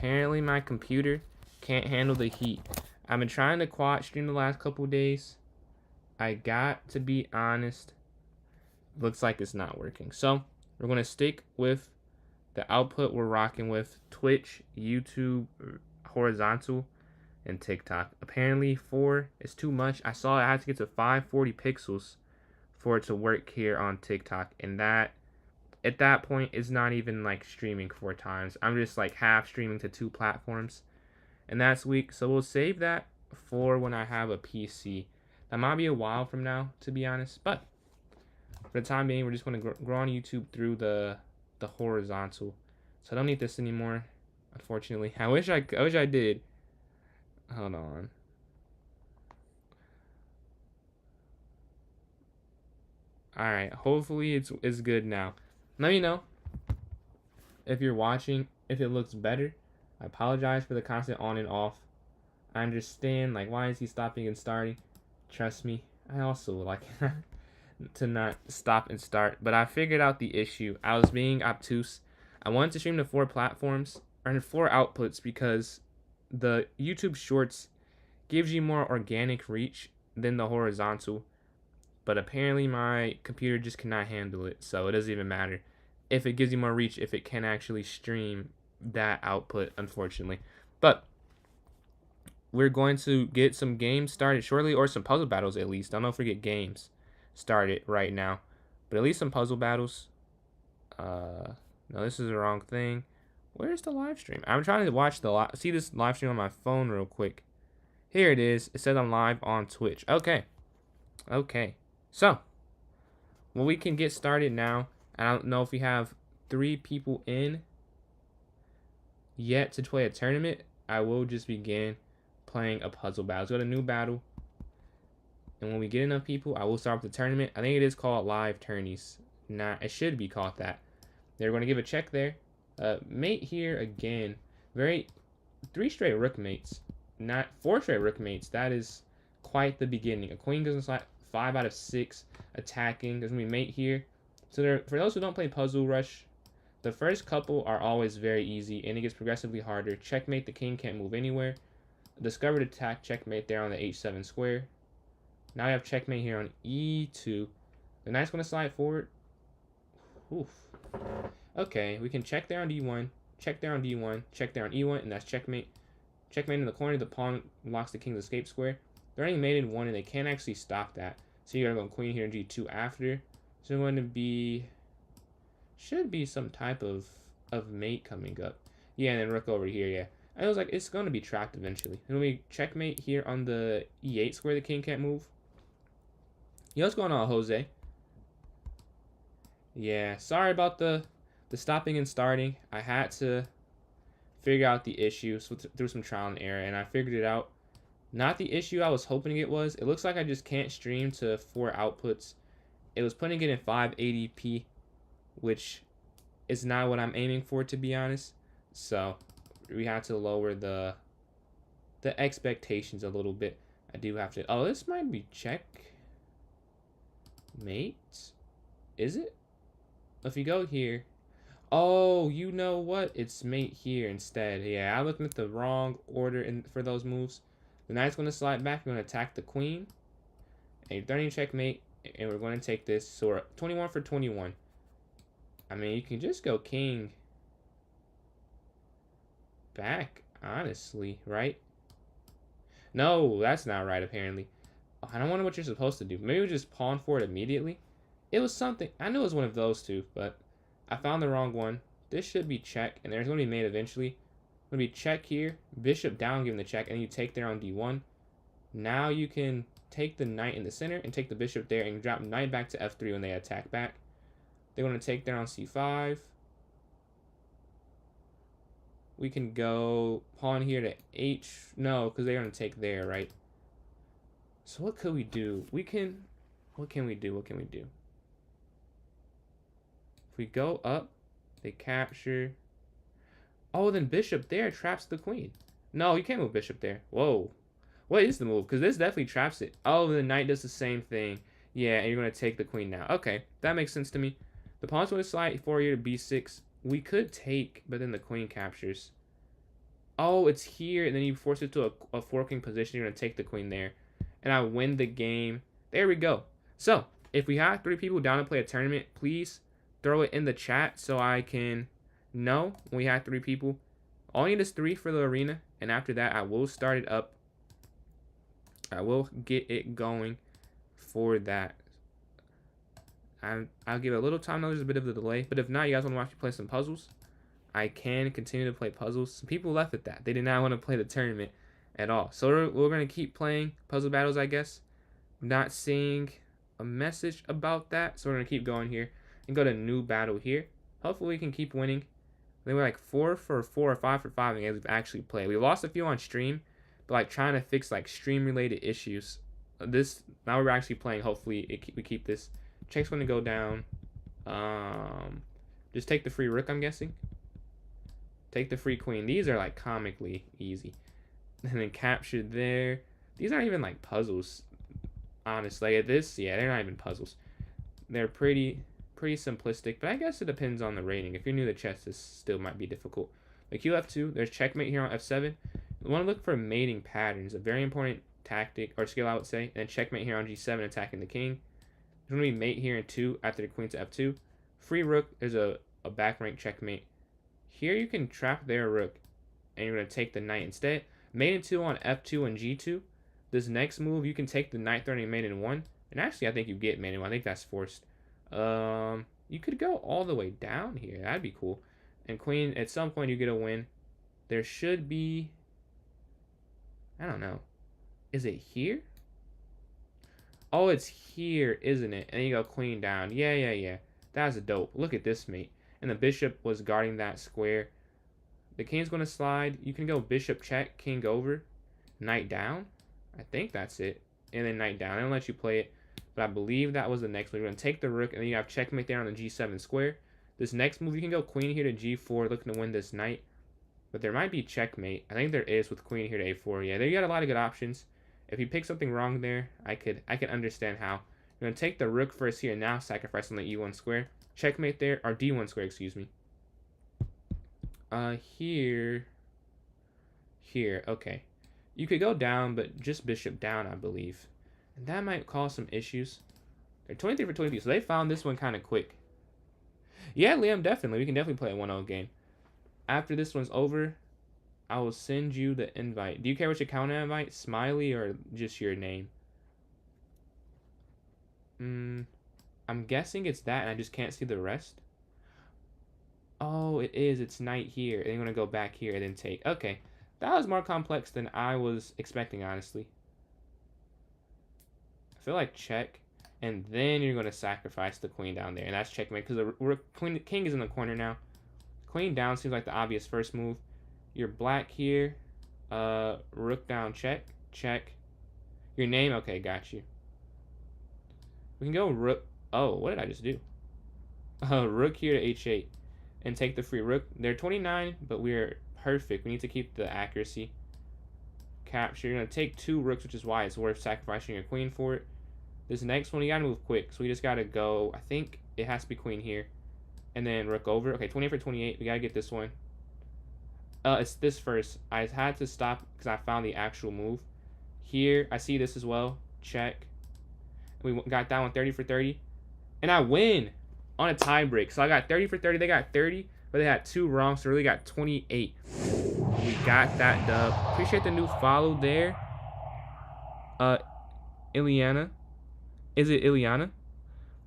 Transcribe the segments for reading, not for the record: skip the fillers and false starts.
apparently my computer can't handle the heat. I've been trying to quad stream the last couple days. I got to be honest, looks like it's not working. So we're going to stick with the output we're rocking with: Twitch, YouTube, horizontal, and TikTok. Apparently 4 is too much. I saw I had to get to 540 pixels for it to work here on TikTok, and that at that point is not even like streaming 4 times. I'm just like half streaming to 2 platforms, and that's weak. So we'll save that for when I have a PC. That might be a while from now, to be honest, but for the time being, we're just going to grow on YouTube through the horizontal. So I don't need this anymore, unfortunately. I wish I did. Hold on. Alright, hopefully it's good now. Let me know if you're watching, if it looks better. I apologize for the constant on and off. I understand, like, why is he stopping and starting? Trust me, I also like to not stop and start. But I figured out the issue. I was being obtuse. I wanted to stream to 4 platforms, or 4 outputs, because the YouTube Shorts gives you more organic reach than the horizontal. But apparently my computer just cannot handle it, so it doesn't even matter if it gives you more reach, if it can actually stream that output, unfortunately. But we're going to get some games started shortly, or some puzzle battles at least. I don't know if we get games started right now, but at least some puzzle battles. No, this is the wrong thing. Where's the live stream? I'm trying to watch see this live stream on my phone real quick. Here it is. It says I'm live on Twitch. Okay. So, well, we can get started now. I don't know if we have 3 people in yet to play a tournament. I will just begin playing a puzzle battle. Let's go to new battle. And when we get enough people, I will start with the tournament. I think it is called live tourneys. It should be called that. They're going to give a check there. Mate here again. 3 straight rook mates. Not 4 straight rook mates. That is quite the beginning. A queen goes inside 5 out of 6 attacking. There's going to be mate here. So for those who don't play Puzzle Rush, the first couple are always very easy, and it gets progressively harder. Checkmate, the king can't move anywhere. Discovered attack, checkmate there on the h7 square. Now we have checkmate here on e2. The knight's going to slide forward. Oof. Okay, we can check there on d1, check there on d1, check there on e1, and that's checkmate. Checkmate in the corner, the pawn locks the king's escape square. They're running mate in 1, and they can't actually stop that. So you're going to go queen here in g2 after. So going to be, should be some type of mate coming up. Yeah, and then rook over here, yeah. I was like, it's going to be trapped eventually. And we checkmate here on the e8 square, the king can't move. Yo, what's going on, Jose? Yeah, sorry about the stopping and starting. I had to figure out the issue through some trial and error, and I figured it out. Not the issue I was hoping it was. It looks like I just can't stream to 4 outputs. It was putting it in 580p, which is not what I'm aiming for, to be honest. So we had to lower the expectations a little bit. I do have to. Oh, this might be check mate. Is it? If you go here. Oh, you know what? It's mate here instead. Yeah, I looked at the wrong order for those moves. The knight's going to slide back. We're going to attack the queen. A 30 checkmate. And we're going to take this. So we're 21 for 21. I mean, you can just go king back, honestly, right? No, that's not right, apparently. Oh, I don't know what you're supposed to do. Maybe we just pawn forward immediately. It was something. I knew it was one of those two, but I found the wrong one. This should be check, and there's going to be mate eventually. Going to be check here. Bishop down, giving the check, and you take there on d1. Now you can take the knight in the center and take the bishop there and drop knight back to f3 when they attack back. They're going to take there on c5. We can go pawn here to h. No, because they're going to take there, right? So what could we do? What can we do? If we go up, they capture. Oh, then bishop there traps the queen. No, you can't move bishop there. Whoa. What is the move? Because this definitely traps it. Oh, the knight does the same thing. Yeah, and you're going to take the queen now. Okay, that makes sense to me. The pawn's going to slide forward here to b6. We could take, but then the queen captures. Oh, it's here, and then you force it to a forking position. You're gonna take the queen there, and I win the game. There we go. So if we have 3 people down to play a tournament, please throw it in the chat so I can know when we have 3 people. All I need is 3 for the arena, and after that, I will start it up. I will get it going for that. I'll give it a little time. There's a bit of a delay, but if not, you guys want to watch me play some puzzles, I can continue to play puzzles. Some people left at that. They did not want to play the tournament at all. So we're going to keep playing puzzle battles, I guess. Not seeing a message about that, so we're going to keep going here and go to new battle here. Hopefully we can keep winning. They were like 4 for 4 or 5 for 5 in games we've actually played. We lost a few on stream, but like trying to fix like stream related issues. Now we're actually playing. Hopefully we keep this. Check's going to go down. Just take the free rook, I'm guessing. Take the free queen. These are like comically easy. And then capture there. These aren't even like puzzles, honestly. At this, yeah, they're not even puzzles. They're pretty simplistic, but I guess it depends on the rating. If you're new to chess, this still might be difficult. Like Q F2, there's checkmate here on F7. You want to look for mating patterns, a very important tactic or skill, I would say. And then checkmate here on G7, attacking the king. There's going to be mate here in 2 after the queen to F2. Free rook, there's a back rank checkmate. Here you can trap their rook, and you're going to take the knight instead. Mate in 2 on F2 and G2. This next move, you can take the knight threatening mate in 1. And actually, I think you get mate in 1. I think that's forced. You could go all the way down here. That'd be cool. And queen, at some point, you get a win. There should be... I don't know. Is it here? Oh, it's here, isn't it? And then you go queen down. Yeah. That's dope. Look at this mate. And the bishop was guarding that square. The king's going to slide. You can go bishop check, king over, knight down. I think that's it. And then knight down. I don't let you play it, but I believe that was the next move. You're going to take the rook, and then you have checkmate there on the G7 square. This next move, you can go queen here to G4, looking to win this knight. But there might be checkmate. I think there is with queen here to A4. Yeah, there you got a lot of good options. If you pick something wrong there, I can understand how. You're going to take the rook first here, and now sacrifice on the E1 square. Checkmate there, or D1 square, excuse me. Here, okay. You could go down, but just bishop down, I believe. And that might cause some issues. They're 23 for 23, so they found this one kind of quick. Yeah, Liam, definitely. We can definitely play a 1-0 game. After this one's over, I will send you the invite. Do you care what your account invite? Smiley or just your name? I'm guessing it's that, and I just can't see the rest. Oh, it is. It's knight here. And you're going to go back here and then take. Okay. That was more complex than I was expecting, honestly. I feel like check. And then you're going to sacrifice the queen down there. And that's checkmate because the king is in the corner now. Queen down seems like the obvious first move. You're black here. Rook down, check. Check. Your name? Okay, got you. We can go rook. Oh, what did I just do? Rook here to H8. And take the free rook. They're 29, but we're perfect. We need to keep the accuracy. Capture. You're going to take 2 rooks, which is why it's worth sacrificing your queen for it. This next one, you got to move quick. So we just got to go. I think it has to be queen here. And then rook over. Okay, 28 for 28. We got to get this one. It's this first. I had to stop because I found the actual move. Here, I see this as well. Check. We got that one 30 for 30. And I win on a tie break. So I got 30 for 30. They got 30, but they had 2 wrong. So really got 28. We got that dub. Appreciate the new follow there. Ileana. Is it Ileana?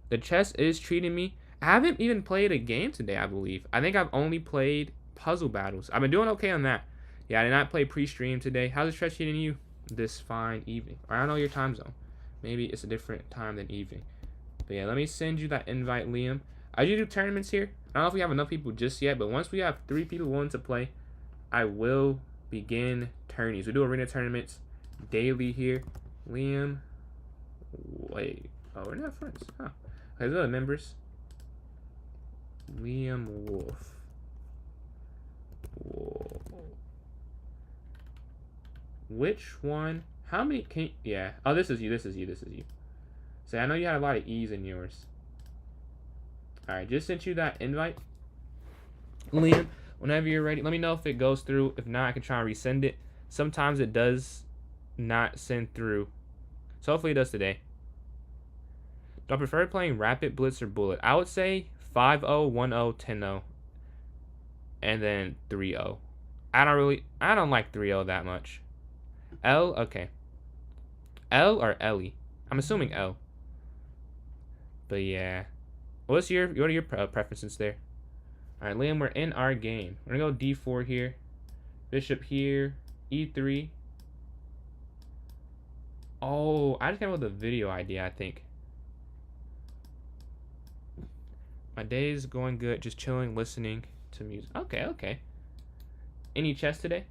The chess is treating me. I haven't even played a game today, I believe. I think I've only played puzzle battles. I've been doing okay on that. Yeah, I did not play pre-stream today. How's the chess treating you this fine evening? Or I don't know your time zone. Maybe it's a different time than evening. But yeah, let me send you that invite, Liam. I usually do tournaments here. I don't know if we have enough people just yet, but once we have 3 people willing to play, I will begin tourneys. We do arena tournaments daily here. Liam, wait. Oh, we're not friends. Huh. Okay, those are the members. Liam Wolf. Whoa. Which one? How many can yeah. Oh, this is you. So I know you had a lot of E's in yours. Alright, just sent you that invite. Liam, Whenever you're ready, let me know if it goes through. If not, I can try and resend it. Sometimes it does not send through. So hopefully it does today. Do I prefer playing Rapid, Blitz, or Bullet? I would say 5-0, 1-0, 10-0, and then 3-0. I don't like 3-0 that much. L, okay. L or Ellie? I'm assuming L. But yeah. What are your preferences there? Alright, Liam, we're in our game. We're gonna go D4 here. Bishop here. E3. Oh, I just came up with a video idea, I think. My day is going good, just chilling, listening to music. Okay, okay. Any chess today?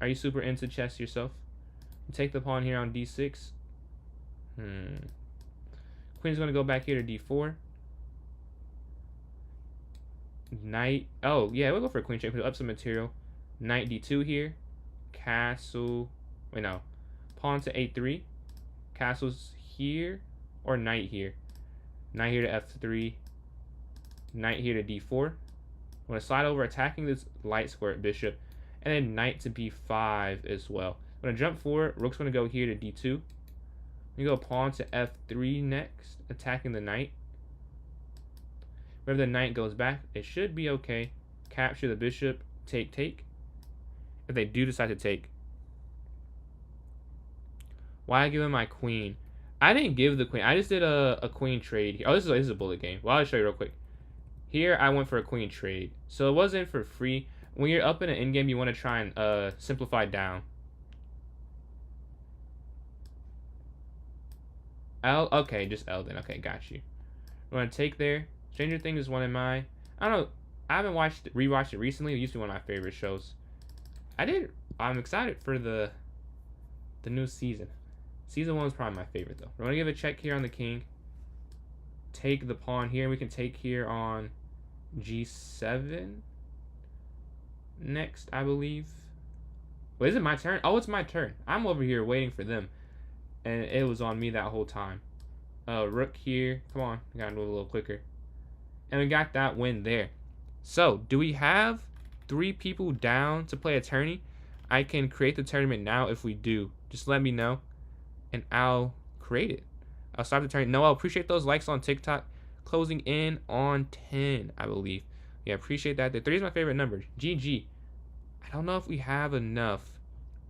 Are you super into chess yourself? Take the pawn here on D6. Queen's gonna go back here to D4. Knight. Oh, yeah, we'll go for a queen check. Put up some material. Knight D2 here. Castle. Wait, no. Pawn to A3. Castle's here. Or knight here. Knight here to F3. Knight here to D4. I'm going to slide over attacking this light square bishop. And then knight to B5 as well. I'm going to jump forward. Rook's going to go here to D2. We go pawn to F3 next. Attacking the knight. Whenever the knight goes back, it should be okay. Capture the bishop. Take, take. If they do decide to take. Why I give him my queen? I didn't give the queen. I just did a queen trade here. Oh, this is a bullet game. Well, I'll show you real quick. Here, I went for a queen trade. So it wasn't for free. When you're up in an endgame, you want to try and simplify down. L? Okay, just L then. Okay, got you. We're going to take there. Stranger Things is one of my... I don't know. I haven't rewatched it recently. It used to be one of my favorite shows. I'm excited for the new season. Season 1 was probably my favorite, though. We're going to give a check here on the king. Take the pawn here. We can take here on G7 next, I believe. Wait, is it my turn? Oh, it's my turn. I'm over here waiting for them. And it was on me that whole time. Rook here. Come on. I gotta do it a little quicker. And we got that win there. So, do we have 3 people down to play a tourney? I can create the tournament now if we do. Just let me know. And I'll create it. I'll start the tournament. No, I appreciate those likes on TikTok. Closing in on 10, I believe. Yeah, appreciate that. The 3 is my favorite number. GG. I don't know if we have enough.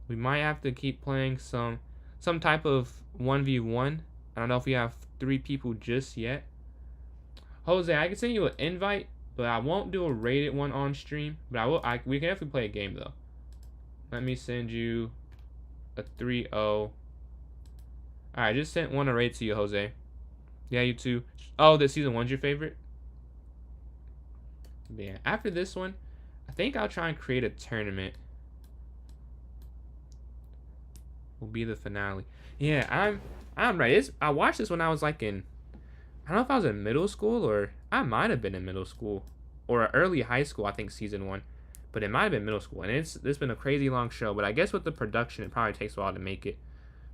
We might have to keep playing some type of 1v1. I don't know if we have 3 people just yet. Jose, I can send you an invite, but I won't do a rated one on stream. But we can definitely play a game though. Let me send you a 3-0. Alright, just sent one to rate to you, Jose. Yeah, you too. Oh, the season 1's your favorite? Yeah. After this one, I think I'll try and create a tournament. Will be the finale. Yeah, I'm ready. I watched this when I was like in, I don't know if I was in middle school or I might have been in middle school or early high school. I think season 1, but it might have been middle school. And it's been a crazy long show. But I guess with the production, it probably takes a while to make it.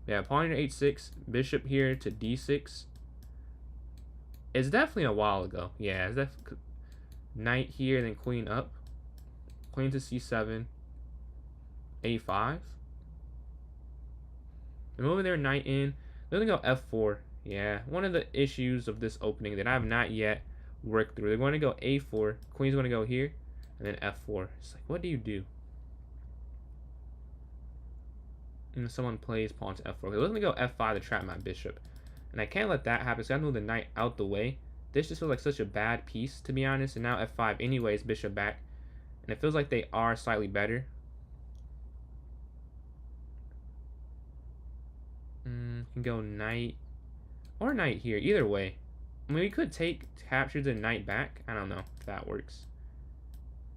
Yeah, pawn here H6, bishop here to D6. It's definitely a while ago. Yeah, it's definitely knight here, then queen up, queen to C7, A5. And moving their knight in. They're gonna go F4. Yeah, one of the issues of this opening that I have not yet worked through. They're going to go A4. Queen's going to go here, and then F4. It's like, what do you do? And someone plays pawn to F4. Okay, let me go F5 to trap my bishop. And I can't let that happen, so I gotta move the knight out the way. This just feels like such a bad piece, to be honest. And now F5 anyways, bishop back. And it feels like they are slightly better. Can go knight or knight here. Either way. I mean, we could capture the knight back. I don't know if that works.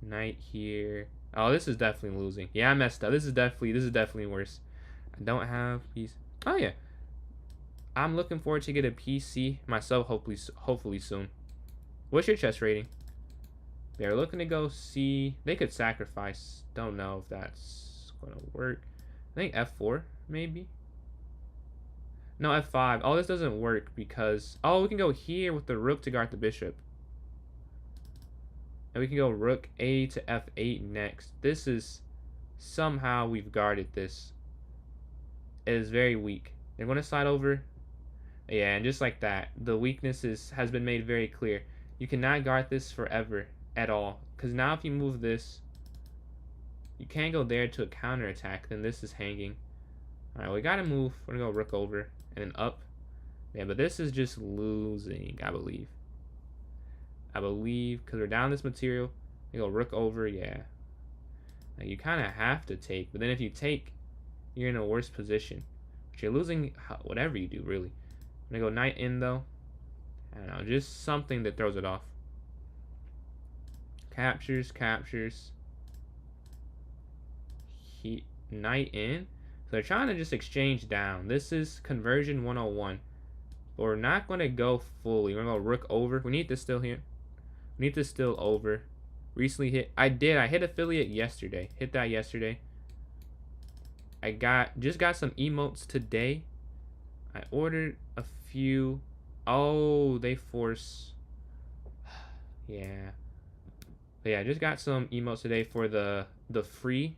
Knight here. Oh, this is definitely losing. Yeah, I messed up. This is definitely worse. I don't have piece. Oh yeah. I'm looking forward to get a PC myself, hopefully soon. What's your chess rating? They're looking to go C. They could sacrifice. Don't know if that's gonna work. I think F4 maybe. No, F5. Oh, this doesn't work because... Oh, we can go here with the rook to guard the bishop. And we can go rook A to F8 next. This is somehow we've guarded this. It is very weak. They're going to slide over. Yeah, and just like that, the weakness has been made very clear. You cannot guard this forever at all. Because now if you move this, you can't go there to a counterattack. Then this is hanging. Alright, we got to move. We're going to go rook over and then up. Yeah, but this is just losing, I believe. Because we're down this material. We go rook over, yeah. Now you kind of have to take. But then if you take, you're in a worse position. But you're losing whatever you do, really. I'm going to go knight in, though. I don't know, just something that throws it off. Captures. Knight in. So they're trying to just exchange down. This is conversion 101. But we're not going to go fully. We're going to go rook over. We need this still here. We need this still over. Recently hit. I hit affiliate yesterday. Hit that yesterday. I just got some emotes today. I ordered a few. Oh, they force. Yeah. But yeah, I just got some emotes today for the free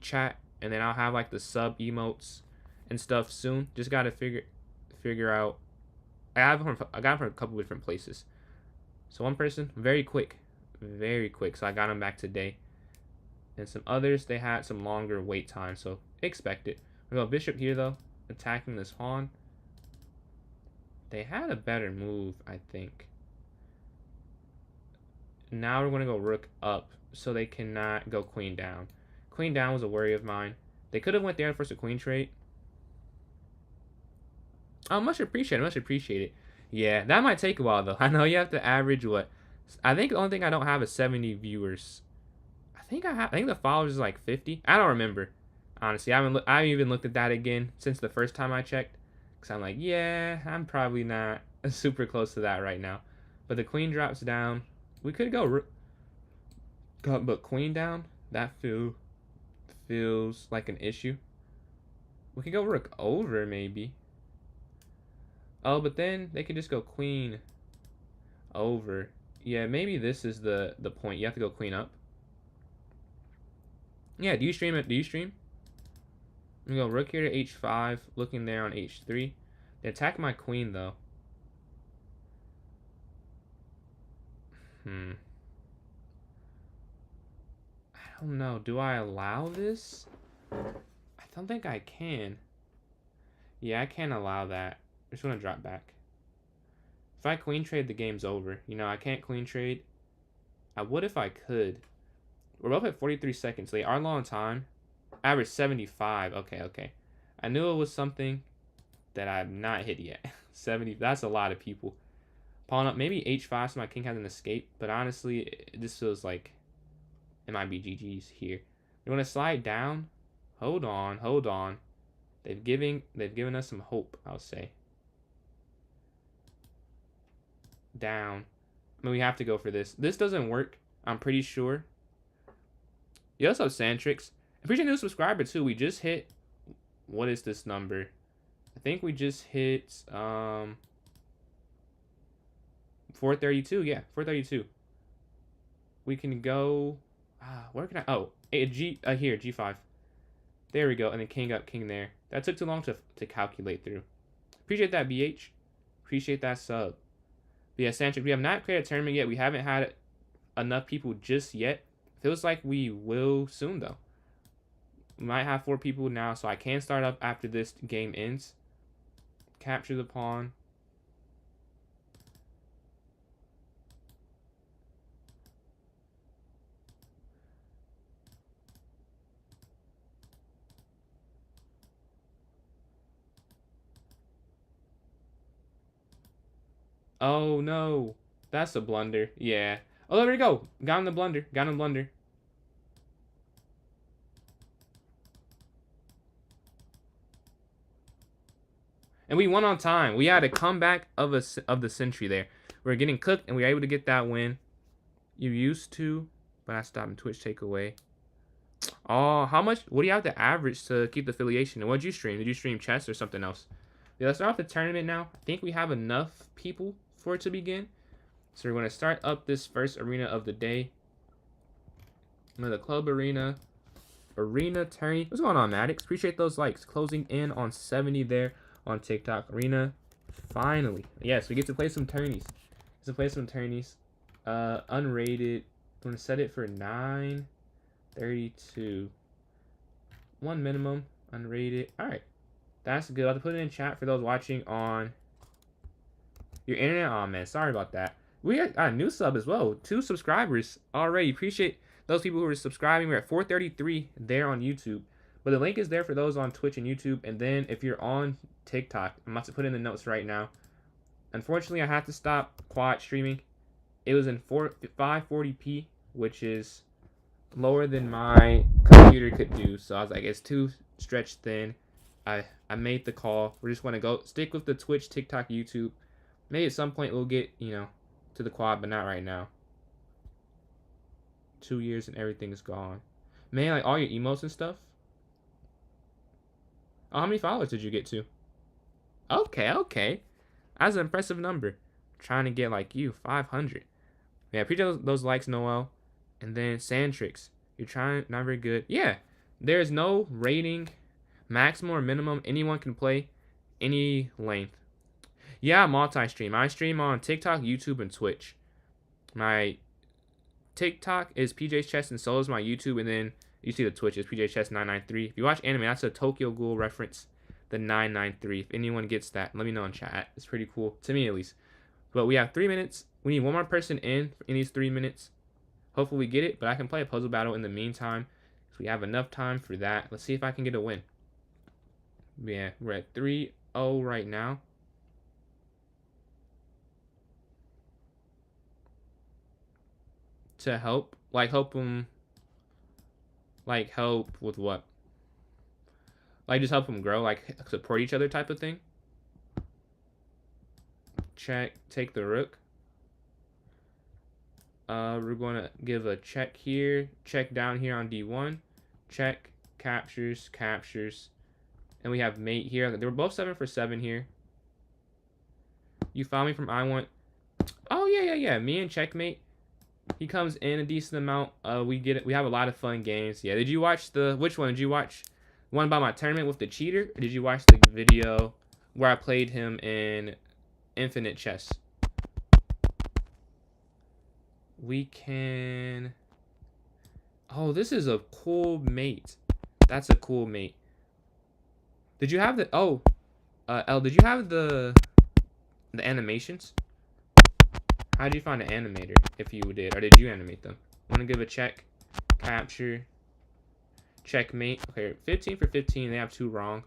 chat, and then I'll have like the sub emotes and stuff soon. Just gotta figure out. I got them from a couple different places. So one person, very quick. So I got them back today. And some others, they had some longer wait time, so expect it. We go bishop here though, attacking this pawn. They had a better move, I think. Now we're gonna go rook up, so they cannot go queen down. Queen down was a worry of mine. They could have went there and forced a queen trade. Oh, much appreciated. Yeah, that might take a while though. I know you have to average what? I think the only thing I don't have is 70 viewers. I think the followers is like 50. I don't remember. Honestly, I haven't even looked at that again since the first time I checked. Cause I'm like, yeah, I'm probably not super close to that right now. But the queen drops down. We could go but queen down. That feels like an issue. We could go rook over maybe. Oh, but then they could just go queen over. Yeah, maybe this is the point. You have to go queen up. Yeah, do you stream it? Do you stream? I'm gonna go rook here to h5, looking there on h3. They attack my queen though. I don't know. Do I allow this? I don't think I can. Yeah, I can't allow that. I'm just gonna drop back. If I queen trade, the game's over. You know, I can't queen trade. I would if I could. We're both at 43 seconds. They are low on time. Average 75. Okay. I knew it was something that I've not hit yet. 70. That's a lot of people. Pawn up. Maybe h5 so my king has an escape. But honestly, this feels like it might be GG's here. You want to slide down? Hold on. They've given us some hope, I'll say. Down. I mean, we have to go for this. This doesn't work, I'm pretty sure. Yo, what's up, Santrix? Appreciate the new subscriber, too. We just hit... What is this number? I think we just hit... 432. Yeah, 432. We can go... where can I... Oh, here, G5. There we go. And then king up, king there. That took too long to calculate through. Appreciate that, BH. Appreciate that sub. But yeah, Santrix, we have not cleared a tournament yet. We haven't had enough people just yet. Feels like we will soon, though. We might have 4 people now, so I can start up after this game ends. Capture the pawn. Oh, no. That's a blunder. Yeah. Oh, there we go. Got him the blunder. And we won on time. We had a comeback of the century there. We were getting cooked, and we were able to get that win. You used to, but I stopped in Twitch takeaway. Oh, how much? What do you have to average to keep the affiliation? And what did you stream? Did you stream chess or something else? Yeah, let's start off the tournament now. I think we have enough people for it to begin. So we're going to start up this first arena of the day. Another club arena. Arena tourney. What's going on, Maddox? Appreciate those likes. Closing in on 70 there on TikTok. Arena. Finally. Yes, we get to play some tourneys. Unrated. I'm going to set it for 932. One minimum. Unrated. Alright. That's good. I'll have to put it in chat for those watching on your internet. Oh, man. Sorry about that. We got a new sub as well. 2 subscribers already. Appreciate those people who are subscribing. We're at 433 there on YouTube. But the link is there for those on Twitch and YouTube. And then if you're on TikTok, I'm about to put in the notes right now. Unfortunately, I had to stop quad streaming. It was in 540p, which is lower than my computer could do. So I was like, it's too stretched thin. I made the call. We're just going to go stick with the Twitch, TikTok, YouTube. Maybe at some point we'll get, to the quad, but not right now. 2 years and everything is gone. Man, like all your emotes and stuff. Oh, how many followers did you get to? Okay. That's an impressive number. Trying to get like you, 500. Yeah, appreciate those likes, Noel. And then Sandtrix. You're trying, not very good. Yeah, there's no rating, maximum or minimum. Anyone can play any length. Yeah, multi-stream. I stream on TikTok, YouTube, and Twitch. My TikTok is PJ's Chess, and so is my YouTube. And then you see the Twitch is PJ's Chess 993. If you watch anime, that's a Tokyo Ghoul reference, the 993. If anyone gets that, let me know in chat. It's pretty cool, to me at least. But we have 3 minutes. We need one more person in these 3 minutes. Hopefully we get it, but I can play a puzzle battle in the meantime. So we have enough time for that. Let's see if I can get a win. Yeah, we're at 3-0 right now. To help? Help them... help with what? Just help them grow? Support each other type of thing? Check. Take the rook. We're going to give a check here. Check down here on D1. Check. Captures. And we have mate here. They were both 7 for 7 here. You found me from I Want. Oh, yeah. Me and Checkmate. He comes in a decent amount. We get it. We have a lot of fun games. Yeah. Did you watch which one did you watch? One about my tournament with the cheater? Or did you watch the video where I played him in Infinite Chess? We can... Oh, this is a cool mate. That's a cool mate. Did you have the... Oh, L, did you have the animations? How did you find an animator, if you did? Or did you animate them? Want to give a check? Capture. Checkmate. Okay, 15 for 15. They have 2 wrong.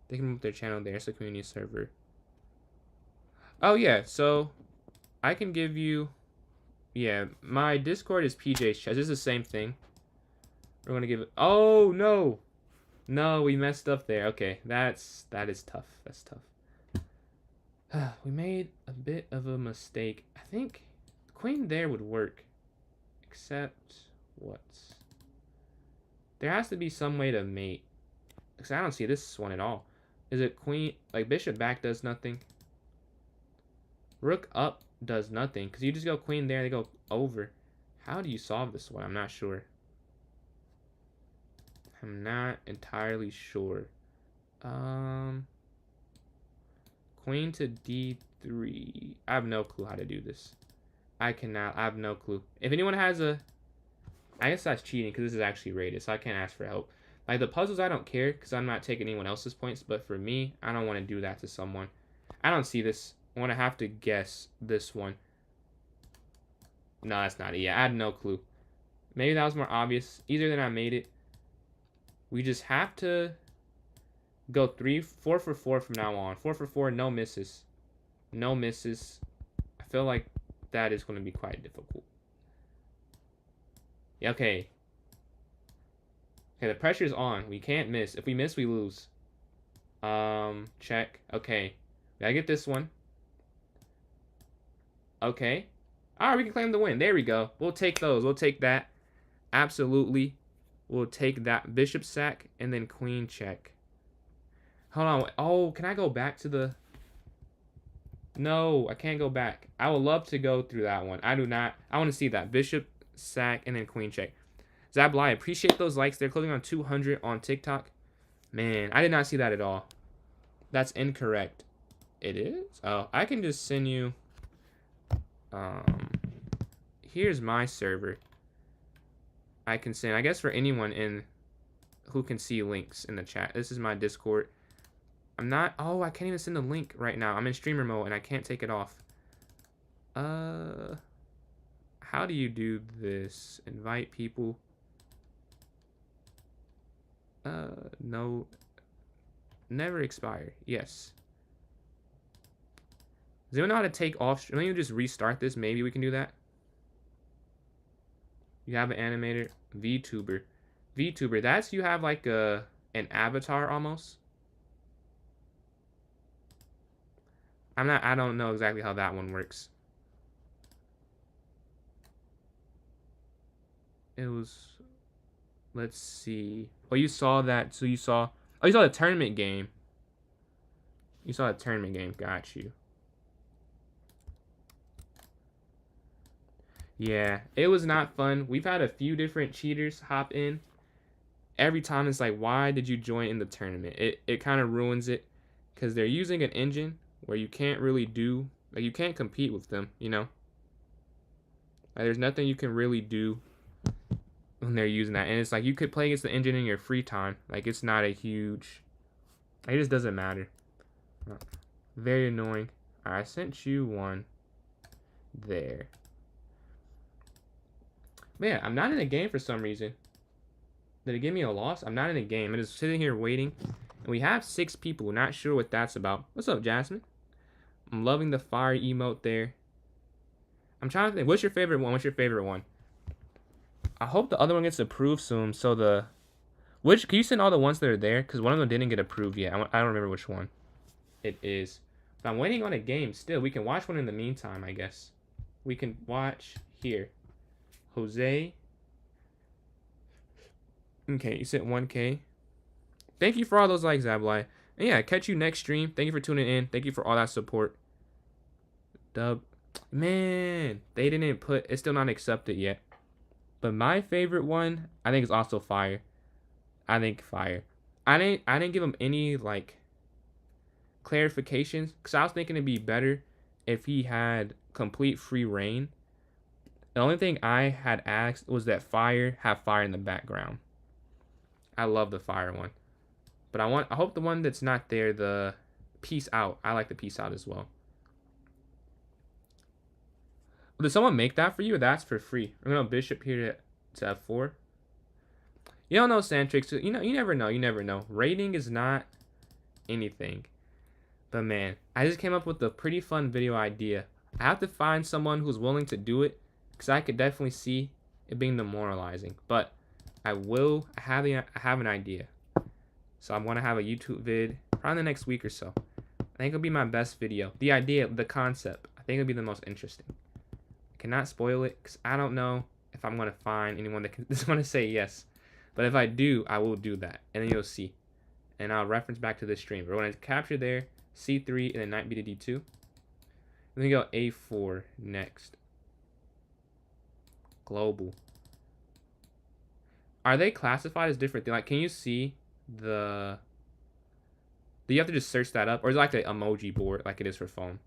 They can move their channel there. It's a community server. Oh, yeah. So, I can give you... Yeah, my Discord is PJ's Chess. This is the same thing. We're going to give it... Oh, no. No, we messed up there. Okay, that is tough. That's tough. We made a bit of a mistake. I think queen there would work. Except what? There has to be some way to mate. Because I don't see this one at all. Is it queen? Bishop back does nothing. Rook up does nothing. Because you just go queen there and they go over. How do you solve this one? I'm not sure. I'm not entirely sure. Queen to d3. I have no clue how to do this. I have no clue. If anyone has a... I guess that's cheating because this is actually rated, so I can't ask for help. The puzzles, I don't care because I'm not taking anyone else's points, but for me, I don't want to do that to someone. I don't see this. I want to have to guess this one. No, that's not it. Yeah, I had no clue. Maybe that was more obvious. Either than I made it. We just have to go 4 for 4 from now on. 4 for 4, no misses. No misses. I feel like that is going to be quite difficult. Yeah, okay. Okay, the pressure's on. We can't miss. If we miss, we lose. Check. Okay. Gotta get this one. Okay. Alright, we can claim the win. There we go. We'll take those. We'll take that. Absolutely. We'll take that. Bishop sack and then queen check. Hold on. Oh, can I go back to the... No, I can't go back. I would love to go through that one. I do not. I want to see that. Bishop, sack, and then queen check. Zablai, appreciate those likes. They're closing on 200 on TikTok. Man, I did not see that at all. That's incorrect. It is? Oh, I can just send you. Here's my server. I can send, I guess, for anyone in who can see links in the chat. This is my Discord. I'm not. Oh, I can't even send the link right now. I'm in streamer mode and I can't take it off. How do you do this? Invite people. No. Never expire. Yes. Does anyone know how to take off? Let me just restart this. Maybe we can do that. You have an animator. VTuber. VTuber. That's you have like an avatar almost. I don't know exactly how that one works. It was, let's see. Oh, you saw that. So you saw, oh, you saw the tournament game. You saw the tournament game. Got you. Yeah, it was not fun. We've had a few different cheaters hop in. Every time it's like, why did you join in the tournament? It kind of ruins it because they're using an engine where you can't really do, like you can't compete with them, you know? Like there's nothing you can really do when they're using that. And it's like you could play against the engine in your free time. Like it's not a huge, it just doesn't matter. Very annoying. I sent you one there. Man, I'm not in a game for some reason. Did it give me a loss? I'm not in a game. I'm just sitting here waiting. And we have 6 people. Not sure what that's about. What's up, Jasmine? I'm loving the fire emote there. I'm trying to think. What's your favorite one? What's your favorite one? I hope the other one gets approved soon. So the... Which... Can you send all the ones that are there? Because one of them didn't get approved yet. I don't remember which one it is. But I'm waiting on a game still. We can watch one in the meantime, I guess. We can watch here. Jose. Okay, you sent 1K. Thank you for all those likes, Zablai. And yeah, catch you next stream. Thank you for tuning in. Thank you for all that support. Dub. Man, they didn't put... It's still not accepted yet. But my favorite one, I think, is also Fire. I think Fire. I didn't give him any, like, clarifications. Because I was thinking it'd be better if he had complete free reign. The only thing I had asked was that Fire have fire in the background. I love the Fire one. But I hope the one that's not there, the Peace Out. I like the Peace Out as well. Did someone make that for you, or that's for free? I'm going to Bishop here to F4. You don't know, Santrix. You know, you never know. You never know. Rating is not anything. But man, I just came up with a pretty fun video idea. I have to find someone who's willing to do it, because I could definitely see it being demoralizing. But I have an idea. So I'm going to have a YouTube vid probably the next week or so. I think it'll be my best video. The idea, the concept, I think it'll be the most interesting. I cannot spoil it because I don't know if I'm going to find anyone that can just want to say yes. But if I do, I will do that. And then you'll see. And I'll reference back to this stream. We're going to capture there, C3, and then knight b to d2. And then go A4 next. Global. Are they classified as different things? Like, can you see the... Do you have to just search that up? Or is it like the emoji board like it is for phone?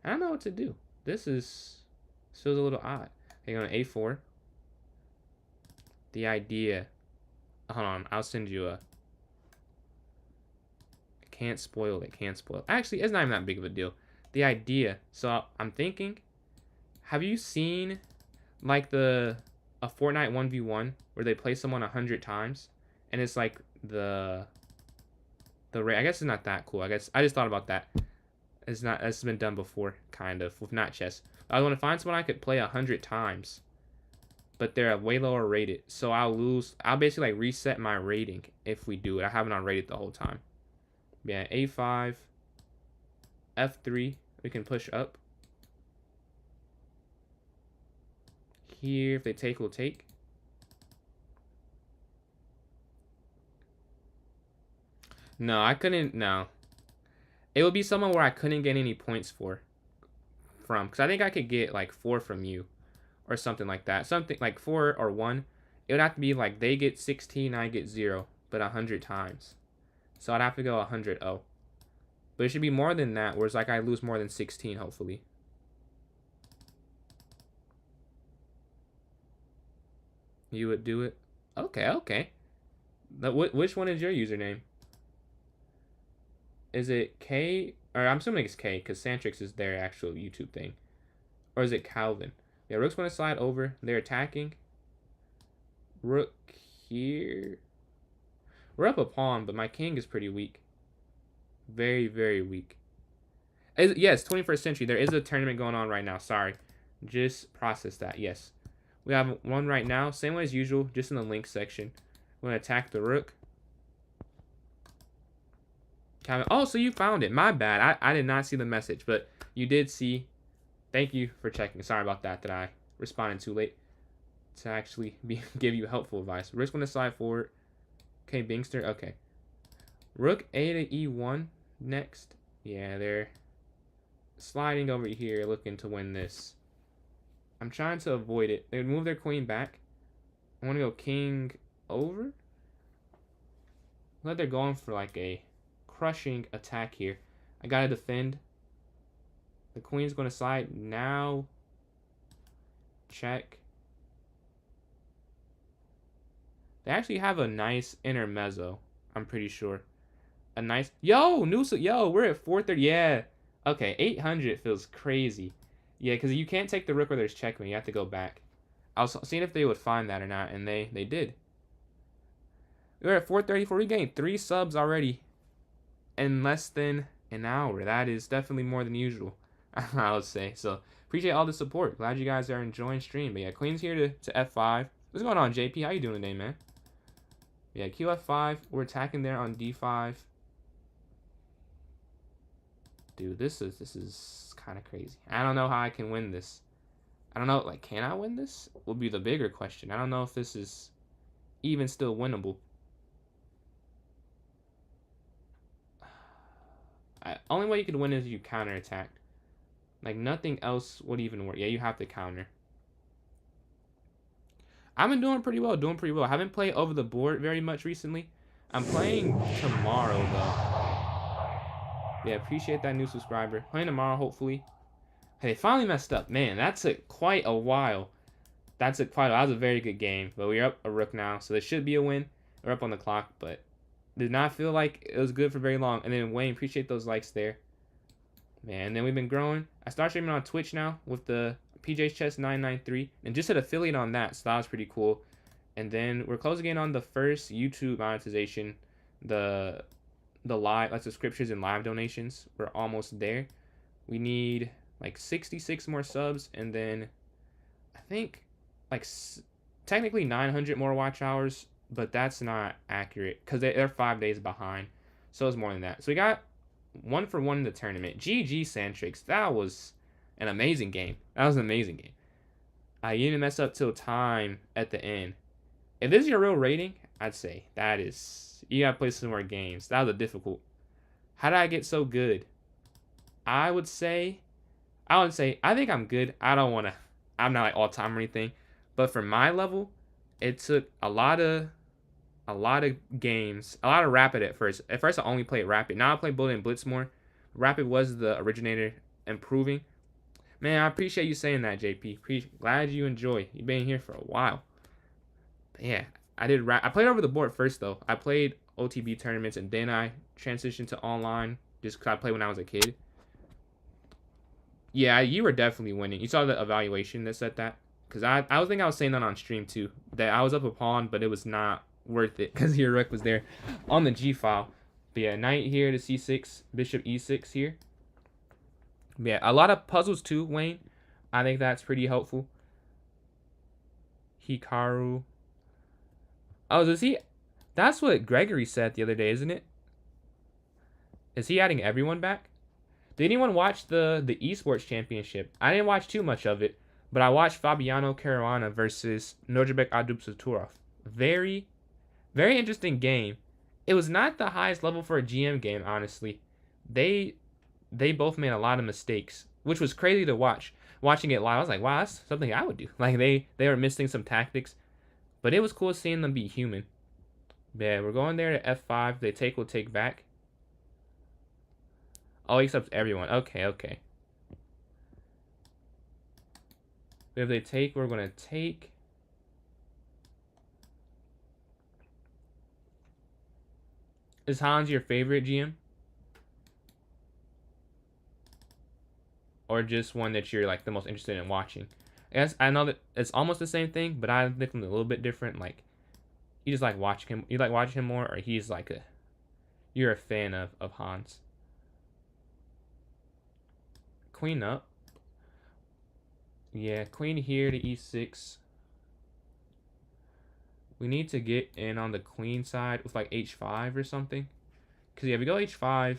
I don't know what to do. This feels a little odd. Okay, on A4. The idea. Hold on, I'll send you a... Can't spoil it, can't spoil it. Actually, it's not even that big of a deal. The idea. So, I'm thinking... Have you seen, like, a Fortnite 1v1 where they play someone 100 times? And it's like the rate. I guess it's not that cool. I guess I just thought about that. It's been done before, kind of, with not chess. I want to find someone I could play 100 times, but they're way lower rated. So I'll basically like reset my rating if we do it. I haven't on rated the whole time. Yeah, A5, F3. We can push up. Here, if they take, we'll take. No, I couldn't. No. It would be someone where I couldn't get any points from. Because I think I could get like 4 from you. Or something like that. Something like 4 or 1. It would have to be like they get 16, I get 0. But 100 times. So I'd have to go 100-0. But it should be more than that. Whereas like I lose more than 16, hopefully. You would do it? Okay, okay. Which one is your username? Is it K? Or I'm assuming it's K, because Santrix is their actual YouTube thing. Or is it Calvin? Yeah, rook's going to slide over. They're attacking. Rook here. We're up a pawn, but my king is pretty weak. Very, very weak. Yes, 21st century. There is a tournament going on right now. Sorry. Just process that. Yes. We have one right now. Same way as usual, just in the link section. We're going to attack the rook. Oh, so you found it. My bad. I did not see the message, but you did see. Thank you for checking. Sorry about that I responded too late to actually give you helpful advice. Rook's going to slide forward. Okay, Bingster. Okay. Rook A to E1 next. Yeah, they're sliding over here looking to win this. I'm trying to avoid it. They would move their queen back. I want to go king over. But they're going for like a crushing attack here. I gotta defend. The queen's going to slide now. Check. They actually have a nice intermezzo, I'm pretty sure. A nice... Yo, Noosa, yo, we're at 430. Yeah. Okay, 800 feels crazy. Yeah, because you can't take the rook where there's checkmate. You have to go back. I was seeing if they would find that or not, and they did. We're at 434. We gained 3 subs already in less than an hour. That is definitely more than usual, I would say. So, appreciate all the support. Glad you guys are enjoying stream. But yeah, queen's here to F5. What's going on, JP? How you doing today, man? Yeah, QF5. We're attacking there on D5. Dude, this is kind of crazy. I don't know how I can win this. I don't know, like, can I win this? Will be the bigger question. I don't know if this is even still winnable. Only way you could win is if you counterattack. Like, nothing else would even work. Yeah, you have to counter. I've been doing pretty well, I haven't played over the board very much recently. I'm playing tomorrow, though. Yeah, appreciate that new subscriber. Playing tomorrow, hopefully. Hey, they finally messed up. Man, that took quite a while. That was a very good game. But we're up a rook now, so there should be a win. We're up on the clock, but did not feel like it was good for very long. And then Wayne, appreciate those likes there. Man, and then we've been growing. I started streaming on Twitch now with the PJ's Chess 993. And just hit affiliate on that, so that was pretty cool. And then we're closing in on the first YouTube monetization. The live, like subscriptions and live donations. We're almost there. We need like 66 more subs, and then I think like technically 900 more watch hours, but that's not accurate because they're 5 days behind, so it's more than that. So we got 1 for 1 in the tournament. GG Santrix. That was an amazing game. That was an amazing game. You didn't mess up till time at the end. If this is your real rating, I'd say that is... You gotta play some more games. That was a difficult... How did I get so good? I would say, I think I'm good. I'm not like all time or anything. But for my level, it took a lot of games. A lot of Rapid at first. At first I only played Rapid. Now I play Bullet and Blitz more. Rapid was the originator, improving. Man, I appreciate you saying that, JP. Glad you enjoy. You've been here for a while. But yeah, I played over the board first, though. I played OTB tournaments, and then I transitioned to online just because I played when I was a kid. Yeah, you were definitely winning. You saw the evaluation that said that? Because I think I was saying that on stream, too. That I was up a pawn, but it was not worth it because your rook was there on the G file. But yeah, knight here to C6, bishop E6 here. But yeah, a lot of puzzles, too, Wayne. I think that's pretty helpful. Hikaru. Oh, is he... That's what Gregory said the other day, isn't it? Is he adding everyone back? Did anyone watch the esports championship? I didn't watch too much of it, but I watched Fabiano Caruana versus Nurjabek Adubsaturov. Very, very interesting game. It was not the highest level for a GM game, honestly. They they both made a lot of mistakes, which was crazy to watch. Watching it live, I was like, wow, that's something I would do. Like they were missing some tactics, but it was cool seeing them be human. Yeah, we're going there to F5. They take, will take back. Oh, he accepts everyone. Okay, okay. If they take, we're gonna take. Is Hans your favorite GM? Or just one that you're like the most interested in watching? I guess I know that it's almost the same thing, but I think them a little bit different. Like you just like watching him, you like watching him more, or he's like you're a fan of Hans. Queen up. Yeah, queen here to e6. We need to get in on the queen side with like h5 or something. Because yeah, if we go h5.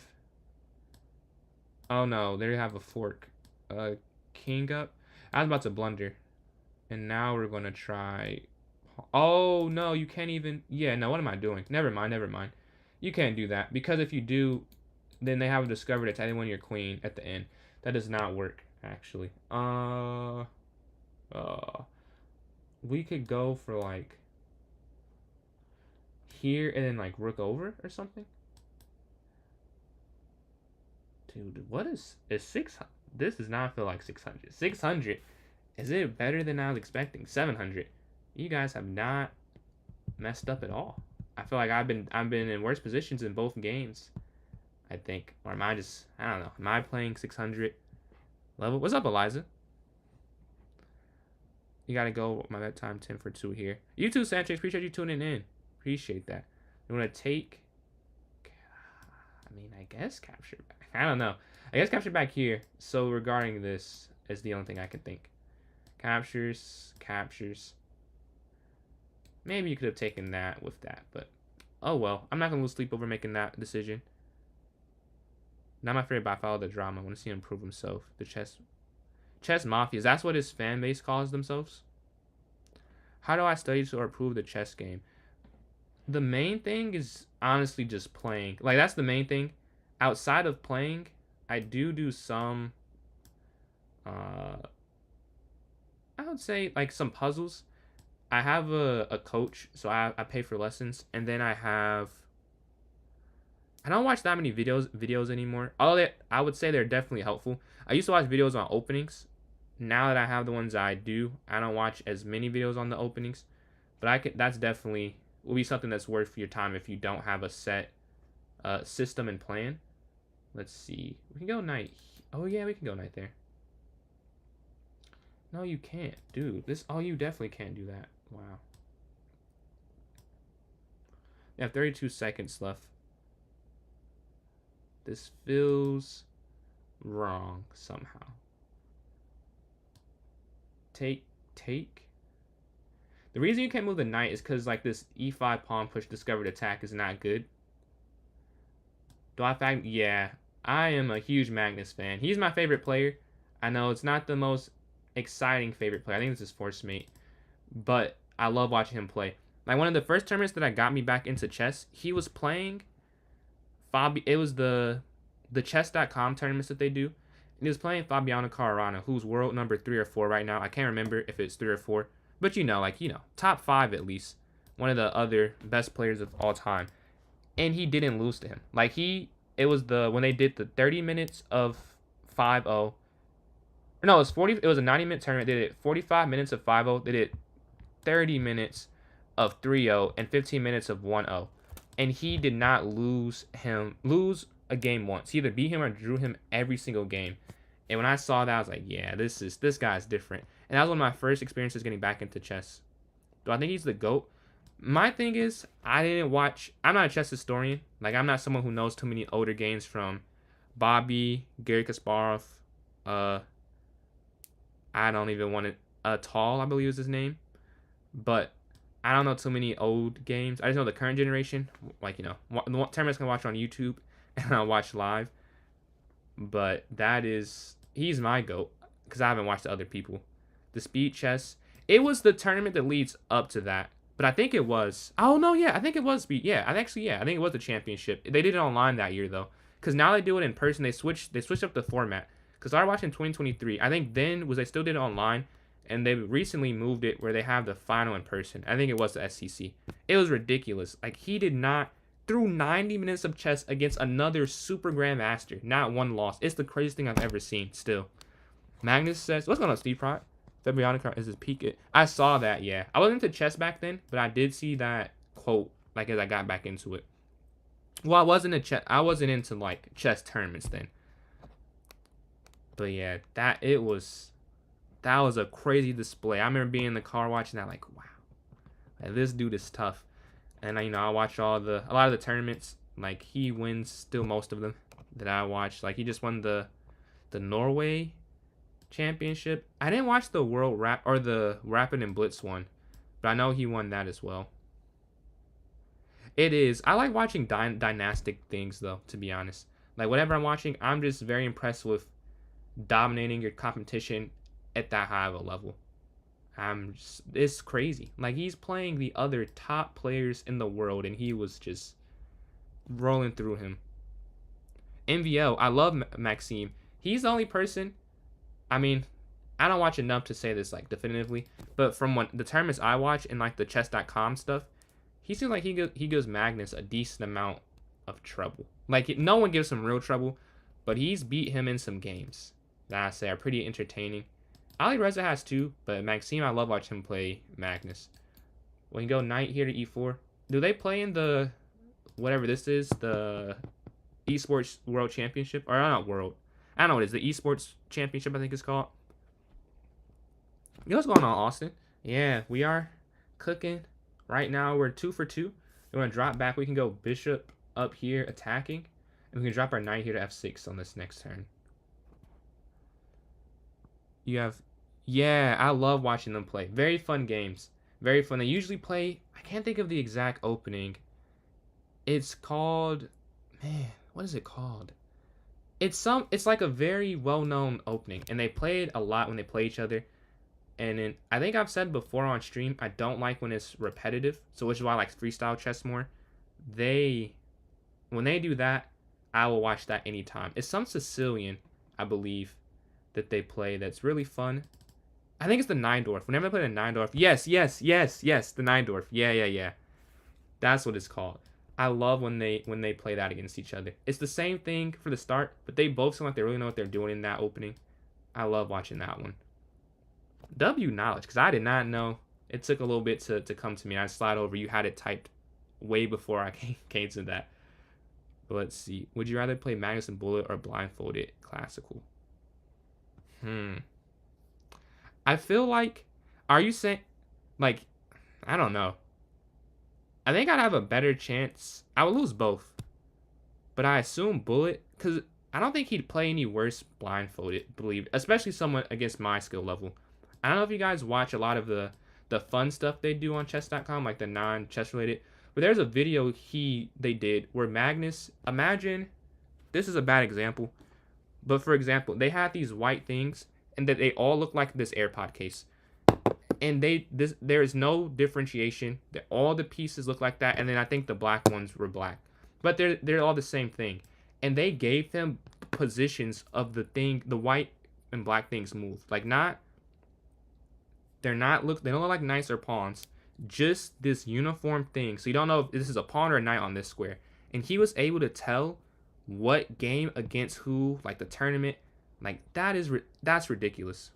Oh no, there you have a fork. King up. I was about to blunder. And now we're going to try. Oh no, you can't even. Yeah, no, what am I doing? Never mind, never mind. You can't do that. Because if you do, then they have discovered it's anyone your queen at the end. That does not work, actually. We could go for like here and then like rook over or something. Dude, what is 600? This does not feel like 600. 600. Is it better than I was expecting? 700. You guys have not messed up at all. I feel like I've been in worse positions in both games. I think, or am I just, I don't know. Am I playing 600 level? What's up, Eliza? You gotta go. My bedtime 10 for 2 here. You too, Sanchez. Appreciate you tuning in. Appreciate that. You wanna take? I mean, I guess capture back. I don't know. I guess capture back here. So regarding this is the only thing I can think. Captures. Maybe you could have taken that with that, but oh well. I'm not gonna lose sleep over making that decision. Not my favorite, but I follow the drama. I want to see him prove himself. The chess mafias. That's what his fan base calls themselves. How do I study to improve the chess game? The main thing is honestly just playing. Like that's the main thing. Outside of playing, I do some. I would say like some puzzles. I have a coach, so I pay for lessons, and then I don't watch that many videos anymore. Although I would say they're definitely helpful. I used to watch videos on openings. Now that I have the ones I do, I don't watch as many videos on the openings. But that's definitely will be something that's worth your time if you don't have a set system and plan. Let's see. We can go knight. Oh yeah, we can go knight there. No, you can't, dude. Oh, you definitely can't do that. Wow. You have 32 seconds left. This feels wrong somehow. Take. The reason you can't move the knight is because like this e5 pawn push discovered attack is not good. Do I fact? Yeah, I am a huge Magnus fan. He's my favorite player. I know it's not the most exciting favorite player. I think this is force mate, but I love watching him play. Like one of the first tournaments that got me back into chess, he was playing it was the chess.com tournaments that they do. And he was playing Fabiano Caruana, who's world number 3 or 4 right now. I can't remember if it's 3 or 4, but top 5 at least. One of the other best players of all time. And he didn't lose to him. Like it was when they did the 30 minutes of 5-0. No, it was a 90-minute tournament. They did 45 minutes of 5-0. They did 30 minutes of 3-0 and 15 minutes of 1-0. And he did not lose a game once. He either beat him or drew him every single game. And when I saw that, I was like, yeah, this guy's different. And that was one of my first experiences getting back into chess. Do I think he's the GOAT? My thing is, I'm not a chess historian. Like, I'm not someone who knows too many older games from Bobby, Garry Kasparov, I don't even want to, Tall, I believe is his name. But I don't know too many old games. I just know the current generation. Like, the tournaments can watch on YouTube and I'll watch live. But he's my GOAT because I haven't watched the other people. The speed chess, it was the tournament that leads up to that But I think it was. Oh no, yeah, I think it was. Yeah, I think it was the championship. They did it online that year though, because now they do it in person. They switched up the format. Because I watched in 2023. I think then was they still did it online, and they recently moved it where they have the final in person. I think it was the SCC. It was ridiculous. Like he did not through 90 minutes of chess against another super grandmaster, not one loss. It's the craziest thing I've ever seen. Still, Magnus says, "What's going on, Steve Prot? Fabianica is his peak." I saw that. Yeah, I wasn't into chess back then, but I did see that quote. Like as I got back into it. Well, I wasn't into like chess tournaments then. But yeah, that was a crazy display. I remember being in the car watching that, like, wow, like, this dude is tough. And I watch a lot of the tournaments. Like he wins still most of them that I watched. Like he just won the Norway championship. I didn't watch the World Rap or the Rapid and Blitz one, but I know he won that as well. It is. I like watching dynastic things though. To be honest, like whatever I'm watching, I'm just very impressed with dominating your competition at that high of a level. It's crazy. Like he's playing the other top players in the world, and he was just rolling through him. MVO, I love Maxime. He's the only person. I mean, I don't watch enough to say this like definitively, but from the tournaments I watch and like the chess.com stuff, he seems like he gives Magnus a decent amount of trouble. Like no one gives him real trouble, but he's beat him in some games that I say are pretty entertaining. Ali Reza has two, but Maxime, I love watching him play Magnus. When you go knight here to e4, do they play in the whatever this is, the esports world championship, or not world? I don't know what it is. The esports championship, I think it's called. You know what's going on, Austin? Yeah, we are cooking. Right now, we're 2 for 2. We're gonna drop back. We can go bishop up here attacking, and we can drop our knight here to f6 on this next turn. You have, yeah, I love watching them play. Very fun games. Very fun. They usually play, I can't think of the exact opening. It's called, man, what is it called? It's like a very well-known opening, and they play it a lot when they play each other. And then I think I've said before on stream, I don't like when it's repetitive, so which is why I like freestyle chess more. When they do that, I will watch that anytime. It's some Sicilian, I believe, that they play that's really fun. I think it's the Neindorf. Whenever I play the Neindorf, yes, the Neindorf. Yeah. That's what it's called. I love when they play that against each other. It's the same thing for the start, but they both seem like they really know what they're doing in that opening. I love watching that one. W knowledge, because I did not know. It took a little bit to come to me. I slide over. You had it typed way before I came to that. But let's see. Would you rather play Magnus and Bullet or Blindfolded Classical? I feel like, are you saying, like, I don't know. I think I'd have a better chance. I would lose both. But I assume Bullet, because I don't think he'd play any worse blindfolded, believe, especially someone against my skill level. I don't know if you guys watch a lot of the fun stuff they do on chess.com, like the non-chess related. But there's a video they did where Magnus, imagine, this is a bad example, but for example, they had these white things and that they all look like this AirPod case. And there is no differentiation. All the pieces look like that, and then I think the black ones were black. But they're all the same thing. And they gave them positions of the white and black things move. Like they don't look like knights or pawns. Just this uniform thing. So you don't know if this is a pawn or a knight on this square. And he was able to tell what game against who, like the tournament. Like that's ridiculous.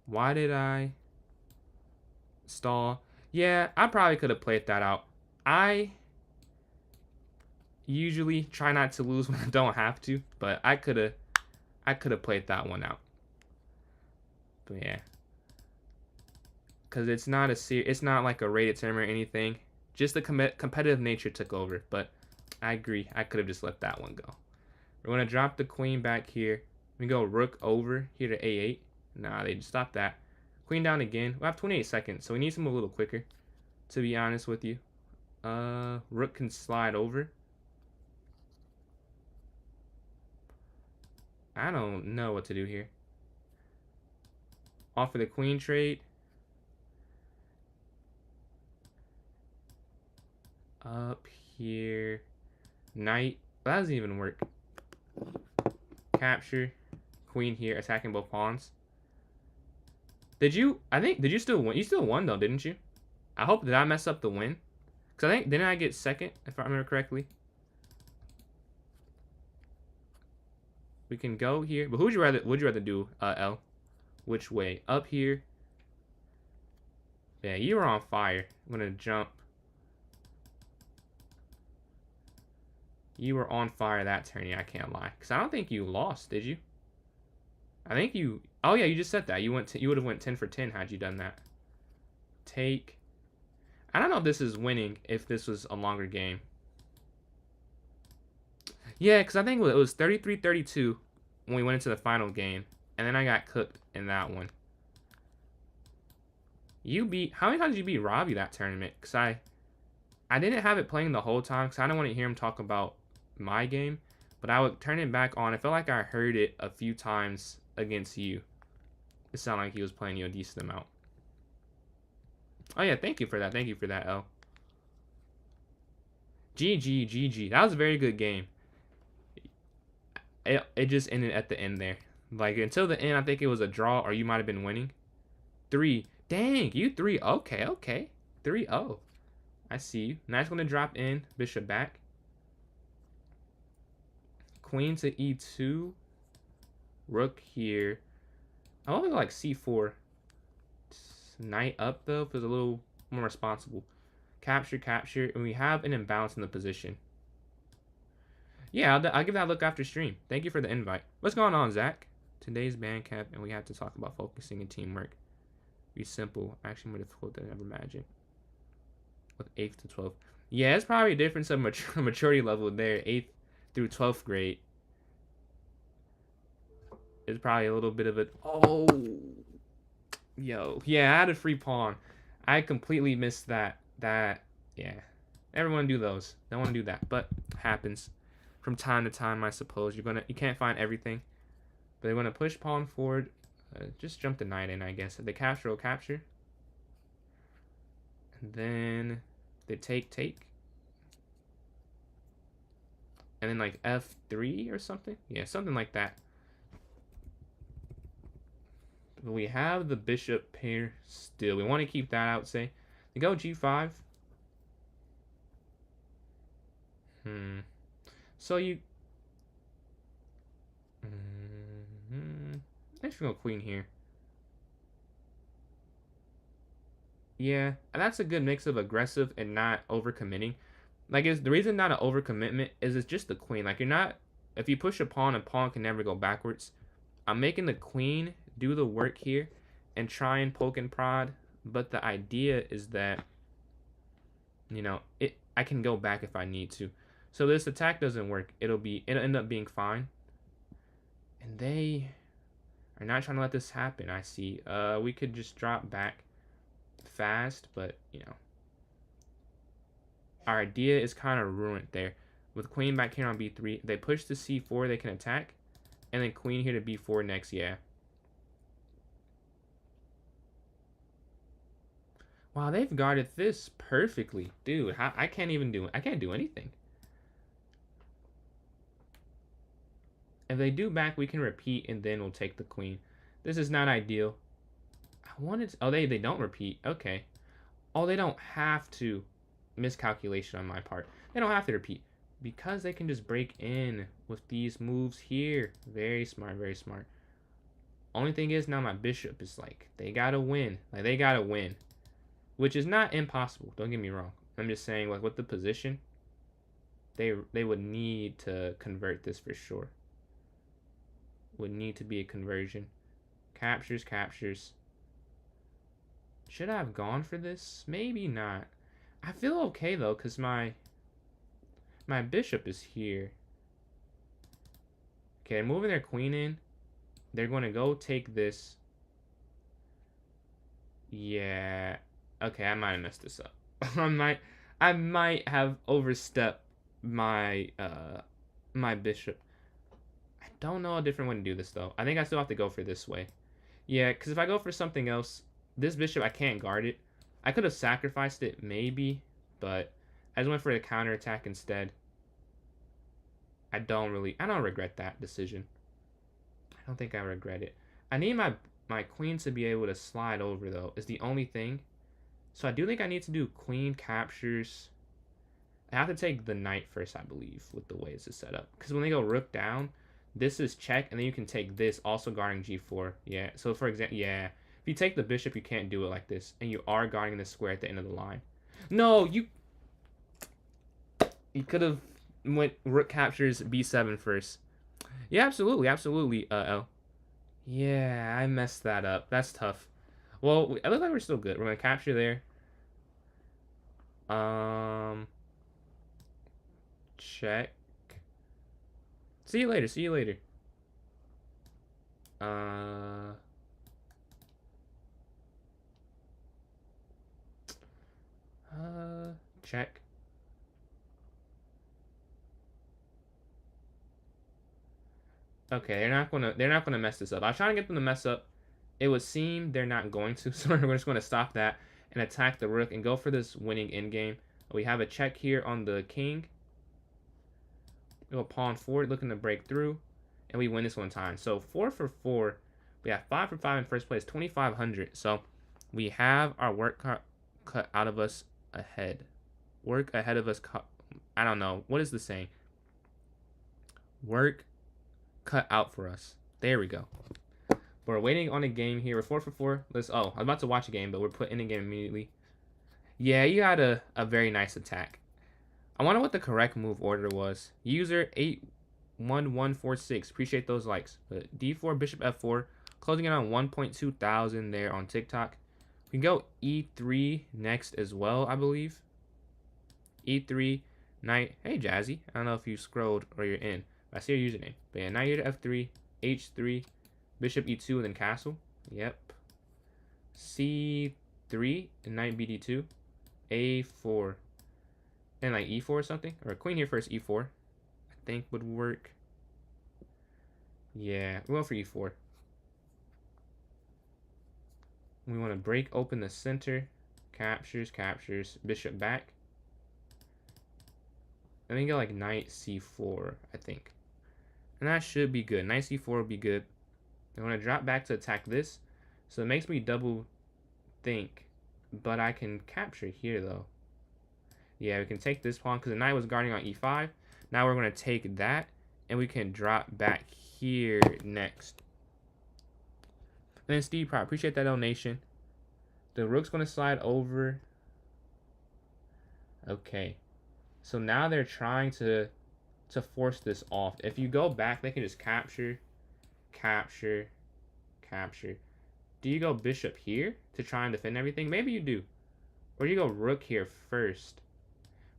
Why did I stall? Yeah, I probably could have played that out. I usually try not to lose when I don't have to, but I could have played that one out. But yeah, because it's not like a rated tournament or anything. Just the competitive nature took over. But I agree, I could have just let that one go. We're gonna drop the queen back here. We go rook over here to a8. Nah, they just stopped that. Queen down again. We have 28 seconds, so we need to move a little quicker, to be honest with you. Rook can slide over. I don't know what to do here. Offer the queen trade. Up here. Knight. That doesn't even work. Capture. Queen here, attacking both pawns. Did you still win? You still won though, didn't you? I hope, did I mess up the win? Because I think, didn't I get second, if I remember correctly? We can go here. But would you rather do, L? Which way? Up here. Yeah, you were on fire. I'm gonna jump. You were on fire that turn, yeah, I can't lie. Because I don't think you lost, did you? I think you... Oh, yeah, you just said that. You would have went 10 for 10 had you done that. Take. I don't know if this is winning, if this was a longer game. Yeah, because I think it was 33-32 when we went into the final game. And then I got cooked in that one. You beat... How many times did you beat Robbie that tournament? Because I didn't have it playing the whole time because I didn't want to hear him talk about my game. But I would turn it back on. I felt like I heard it a few times against you. It sounded like he was playing you a decent amount. Oh, yeah, thank you for that. Thank you for that, L. GG, GG. That was a very good game. It just ended at the end there. Like, until the end, I think it was a draw, or you might have been winning. 3. Dang, you 3. Okay, okay. 3-0. I see you. Knight's going to drop in. Bishop back. Queen to E2. Rook here. I want to go like C4. Knight up, though, feels a little more responsible. Capture, capture. And we have an imbalance in the position. Yeah, I'll give that a look after stream. Thank you for the invite. What's going on, Zach? Today's band camp, and we have to talk about focusing and teamwork. Be simple. Actually more difficult than I ever imagined. With 8th to 12th. Yeah, it's probably a difference of maturity level there. 8th through 12th grade. It's probably a little bit of a... Oh! Yo. Yeah, I had a free pawn. I completely missed that. Yeah. Everyone do those. Don't want to do that. But happens. From time to time, I suppose. You can't find everything. But they want to push pawn forward. Just jump the knight in, I guess. If they capture, will capture. And then they take. And then like F3 or something. Yeah, something like that. But we have the bishop pair still. We want to keep that out, say. They go G5. So you... Let's go queen here. Yeah, and that's a good mix of aggressive and not overcommitting. Like, the reason not an overcommitment is it's just the queen. Like, you're not... If you push a pawn can never go backwards. I'm making the queen do the work here and try and poke and prod. But the idea is that, you know, I can go back if I need to. So this attack doesn't work. It'll end up being fine. And they are not trying to let this happen, I see. We could just drop back fast, but, you know. Our idea is kind of ruined there. With queen back here on B3, they push to C4, they can attack. And then queen here to B4 next, yeah. Wow, they've guarded this perfectly. Dude, I can't even do it. I can't do anything. If they do back, we can repeat, and then we'll take the queen. This is not ideal. I wanted to... Oh, they don't repeat. Okay. Oh, they don't have to. Miscalculation on my part. They don't have to repeat. Because they can just break in with these moves here. Very smart, very smart. Only thing is, now my bishop is like... They gotta win. Like, they gotta win. Which is not impossible. Don't get me wrong. I'm just saying, like, with the position, they would need to convert this for sure. Would need to be a conversion. Captures, captures. Should I have gone for this? Maybe not. I feel okay though, because my bishop is here. Okay, they're moving their queen in. They're going to go take this. Yeah. Okay, I might have messed this up. I might have overstepped my my bishop. I don't know a different way to do this though. I think I still have to go for this way. Yeah, because if I go for something else, this bishop, I can't guard it. I could have sacrificed it maybe, but I just went for the counterattack instead. I don't regret that decision. I don't think I regret it. I need my queen to be able to slide over, though, is the only thing. So I do think I need to do queen captures. I have to take the knight first, I believe, with the way it's set up. Because when they go rook down, this is check, and then you can take this, also guarding g4. Yeah, so for example, yeah. If you take the bishop, you can't do it like this. And you are guarding the square at the end of the line. No, you could have went rook captures b7 first. Yeah, absolutely, absolutely, L. Yeah, I messed that up. That's tough. Well, it looks like we're still good. We're going to capture there. Check. See you later. See you later. Check. Okay, they're not gonna mess this up. I was trying to get them to mess up. It would seem they're not going to, so we're just gonna stop that and attack the rook and go for this winning endgame. We have a check here on the king. We go pawn forward, looking to break through, and we win this one time. So 4 for 4. We have 5 for 5 in first place, 2,500. So we have our work cut out of us ahead. Work ahead of us. I don't know. What is the saying? Work cut out for us. There we go. We're waiting on a game here. We're 4 for 4. I'm about to watch a game, but we're put in a game immediately. Yeah, you had a very nice attack. I wonder what the correct move order was. User 81146. Appreciate those likes. But d4, bishop f4. Closing it on 1.2 thousand there on TikTok. We can go e3 next as well, I believe. e3, knight. Hey, Jazzy. I don't know if you scrolled or you're in. I see your username. But yeah, knight to f3, h3, bishop e2, and then castle. Yep. c3, and knight bd2, a4. And like e4 or something. Or queen here first, e4. I think would work. Yeah, we'll go for e4. We want to break open the center. Captures, bishop back. And then go like knight c4, I think. And that should be good. Knight c4 will be good. I want to drop back to attack this. So it makes me double think. But I can capture here, though. Yeah, we can take this pawn because the knight was guarding on e5. Now we're going to take that. And we can drop back here next. And then Steve Prop, appreciate that donation. The rook's going to slide over. Okay. So now they're trying to force this off. If you go back, they can just capture. Do you go bishop here to try and defend everything? Maybe you do. Or you go rook here first.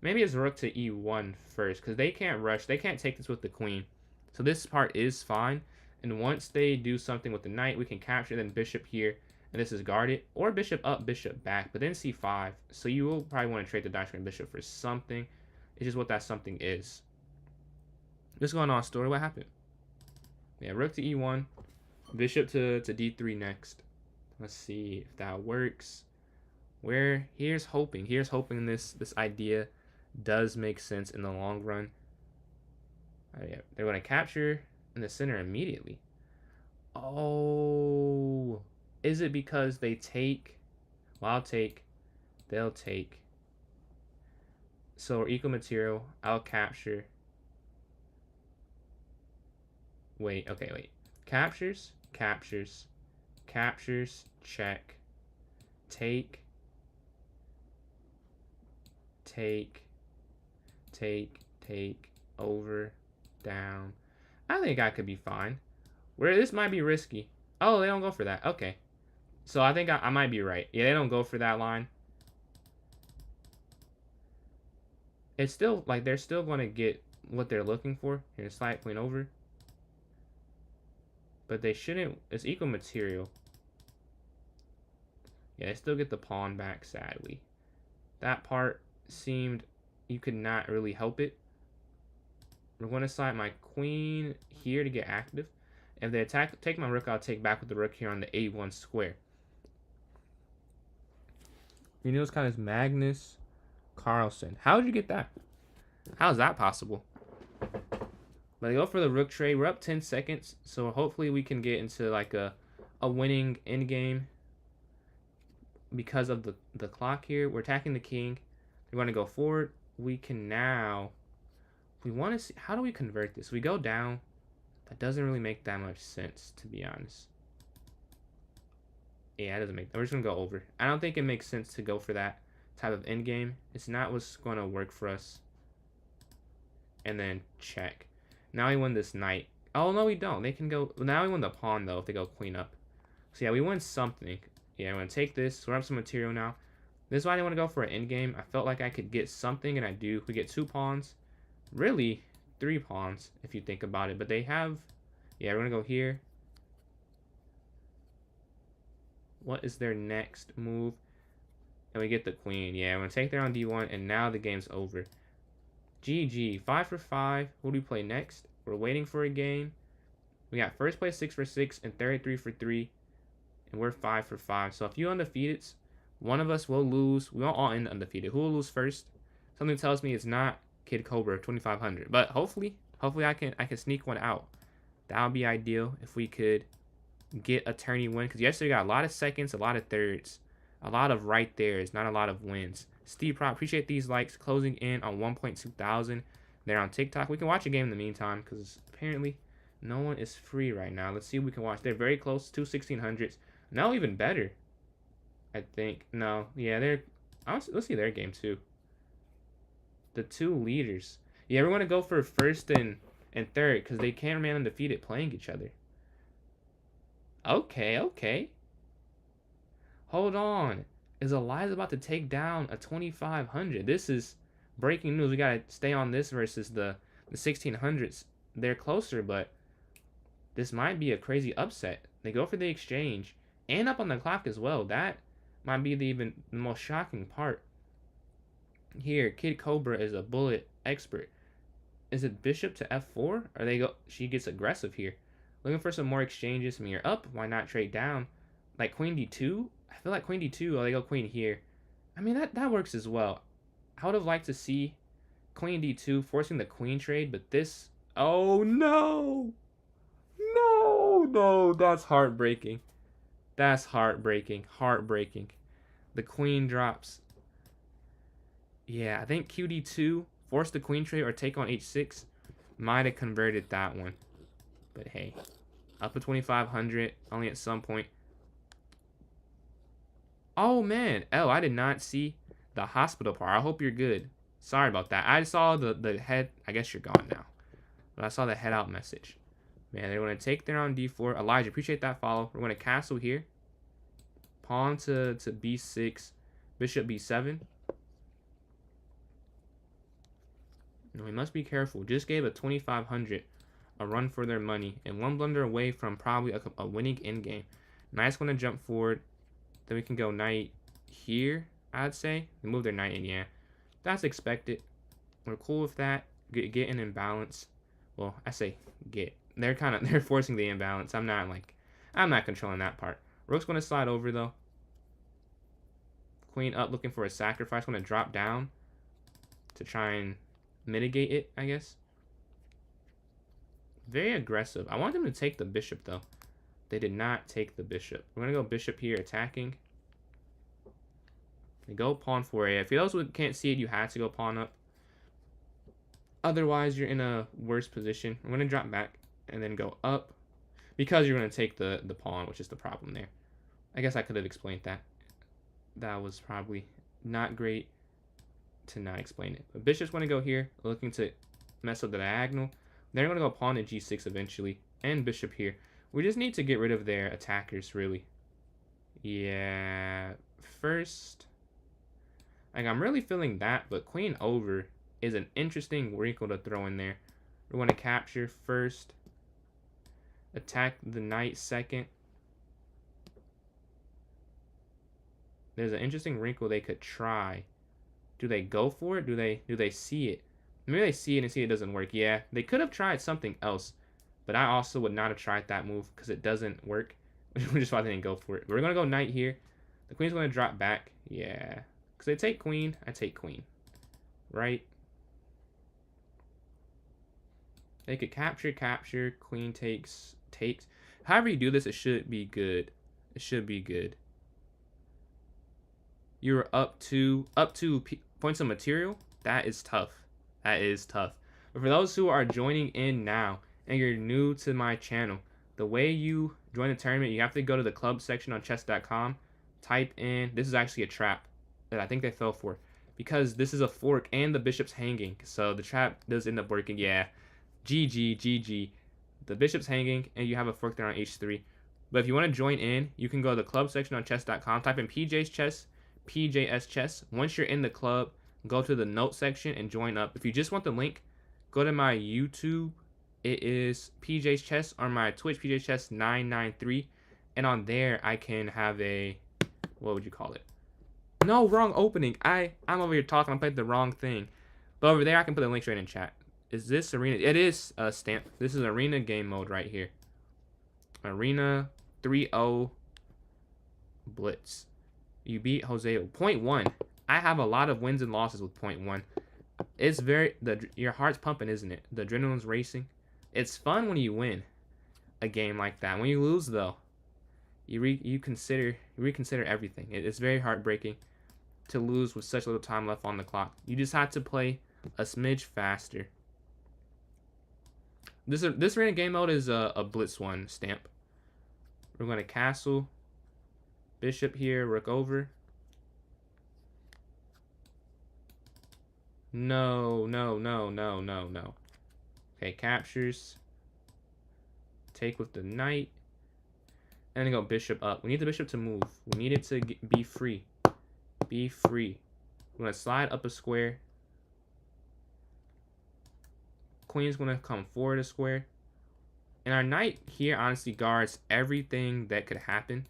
Maybe it's rook to e1 first, because they can't rush. They can't take this with the queen. So this part is fine. And once they do something with the knight, we can capture, then bishop here. And this is guarded. Or bishop up, bishop back. But then c5. So you will probably want to trade the diagonal bishop for something. It's just what that something is. What's going on, story? What happened? Yeah, rook to e1. Bishop to d3 next. Let's see if that works. Here's hoping this idea does make sense in the long run. Yeah, they're going to capture in the center immediately. Oh, is it because they take? Well, I'll take. They'll take. So we're equal material. I'll capture. Wait. Captures. Check. Take. Over. Down. I think I could be fine. Where this might be risky. Oh, they don't go for that. Okay. So I think I might be right. Yeah, they don't go for that line. It's still, like, they're still going to get what they're looking for. Here, slide queen over. But they shouldn't. It's equal material. Yeah, they still get the pawn back, sadly. That part seemed you could not really help it. We're going to slide my queen here to get active. If they take my rook, I'll take back with the rook here on the a1 square. You know, it's kind of Magnus Carlson. How did you get that? How is that possible? But they go for the rook trade. We're up 10 seconds, so hopefully we can get into like a winning end game because of the clock here. We're attacking the king. They're going to go forward. We can now, we want to see, how do we convert this? We go down. That doesn't really make that much sense, to be honest. Yeah, it doesn't make, we're just going to go over. I don't think it makes sense to go for that type of end game. It's not what's going to work for us. And then check. Now we win this knight. Oh, no, we don't. They can go, now we win the pawn, though, if they go queen up. So, yeah, we won something. Yeah, I'm going to take this. We're up some material now. This is why I didn't want to go for an endgame. I felt like I could get something, and I do. We get 2 pawns. Really, 3 pawns, if you think about it. But they have, yeah, we're going to go here. What is their next move? And we get the queen. Yeah, we're going to take there on d1, and now the game's over. GG. 5 for 5. Who do we play next? We're waiting for a game. We got first place 6 for 6, and third 3 for 3. And we're 5 for 5. So if you undefeated, one of us will lose. We won't all end undefeated. Who will lose first? Something tells me it's not Kid Cobra 2500. But hopefully I can sneak one out. That would be ideal if we could get a tourney win. Because yesterday we got a lot of seconds, a lot of thirds, a lot of right there's, not a lot of wins. Steve Prop, appreciate these likes. Closing in on 1.2 thousand. They're on TikTok. We can watch a game in the meantime because apparently no one is free right now. Let's see if we can watch. They're very close. 2 1600s. No, even better. I think. No. Yeah, they're... let's see their game, too. The 2 leaders. Yeah, we're going to go for first and third because they can't remain undefeated playing each other. Okay, okay. Hold on. Is Eliza about to take down a 2500? This is breaking news. We got to stay on this versus the 1600s. They're closer, but this might be a crazy upset. They go for the exchange. And up on the clock as well. That might be the most shocking part. Here, Kid Cobra is a bullet expert. Is it bishop to f4? Or they go? She gets aggressive here. Looking for some more exchanges. I mean, you're up. Why not trade down? Like queen d2? I feel like queen d2. Oh, they go queen here. I mean, that works as well. I would have liked to see queen d2 forcing the queen trade, but this... Oh, no! No, that's heartbreaking. That's heartbreaking. Heartbreaking. The queen drops. Yeah, I think QD2, force the queen trade or take on h6, might have converted that one. But hey, up to 2500, only at some point. Oh man, I did not see the hospital part. I hope you're good. Sorry about that. I saw the head. I guess you're gone now. But I saw the head out message. Man, they're going to take there on d4. Elijah, appreciate that follow. We're going to castle here. Pawn to b6. Bishop b7. And we must be careful. Just gave a 2500 a run for their money. And one blunder away from probably a winning endgame. Knight's going to jump forward. Then we can go knight here, I'd say. They move their knight in, yeah. That's expected. We're cool with that. Get an imbalance. Well, I say get. They're forcing the imbalance. I'm not controlling that part. Rook's going to slide over, though. Queen up, looking for a sacrifice. Going to drop down to try and mitigate it, I guess. Very aggressive. I want them to take the bishop, though. They did not take the bishop. We're going to go bishop here, attacking. They go pawn 4a. If those who can't see it, you had to go pawn up. Otherwise, you're in a worse position. I'm going to drop back and then go up because you're going to take the pawn, which is the problem there. I guess I could have explained that. That was probably not great to not explain it. But bishop's going to go here, looking to mess up the diagonal. They're going to go pawn to g6 eventually, and bishop here. We just need to get rid of their attackers, really. Yeah, first, like I'm really feeling that, but queen over is an interesting wrinkle to throw in there. We're going to capture first, attack the knight second. There's an interesting wrinkle they could try. Do they go for it? Do they see it? Maybe they see it and see it doesn't work. Yeah, they could have tried something else, but I also would not have tried that move because it doesn't work, which is why they didn't go for it. We're going to go knight here. The queen's going to drop back. Yeah, because they take queen. I take queen. right? They could capture, queen takes. However you do this, it should be good. It should be good. You're up to points of material. That is tough. That is tough. But for those who are joining in now and you're new to my channel, the way you join the tournament, you have to go to the club section on chess.com, type in, this is actually a trap that I think they fell for, because this is a fork and the bishop's hanging. So the trap does end up working. Yeah. GG. The bishop's hanging and you have a fork there on h3. But if you want to join in, you can go to the club section on chess.com, type in PJ's Chess, PJS Chess. Once you're in the club, go to the note section and join up. If you just want the link, go to my YouTube. It is PJ's Chess, or my Twitch, PJ's Chess 993. And on there, I can have a, what would you call it? No, wrong opening. I'm over here talking. I'm playing the wrong thing. But over there, I can put the link straight in chat. Is this arena? It is stamp. This is arena game mode right here. Arena 3-0 Blitz. You beat Jose. 0.1. I have a lot of wins and losses with 0.1. It's very, your heart's pumping, isn't it? The adrenaline's racing. It's fun when you win a game like that. When you lose, though, you reconsider everything. It's very heartbreaking to lose with such little time left on the clock. You just have to play a smidge faster. This arena game mode is a blitz one stamp. We're going to castle. Bishop here, rook over. No. Okay, captures. Take with the knight. And then go bishop up. We need the bishop to move. We need it to be free. Be free. We're going to slide up a square. Queen's going to come forward a square. And our knight here honestly guards everything that could happen.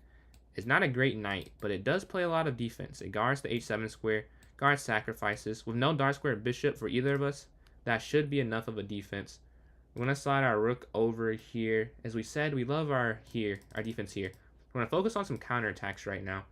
It's not a great knight, but it does play a lot of defense. It guards the h7 square, guards sacrifices. With no dark square bishop for either of us, that should be enough of a defense. We're going to slide our rook over here. As we said, we love our defense here. We're going to focus on some counterattacks right now.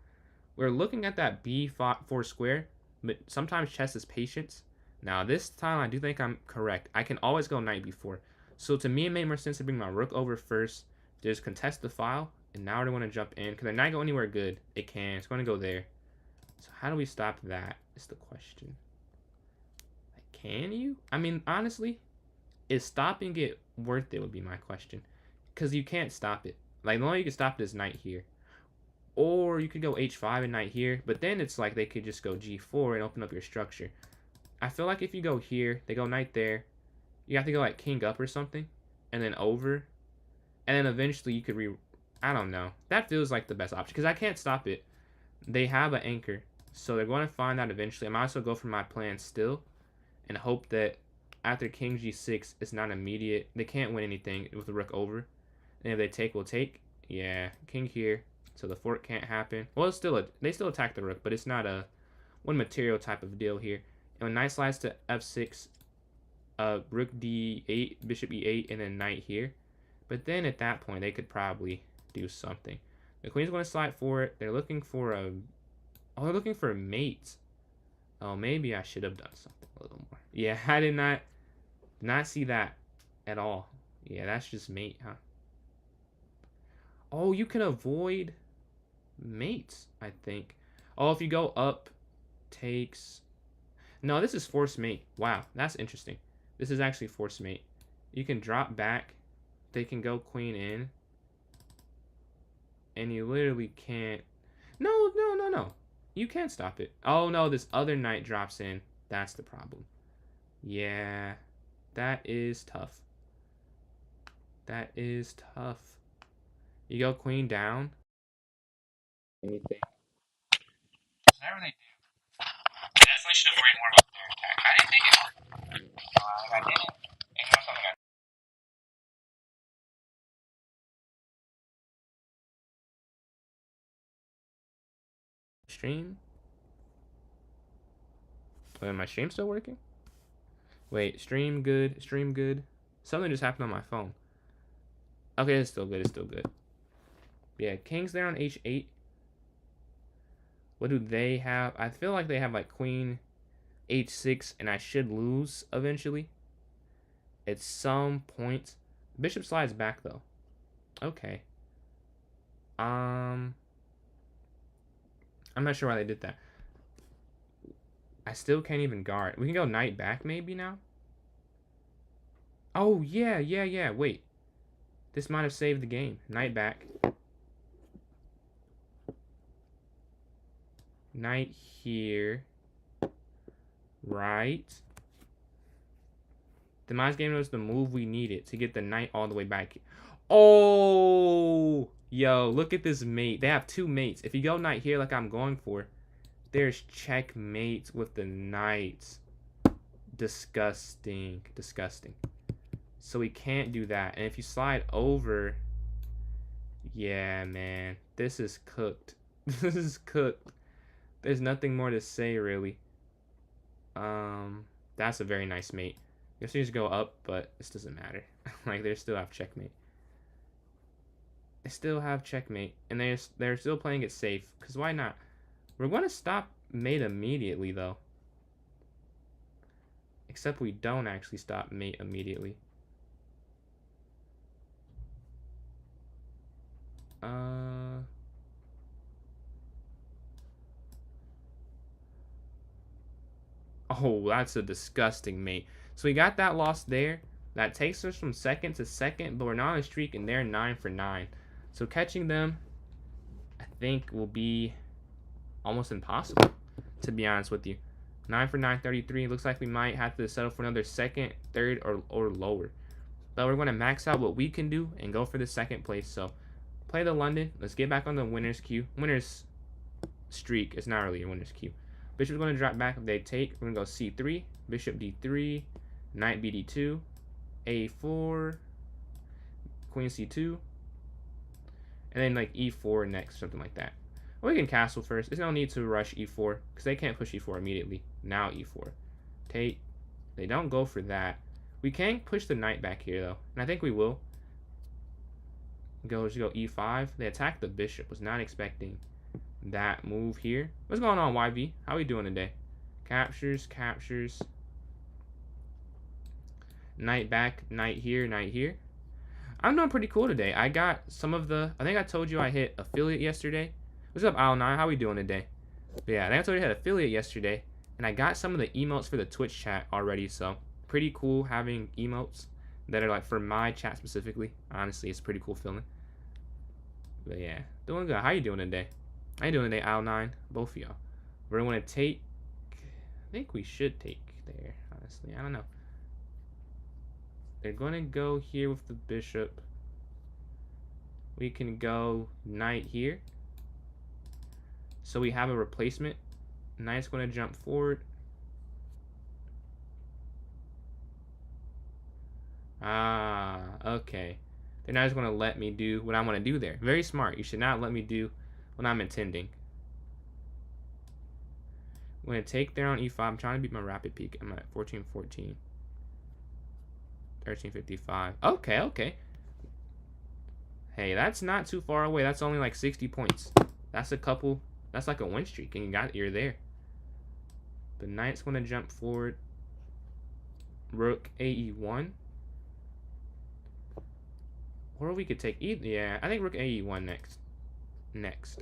We're looking at that b4 square, but sometimes chess is patience. Now, this time, I do think I'm correct. I can always go knight b4. So, to me, it made more sense to bring my rook over first, just contest the file, and now we want to jump in. Can the knight go anywhere good? It can. It's going to go there. So, how do we stop that is the question. Like, can you? I mean, honestly, is stopping it worth it would be my question. Because you can't stop it. Like, the only way you can stop it is knight here. Or you could go h5 and knight here, but then it's like they could just go g4 and open up your structure. I feel like if you go here, they go knight there, you have to go like king up or something, and then over, and then eventually you could I don't know. That feels like the best option, because I can't stop it. They have an anchor, so they're going to find out eventually. I might as well go for my plan still, and hope that after king g6, it's not immediate. They can't win anything with the rook over, and if they take, we'll take. Yeah, king here, so the fork can't happen. Well, it's still they still attack the rook, but it's not a one material type of deal here. And when knight slides to f6, rook d8, bishop e8, and then knight here. But then at that point, they could probably do something. The queen's going to slide forward. They're looking for a... Oh, they're looking for a mate. Oh, maybe I should have done something a little more. Yeah, I did not see that at all. Yeah, that's just mate, huh? Oh, you can avoid mates, I think. Oh, if you go up, takes... No, this is force mate. Wow, that's interesting. This is actually force mate. You can drop back. They can go queen in. And you literally can't... No. You can't stop it. Oh, no, this other knight drops in. That's the problem. Yeah, that is tough. That is tough. You go queen down. Anything. Whatever they do. I definitely should have worried more about their attack. I didn't think it worked. I didn't. And you know something I stream? Wait, my stream still working? Wait, stream good, stream good. Something just happened on my phone. Okay, it's still good, it's still good. Yeah, king's there on h8. What do they have? I feel like they have like queen h6, and I should lose eventually. At some point. Bishop slides back, though. Okay. I'm not sure why they did that. I still can't even guard. We can go knight back maybe now? Oh, yeah. Wait. This might have saved the game. Knight back. Knight here. Right. The Demise game was the move we needed to get the knight all the way back. Oh! Yo, look at this mate. They have two mates. If you go knight here like I'm going for, there's checkmate with the knights. Disgusting. Disgusting. So we can't do that. And if you slide over... Yeah, man. This is cooked. This is cooked. There's nothing more to say, really. That's a very nice mate. I guess we just go up, but this doesn't matter. Like, they still have checkmate. They still have checkmate. And they're still playing it safe. Because why not? We're going to stop mate immediately, though. Except we don't actually stop mate immediately. Oh, that's a disgusting mate. So we got that loss there. That takes us from second to second, but we're not on a streak, and they're 9 for 9. So catching them, I think, will be almost impossible, to be honest with you. 9 for 9, 33. Looks like we might have to settle for another second, third, or lower. But we're going to max out what we can do and go for the second place. So play the London. Let's get back on the winner's queue. Winner's streak. It's not really a winner's queue. Bishop's going to drop back if they take. We're going to go c3, bishop d3, knight bd2, a4, queen c2, and then like e4 next, something like that. Or we can castle first. There's no need to rush e4 because they can't push e4 immediately. Now e4. Take. They don't go for that. We can push the knight back here though, and I think we will. Just go e5. They attack the bishop. Was not expecting that move here. What's going on, YV? How we doing today? Captures. Knight back, knight here, knight here. I'm doing pretty cool today. I got some of the... I think I told you I hit affiliate yesterday. What's up, Al9? How we doing today? But yeah, I think I told you I had affiliate yesterday. And I got some of the emotes for the Twitch chat already. So, pretty cool having emotes that are like for my chat specifically. Honestly, it's a pretty cool feeling. But yeah, doing good. How you doing today? How you doing today, Al9? Both of y'all. We're going to take... I think we should take there, honestly. I don't know. They're going to go here with the bishop. We can go knight here. So we have a replacement. Knight's going to jump forward. Ah, okay. They're not just going to let me do what I want to do there. Very smart. You should not let me do what I'm intending. I'm going to take there on e5. I'm trying to beat my rapid peak. I'm at 14-14. 1355. Okay. Hey, that's not too far away. That's only like 60 points. That's like a win streak, and you're there. The knight's going to jump forward. Rook AE1. Or we could take either. Yeah, I think Rook AE1 next.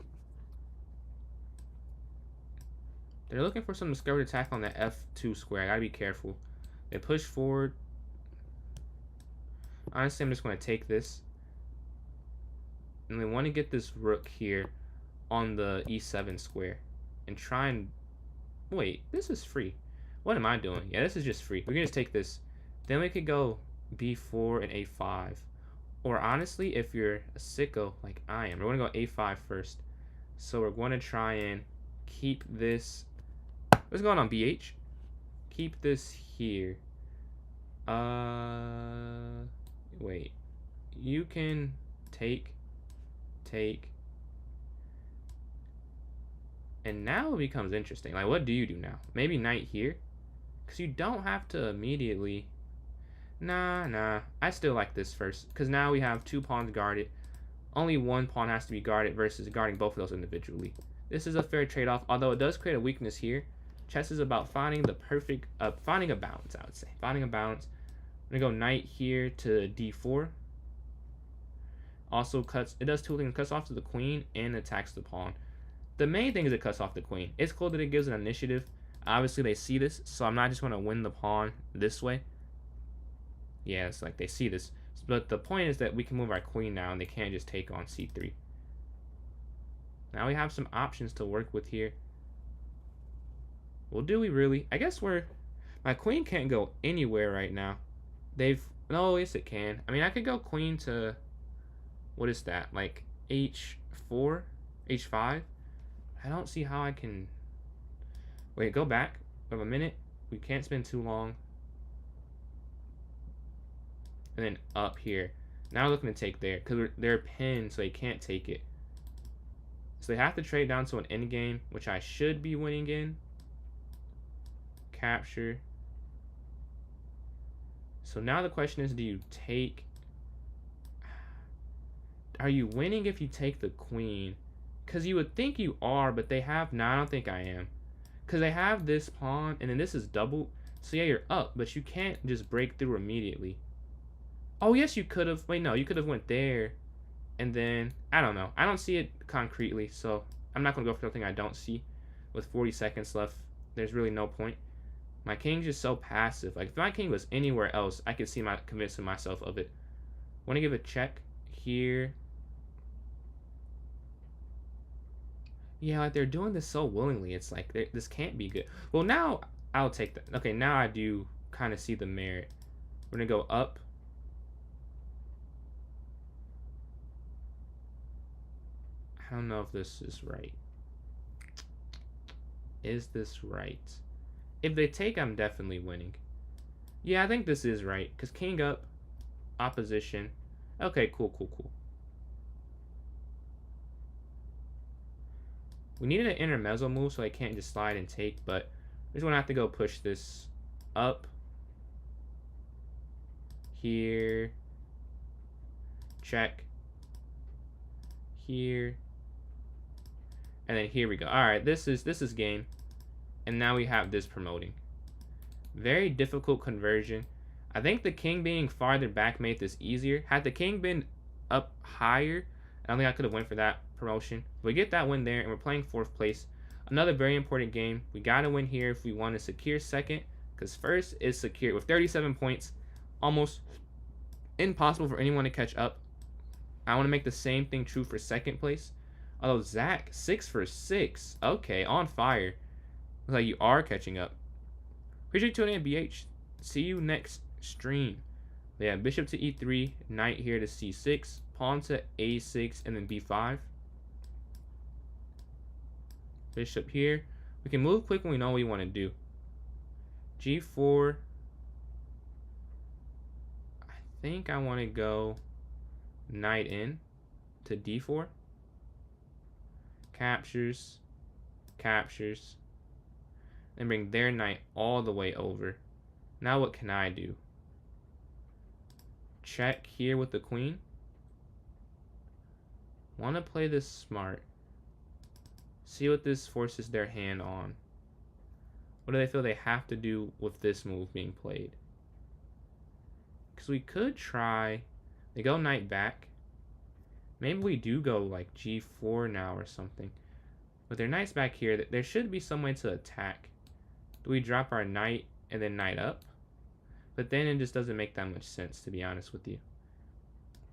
They're looking for some discovered attack on the F2 square. I gotta be careful. They push forward. Honestly, I'm just going to take this. And they want to get this rook here on the e7 square. And try and... Wait, this is free. What am I doing? Yeah, this is just free. We can just take this. Then we could go b4 and a5. Or honestly, if you're a sicko like I am, we're going to go a5 first. So we're going to try and keep this... What's going on, BH? Keep this here. Wait. You can take. And now it becomes interesting. Like, what do you do now? Maybe knight here? Because you don't have to immediately... Nah. I still like this first. Because now we have two pawns guarded. Only one pawn has to be guarded versus guarding both of those individually. This is a fair trade-off. Although it does create a weakness here. Chess is about finding the perfect, finding a balance, I would say. Finding a balance. I'm going to go knight here to d4. Also cuts, it does two things. It cuts off to the queen and attacks the pawn. The main thing is it cuts off the queen. It's cool that it gives an initiative. Obviously, they see this, so I'm not just going to win the pawn this way. Yeah, it's like they see this. But the point is that we can move our queen now, and they can't just take on c3. Now we have some options to work with here. Well, do we really? I guess my queen can't go anywhere right now. No, yes it can. I mean, I could go queen to, what is that? Like h4, h5? I don't see how I can, wait, go back of a minute. We can't spend too long. And then up here. Now we're looking to take there, because they're pinned, so they can't take it. So they have to trade down to an endgame, which I should be winning in. Capture. So now the question is, do you take... Are you winning if you take the queen? Because you would think you are, but they have... No, I don't think I am. Because they have this pawn, and then this is double. So yeah, you're up, but you can't just break through immediately. Oh, yes, you could have. Wait, no, you could have went there. And then, I don't know. I don't see it concretely, so I'm not going to go for something I don't see. With 40 seconds left, there's really no point. My king's just so passive. Like, if my king was anywhere else, I could see convincing myself of it. Want to give a check here. Yeah, like, they're doing this so willingly. It's like, this can't be good. Well, now, I'll take that. Okay, now I do kind of see the merit. We're going to go up. I don't know if this is right. Is this right? If they take, I'm definitely winning. Yeah, I think this is right. Because king up, opposition. Okay, cool. We needed an intermezzo move so I can't just slide and take, but we're just going to have to go push this up. Here. Check. Here. And then here we go. Alright, this is game. And now we have this promoting. Very difficult conversion. I think the king being farther back made this easier. Had the king been up higher, I don't think I could have went for that promotion. We get that win there, and we're playing 4th place. Another very important game. We got to win here if we want to secure 2nd, because 1st is secure. With 37 points, almost impossible for anyone to catch up. I want to make the same thing true for 2nd place. Although Zach, 6 for 6. Okay, on fire. Looks like you are catching up. Appreciate you tuning in, BH. See you next stream. Yeah, bishop to e3, knight here to c6, pawn to a6, and then b5. Bishop here. We can move quick when we know what we want to do. g4. I think I want to go knight in to d4. Captures, and bring their knight all the way over. Now what can I do? Check here with the queen. Want to play this smart. See what this forces their hand on. What do they feel they have to do with this move being played? Because we could try, they go knight back. Maybe we do go like g4 now or something. With their knights back here, there should be some way to attack. Do we drop our knight and then knight up? But then it just doesn't make that much sense, to be honest with you.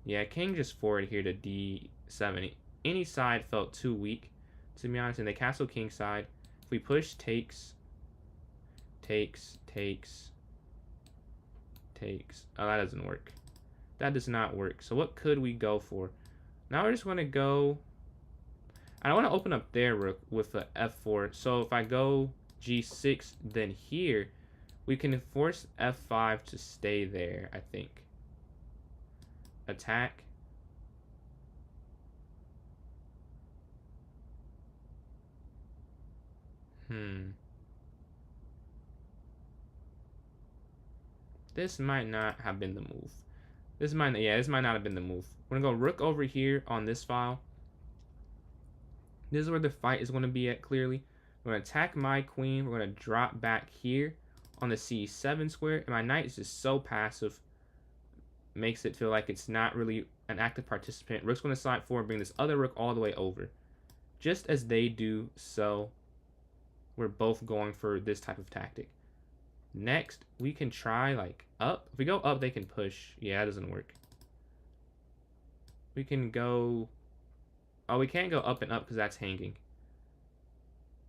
Yeah, king just forward here to d7. Any side felt too weak, to be honest. And the castle king side, if we push, takes. Oh, that doesn't work. That does not work. So what could we go for? Now we're just going to go... I want to open up their rook with a f4. So if I go g6, then here, we can force f5 to stay there, I think. Attack. This might not have been the move. This might not have been the move. We're going to go rook over here on this file. This is where the fight is going to be at, clearly. We're going to attack my queen. We're going to drop back here on the c7 square. And my knight is just so passive. Makes it feel like it's not really an active participant. Rook's going to slide forward and bring this other rook all the way over. Just as they do, so we're both going for this type of tactic. Next, we can try like up. If we go up, they can push. Yeah, that doesn't work. We can go... Oh, we can't go up and up because that's hanging.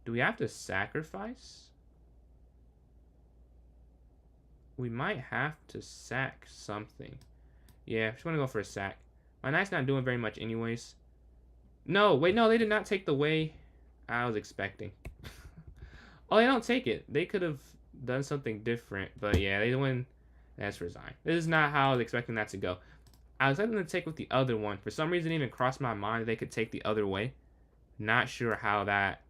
Do we have to sacrifice? We might have to sack something. Yeah, just want to go for a sack. My knight's not doing very much anyways. No, wait, no, they did not take the way I was expecting. Oh, they don't take it. They could have done something different. But yeah, they win. Let's resign. This is not how I was expecting that to go. I was expecting them to take with the other one. For some reason, it even crossed my mind that they could take the other way. Not sure how that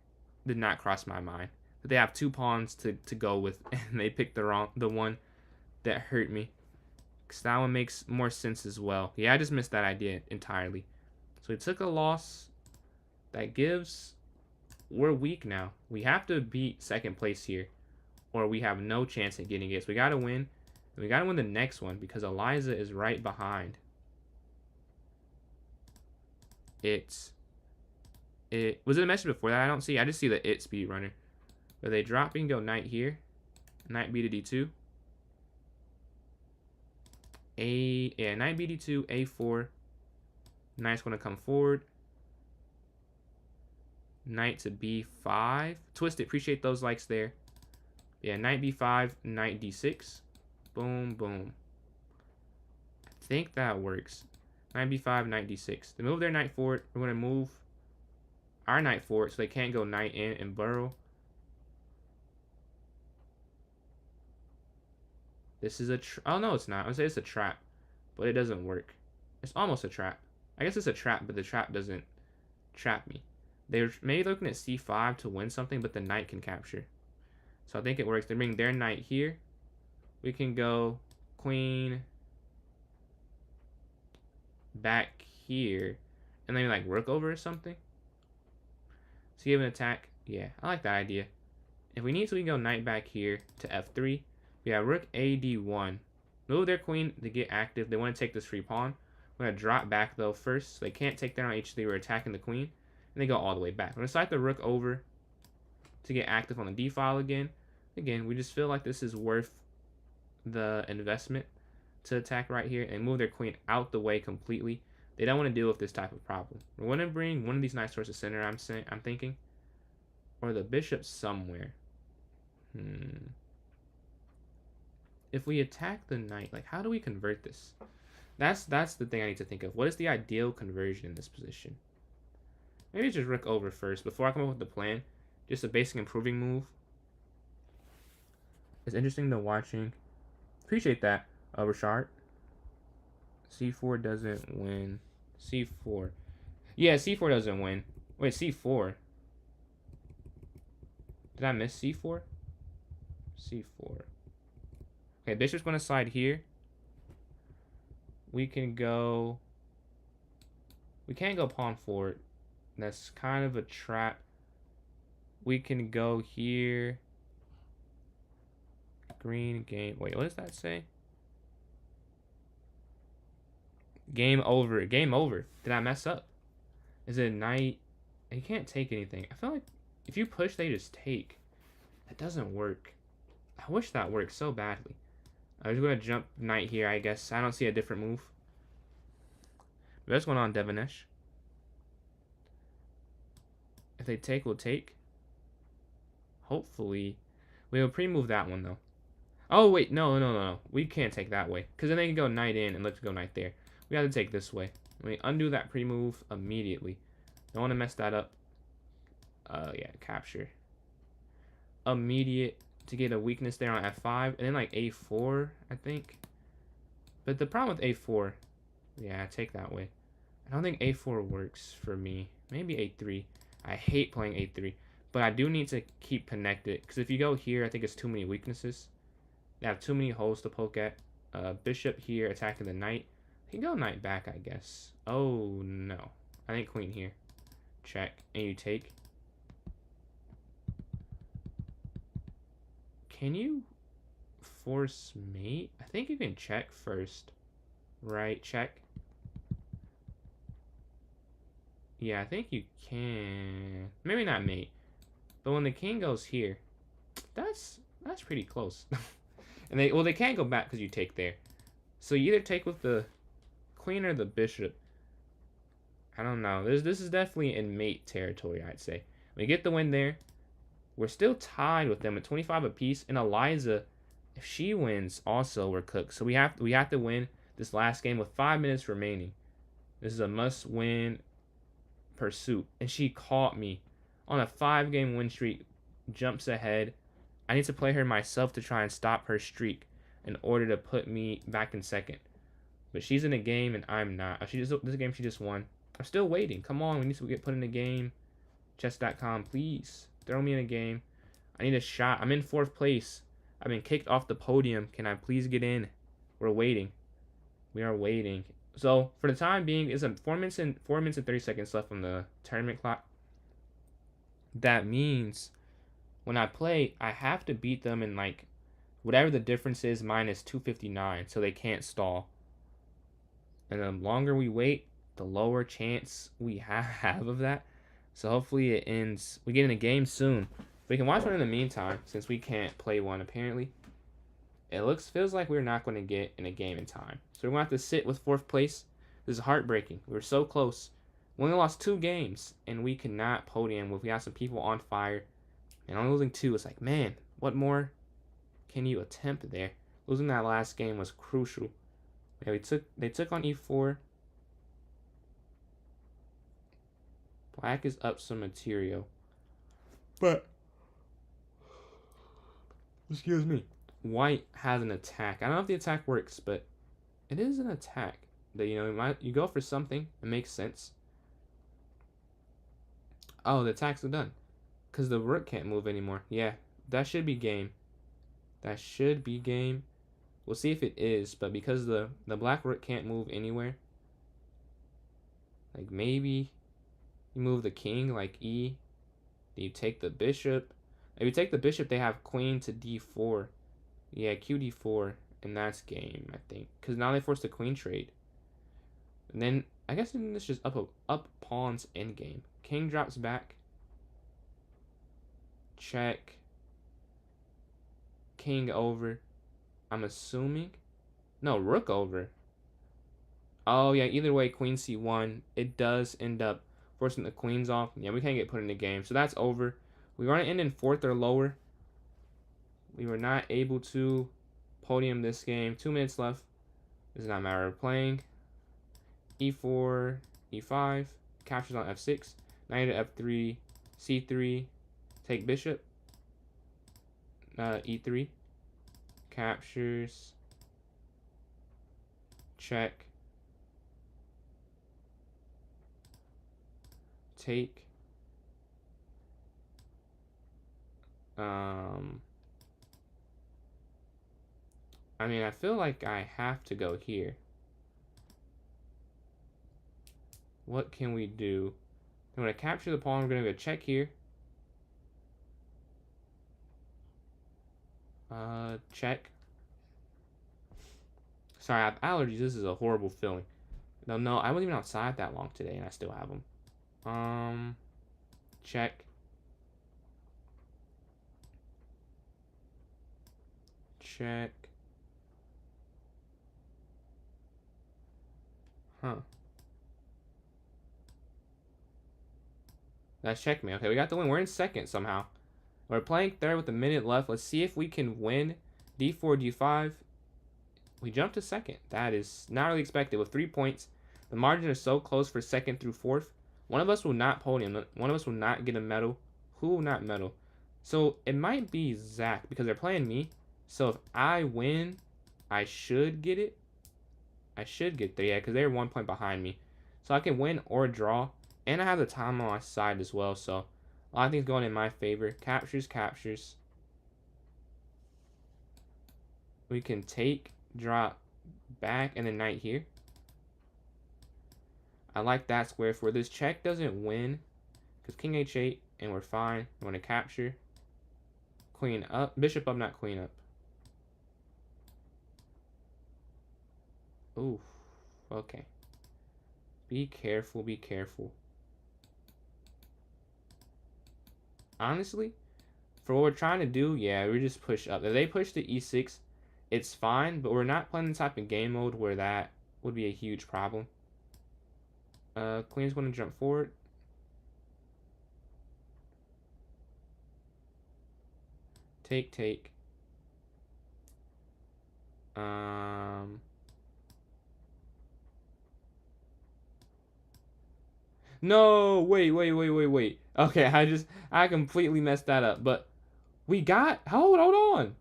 did not cross my mind. But they have 2 pawns to go with, and they picked the one that hurt me. Because that one makes more sense as well. Yeah, I just missed that idea entirely. So we took a loss. That gives... We're weak now. We have to beat second place here, or we have no chance at getting it. So we got to win. And we got to win the next one because Eliza is right behind. Was it a message before that? I don't see. I just see the speedrunner. But they drop and go knight here. Knight b to d2. Knight b d2, a4. Knight's going to come forward. Knight to b5. Twisted, appreciate those likes there. Yeah, knight b5, knight d6. Boom, boom. I think that works. Knight b5, knight d6. They move their knight forward. We're going to move our knight forward so they can't go knight in and burrow. This is a... Oh, no, it's not. I would say it's a trap, but it doesn't work. It's almost a trap. I guess it's a trap, but the trap doesn't trap me. They're maybe looking at c5 to win something, but the knight can capture. So I think it works. They bring their knight here. We can go queen back here. And then like rook over or something. So you have an attack. Yeah, I like that idea. If we need to, we can go knight back here to f3. We have rook ad1. Move their queen to get active. They want to take this free pawn. We're going to drop back though first. So they can't take that on h3. We're attacking the queen. And they go all the way back. I'm going to slide the rook over to get active on the d file again. Again, we just feel like this is worth the investment to attack right here and move their queen out the way completely. They don't want to deal with this type of problem. We're going to bring one of these knights towards the center, I'm thinking. Or the bishop somewhere. If we attack the knight, like how do we convert this? That's the thing I need to think of. What is the ideal conversion in this position? Maybe just rook over first before I come up with the plan. Just a basic improving move. It's interesting to watching. Appreciate that, Rashard. C4 doesn't win. C4. Yeah, C4 doesn't win. Wait, C4. Did I miss C4? C4. Okay, bishop's going to slide here. We can go... We can't go pawn forward. That's kind of a trap. We can go here. Green game. Wait, what does that say? Game over. Game over. Did I mess up? Is it a knight? You can't take anything. I feel like if you push, they just take. That doesn't work. I wish that worked so badly. I was going to jump knight here, I guess. I don't see a different move. But what's going on, Devanesh? If they take, we'll take. Hopefully. We'll pre-move that one, though. Oh, wait. No. We can't take that way. Because then they can go knight in and let's go knight there. We have to take this way. Let me undo that pre-move immediately. Don't want to mess that up. Yeah, capture. Immediate to get a weakness there on f5. And then like a4, I think. But the problem with a4... Yeah, take that way. I don't think a4 works for me. Maybe a3. I hate playing a3. But I do need to keep connected. Because if you go here, I think it's too many weaknesses. They have too many holes to poke at. Bishop here attacking the knight. You can go knight back, I guess. Oh, no. I think queen here. Check. And you take. Can you force mate? I think you can check first. Right, check. Yeah, I think you can. Maybe not mate. But when the king goes here, that's pretty close. And they can't go back because you take there. So you either take with the queen or the bishop. I don't know. This is definitely in mate territory, I'd say. We get the win there. We're still tied with them at 25 apiece. And Eliza, if she wins, also we're cooked. So we have to win this last game with 5 minutes remaining. This is a must-win pursuit. And she caught me on a 5-game win streak. Jumps ahead. I need to play her myself to try and stop her streak in order to put me back in second. But she's in a game and I'm not. This game she just won. I'm still waiting. Come on, we need to get put in a game. Chess.com, please throw me in a game. I need a shot. I'm in 4th place. I've been kicked off the podium. Can I please get in? We're waiting. We are waiting. So for the time being, it's 4 minutes and 30 seconds left on the tournament clock. That means when I play, I have to beat them in like whatever the difference is minus 259, so they can't stall. And the longer we wait, the lower chance we have of that. So hopefully it ends. We get in a game soon. We can watch one in the meantime, since we can't play one apparently. It feels like we're not going to get in a game in time. So we're going to have to sit with 4th place. This is heartbreaking. We were so close. We only lost 2 games, and we cannot podium if we have some people on fire. And only losing 2, it's like, man, what more can you attempt there? Losing that last game was crucial. Yeah, they took on e4. Black is up some material. But excuse me. White has an attack. I don't know if the attack works, but it is an attack. That you go for something, it makes sense. Oh, the attacks are done. Because the rook can't move anymore. Yeah, that should be game. That should be game. We'll see if it is, but because the black rook can't move anywhere. Like maybe you move the king like E. Then you take the bishop. If you take the bishop, they have queen to d4. Yeah, qd4, and that's game, I think. Because now they force the queen trade. And then, I guess it's just up pawns endgame. King drops back. Check. King over. I'm assuming. No, rook over. Oh, yeah, either way, queen c1. It does end up forcing the queens off. Yeah, we can't get put in the game. So that's over. We want to end in 4th or lower. We were not able to podium this game. 2 minutes left. Does not matter. We're playing e4, e5. Captures on f6. Knight to f3, c3. Take bishop. E3. Captures. Check. Take. I mean, I feel like I have to go here. What can we do? I'm going to capture the pawn. We're going to go check here. Check. Sorry, I have allergies. This is a horrible feeling. No, I wasn't even outside that long today, and I still have them. Check. Check. Huh. That's checkmate. Okay, we got the win. We're in 2nd somehow. We're playing 3rd with a minute left. Let's see if we can win. D4, D5. We jumped to 2nd. That is not really expected with 3 points. The margins are so close for 2nd through 4th. One of us will not podium. One of us will not get a medal. Who will not medal? So it might be Zach because they're playing me. So if I win, I should get it. I should get there, yeah, because they're 1 point behind me. So I can win or draw. And I have the time on my side as well. So a lot of things going in my favor. Captures, captures. We can take, drop back, and then knight here. I like that square for this check doesn't win. Because king h8, and we're fine. I'm going to capture. Queen up. Bishop up, not queen up. Ooh. Okay. Be careful, be careful. Honestly, for what we're trying to do, yeah, we just push up. If they push to e6, it's fine, but we're not playing the type of game mode where that would be a huge problem. Queen's going to jump forward. Take, take. No, wait. Okay, I completely messed that up. But we got, hold on.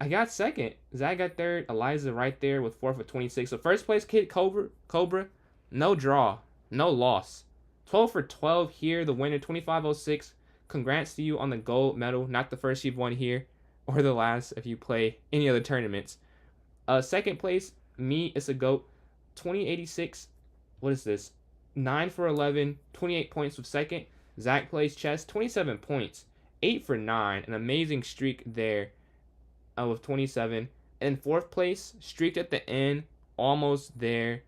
I got second. Zach got third. Eliza right there with fourth with 26. So first place, Kid Cobra, no draw, no loss. 12 for 12 here, the winner, 2506. Congrats to you on the gold medal. Not the first you've won here, or the last if you play any other tournaments. Second place, me, it's a goat, 2086. What is this? 9 for 11, 28 points with second. Zach plays chess, 27 points, 8 for 9. An amazing streak there with 27. And fourth place, streaked at the end, almost there.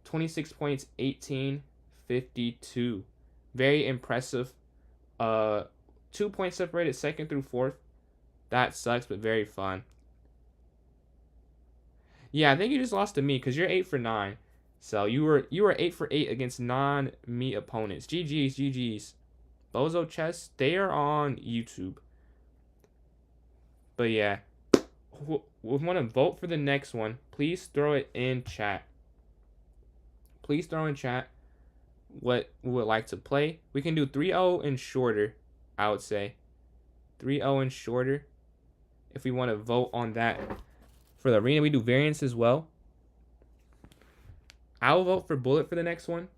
26 points, 18, 52. Very impressive. 2 points separated second through fourth. That sucks, but very fun. Yeah, I think you just lost to me because you're 8 for 9. So you were 8 for 8 against non-me opponents. GG's. Bozo Chess, they are on YouTube. But yeah, we want to vote for the next one. Please throw it in chat. Please throw in chat what we would like to play. We can do 3-0 and shorter, I would say. 3-0 and shorter if we want to vote on that. For the arena, we do variants as well. I'll vote for bullet for the next one.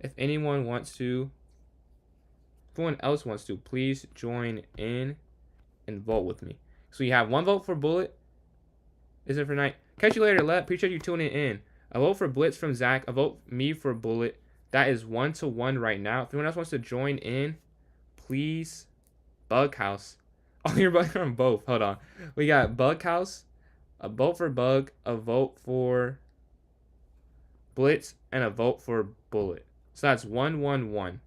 If anyone wants to, if anyone else wants to, please join in and vote with me. So you have one vote for bullet. Is it for night? Catch you later, Let. Appreciate you tuning in. A vote for Blitz from Zach. A vote me for bullet. That is 1-1 right now. If anyone else wants to join in, please. Bug House. Oh, you're voting on both. Hold on. We got Bug House, a vote for Bug, a vote for Blitz, and a vote for Bullet. So that's 1-1-1.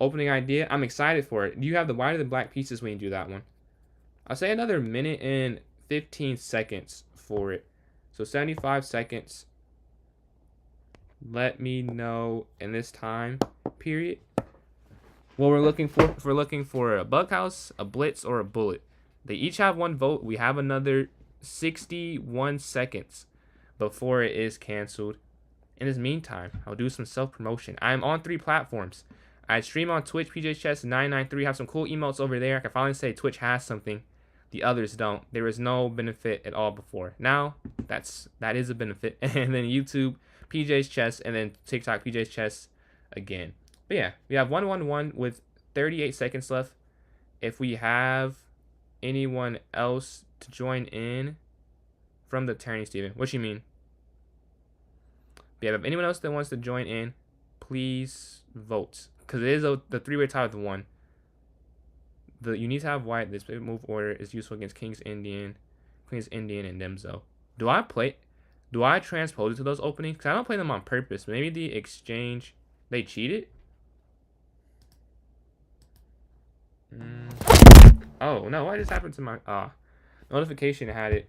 Opening idea. I'm excited for it. You have the white or the black pieces when you do that one. I'll say another minute and 15 seconds for it. So 75 seconds. Let me know in this time period what we're looking for. If we're looking for a Bug House, a Blitz, or a Bullet. They each have one vote. We have another 61 seconds before it is canceled. In this meantime, I'll do some self-promotion. I am on 3 platforms. I stream on Twitch, PJ's Chess 993. Have some cool emotes over there. I can finally say Twitch has something. The others don't. There was no benefit at all before. Now, that is a benefit. And then YouTube, PJ's Chess, and then TikTok, PJ's Chess again. But yeah, we have 1-1-1 with 38 seconds left. If we have anyone else to join in from the tourney, Steven, what you mean? But yeah, if anyone else that wants to join in, please vote. Because it is the 3-way tie with 1. You need to have white. This move order is useful against King's Indian, Queen's Indian, and Demzo. Do I transpose it to those openings? Because I don't play them on purpose. Maybe the exchange, they cheated? Oh, no. What just happened to my... notification had it.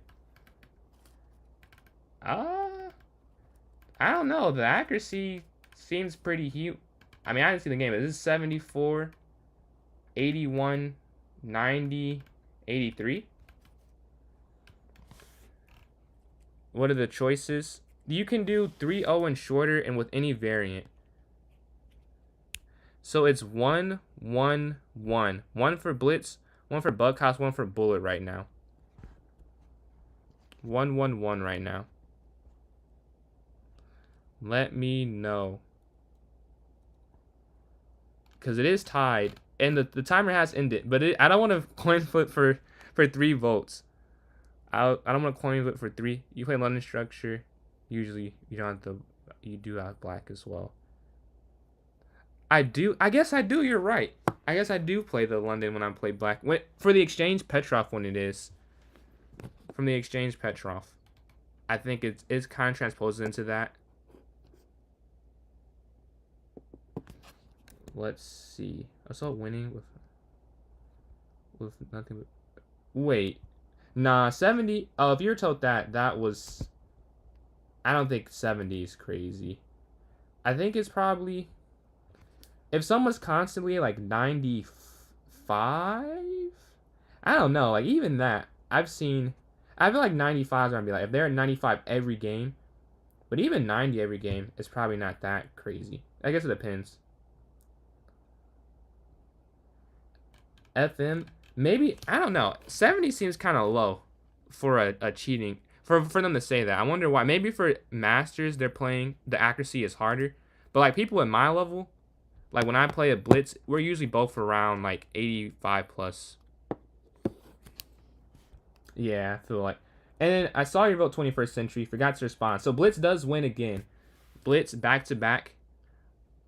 I don't know. The accuracy seems pretty huge. I mean, I didn't see the game. This is 74, 81, 90, 83. What are the choices? You can do 3-0 and shorter and with any variant. So it's 1-1-1. 1 for Blitz, 1 for Bug House, 1 for Bullet right now. 1-1-1 right now. Let me know. Because it is tied. And the timer has ended. But I don't want to coin flip for 3 votes. I don't want to coin flip for 3. You play London structure. Usually you don't have to. You do have black as well. I do. I guess I do. You're right. I guess I do play the London when I play Black. For the Exchange Petrov when it is. From the Exchange Petrov. I think it's kind of transposed into that. Let's see. I saw winning with nothing but... Wait. Nah, 70. Oh, if you're told that was... I don't think 70 is crazy. I think it's probably... If someone's constantly like 95? I don't know. Like, even that. I feel like 95 is going to be like... If they're at 95 every game... But even 90 every game is probably not that crazy. I guess it depends. FM... Maybe... I don't know. 70 seems kind of low for a cheating... For them to say that. I wonder why. Maybe for Masters, they're playing... The accuracy is harder. But like people at my level... Like, when I play a Blitz, we're usually both around, like, 85 plus. Yeah, I feel like. And then I saw your vote 21st Century. Forgot to respond. So, Blitz does win again. Blitz back-to-back.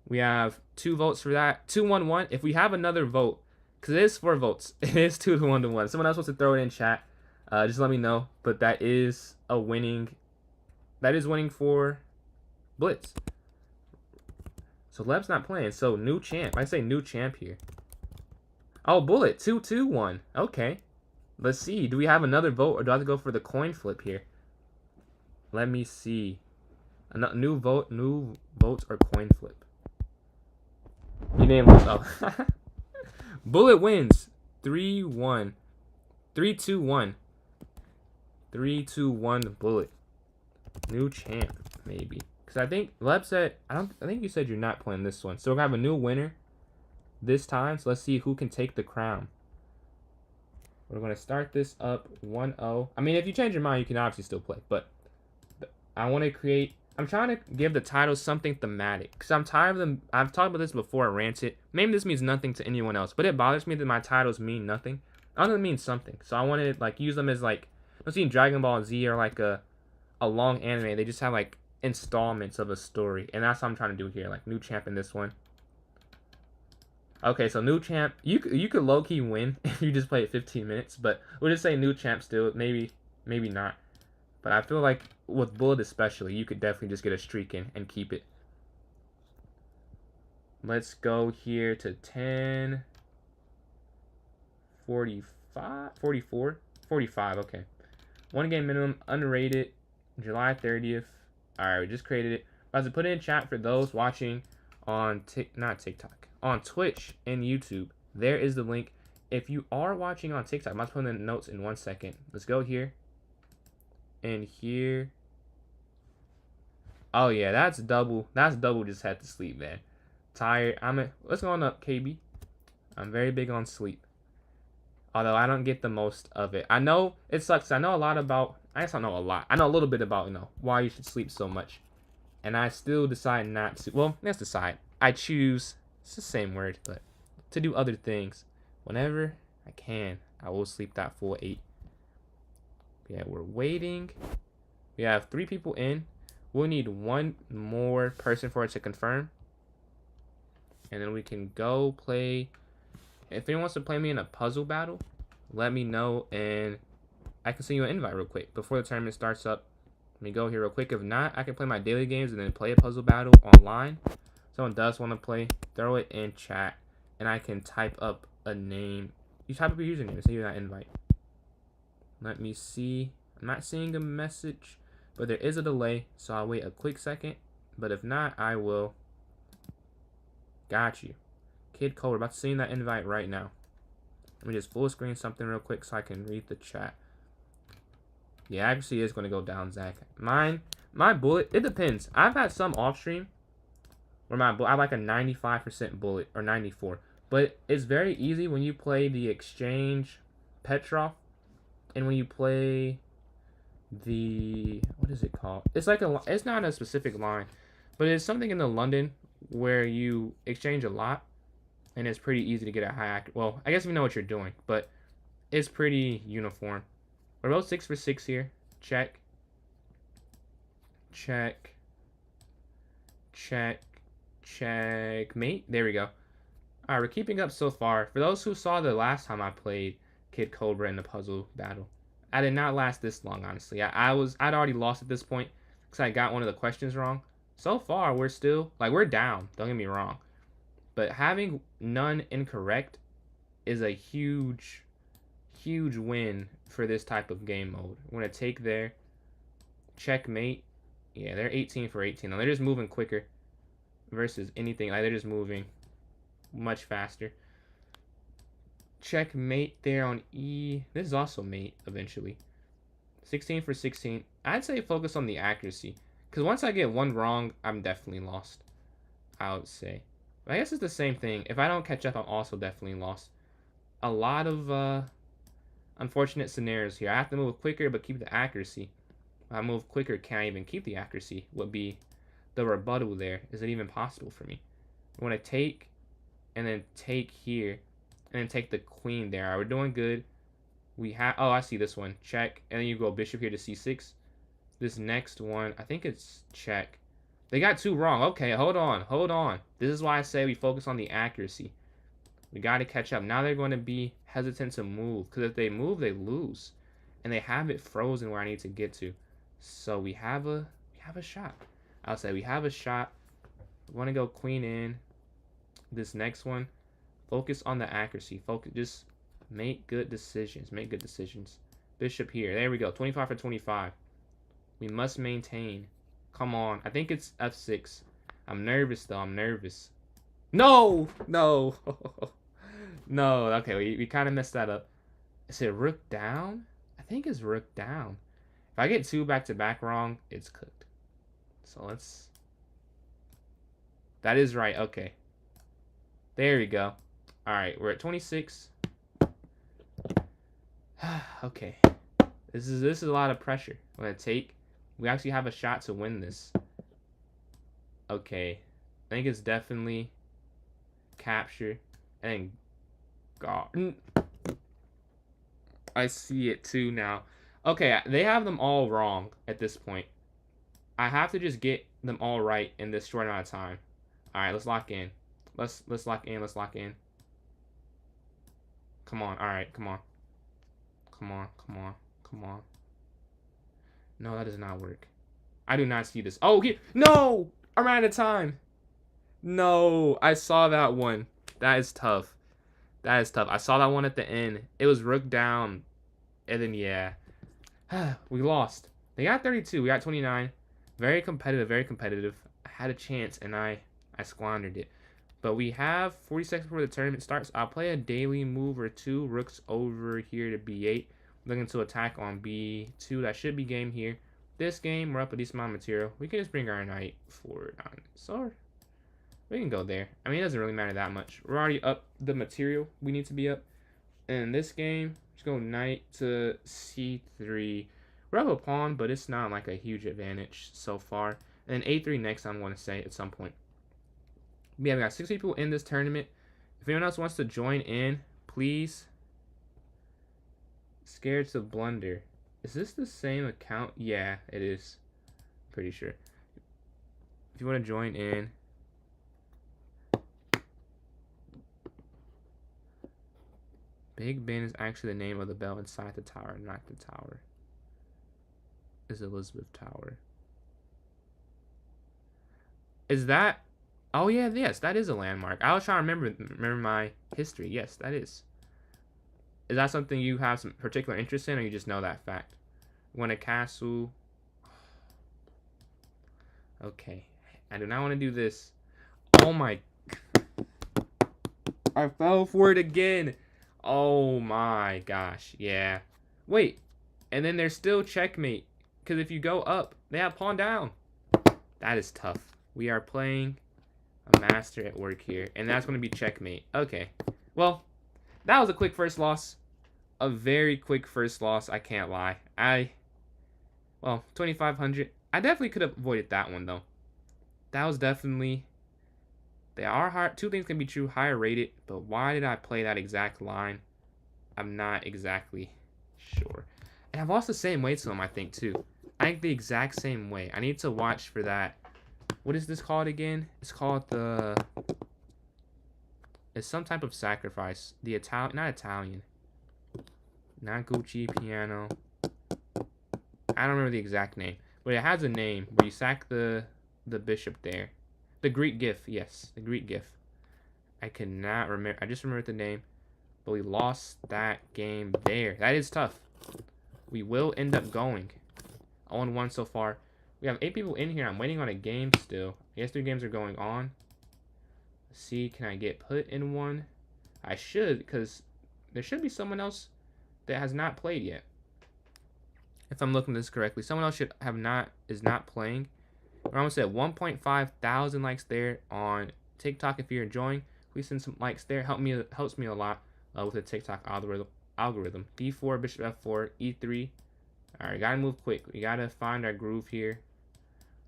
We have 2 votes for that. 2-1-1. If we have another vote, because it is 4 votes. It is 2-1-1. Someone else wants to throw it in chat. Just let me know. But that is a winning. That is winning for Blitz. So Leb's not playing. So new champ. I say new champ here. Oh, Bullet. 2-2-1. Okay. Let's see. Do we have another vote or do I have to go for the coin flip here? Let me see. New votes or coin flip. Your name was... Oh. Bullet wins. 3-1. 3-2-1. 3-2-1 Bullet. New champ, maybe. I think Leb said I think you said you're not playing this one. So we're gonna have a new winner this time. So let's see who can take the crown. We're gonna start this up 1-0. I mean, if you change your mind, you can obviously still play. But I want to create. I'm trying to give the title something thematic because I'm tired of them. I've talked about this before. I ranted. Maybe this means nothing to anyone else, but it bothers me that my titles mean nothing. I don't know, it means something. So I want to like use them as like I'm seeing Dragon Ball Z or like a long anime. They just have like installments of a story, and that's what I'm trying to do here. Like new champ in this one. Okay, so new champ. You could low key win if you just play it 15 minutes, but we'll just say new champ still. Maybe not. But I feel like with Bullet especially, you could definitely just get a streak in and keep it. Let's go here to 10, 45, 44, 45. Okay, 1 game minimum, unrated, July 30th. Alright, we just created it. I have to put it in chat for those watching on not TikTok, on Twitch and YouTube. There is the link. If you are watching on TikTok, I'm about to put in the notes in 1 second. Let's go here. And here. Oh yeah, that's double. That's double just had to sleep, man. Tired. Let's go on up, KB. I'm very big on sleep. Although I don't get the most of it. I know it sucks. I know a lot about... I guess I know a lot. I know a little bit about, why you should sleep so much. And I still decide not to. Well, let's decide. I choose, it's the same word, but to do other things. Whenever I can, I will sleep that full 8. Yeah, we're waiting. We have 3 people in. We'll need 1 more person for it to confirm. And then we can go play. If anyone wants to play me in a puzzle battle, let me know and I can send you an invite real quick before the tournament starts up. Let me go here real quick. If not, I can play my daily games and then play a puzzle battle online. If someone does want to play, throw it in chat and I can type up a name. You type up your username and send you that invite. Let me see. I'm not seeing a message, but there is a delay, so I'll wait a quick second. But if not, I will. Got you. Kid Cole, we're about to send that invite right now. Let me just full screen something real quick so I can read the chat. The accuracy is going to go down, Zach. My bullet, it depends. I've had some off stream where I have like a 95% bullet or 94. But it's very easy when you play the Exchange Petrov and when you play the, what is it called? It's like it's not a specific line, but it's something in the London where you exchange a lot and it's pretty easy to get a high accuracy. Well, I guess we know what you're doing, but it's pretty uniform. We're both 6 for 6 here. Check. Check. Check. Checkmate. There we go. Alright, we're keeping up so far. For those who saw the last time I played Kid Cobra in the puzzle battle, I did not last this long, honestly. I'd already lost at this point because I got one of the questions wrong. So far, we're still, like, we're down. Don't get me wrong. But having none incorrect is a huge, huge win for this type of game mode. We're going to take their checkmate. Yeah, they're 18 for 18. Now, they're just moving quicker versus anything. Like, they're just moving much faster. Checkmate there on E. This is also mate eventually. 16 for 16. I'd say focus on the accuracy. Because once I get one wrong, I'm definitely lost. I would say. But I guess it's the same thing. If I don't catch up, I'm also definitely lost. A lot of unfortunate scenarios here. I have to move quicker but keep the accuracy. If I move quicker, can I even keep the accuracy? Would be the rebuttal there. Is it even possible for me? I want to take and then take here and then take the queen there. Alright, we're doing good. We have, oh, I see this one. Check. And then you go bishop here to c6. This next one, I think it's check. They got two wrong. Okay, hold on. Hold on. This is why I say we focus on the accuracy. We got to catch up. Now they're going to be hesitant to move. Because if they move, they lose. And they have it frozen where I need to get to. So we have a shot. I'll say we have a shot. We want to go queen in. This next one, focus on the accuracy. Focus, just make good decisions. Make good decisions. Bishop here. There we go. 25 for 25. We must maintain. Come on. I think it's f6. I'm nervous, though. I'm nervous. No! No! No. Okay, we kind of messed that up. Is it rook down? I think it's rook down. If I get two back-to-back wrong, it's cooked. So let's... That is right. Okay. There we go. Alright, we're at 26. Okay. This is a lot of pressure. I'm going to take... We actually have a shot to win this. Okay. I think it's definitely capture. And God. I see it too now. Okay, they have them all wrong at this point. I have to just get them all right in this short amount of time. Alright, let's lock in. Let's lock in. Let's lock in. Come on. Alright, come on. Come on. Come on. Come on. No, that does not work. I do not see this. Oh, here. No! I'm out of time. No, I saw that one. That is tough. That is tough. I saw that one at the end. It was rook down. And then, yeah. We lost. They got 32. We got 29. Very competitive. Very competitive. I had a chance, and I squandered it. But we have 40 seconds before the tournament starts. I'll play a daily move or two. Rooks over here to b8. Looking to attack on b2. That should be game here. This game, we're up a decent amount of material. We can just bring our knight forward on it. So we can go there. I mean, it doesn't really matter that much. We're already up the material we need to be up. In this game, just go knight to c3. We're up a pawn, but it's not like a huge advantage so far. And then a3 next, I'm going to say at some point. Yeah, we got 6 people in this tournament. If anyone else wants to join in, please. Scared to blunder. Is this the same account? Yeah, it is. Pretty sure. If you want to join in. Big Ben is actually the name of the bell inside the tower, not the tower. Is Elizabeth Tower. Is that... Oh, yeah, yes, that is a landmark. I was trying to remember my history. Yes, that is. Is that something you have some particular interest in, or you just know that fact? Win a castle. Okay. I do not want to do this. Oh, my... I fell for it again. Oh, my gosh. Yeah. Wait. And then there's still checkmate. Because if you go up, they have pawn down. That is tough. We are playing a master at work here. And that's going to be checkmate. Okay. Well, that was a quick first loss. A very quick first loss. I can't lie. Well, 2,500. I definitely could have avoided that one, though. That was definitely... They are hard. Two things can be true. Higher rated. But why did I play that exact line? I'm not exactly sure. And I've lost the same way to him, I think, too. I think the exact same way. I need to watch for that What is this called again? It's called the... It's some type of sacrifice. The Italian... Not Italian. Not Gucci piano. I don't remember the exact name. But it has a name where you sack the bishop there. The Greek gift. Yes. The Greek gift. I cannot remember. I just remembered the name. But we lost that game there. That is tough. We will end up going 0-1 so far. We have 8 people in here. I'm waiting on a game still. I guess 3 games are going on. Let's see, can I get put in one? I should, because there should be someone else that has not played yet. If I'm looking at this correctly, someone else is not playing. We're almost at 1.5 thousand likes there on TikTok. If you're enjoying, please send some likes there. Helps me a lot with the TikTok algorithm. D4, bishop f4, e3. All right, gotta move quick. We gotta find our groove here.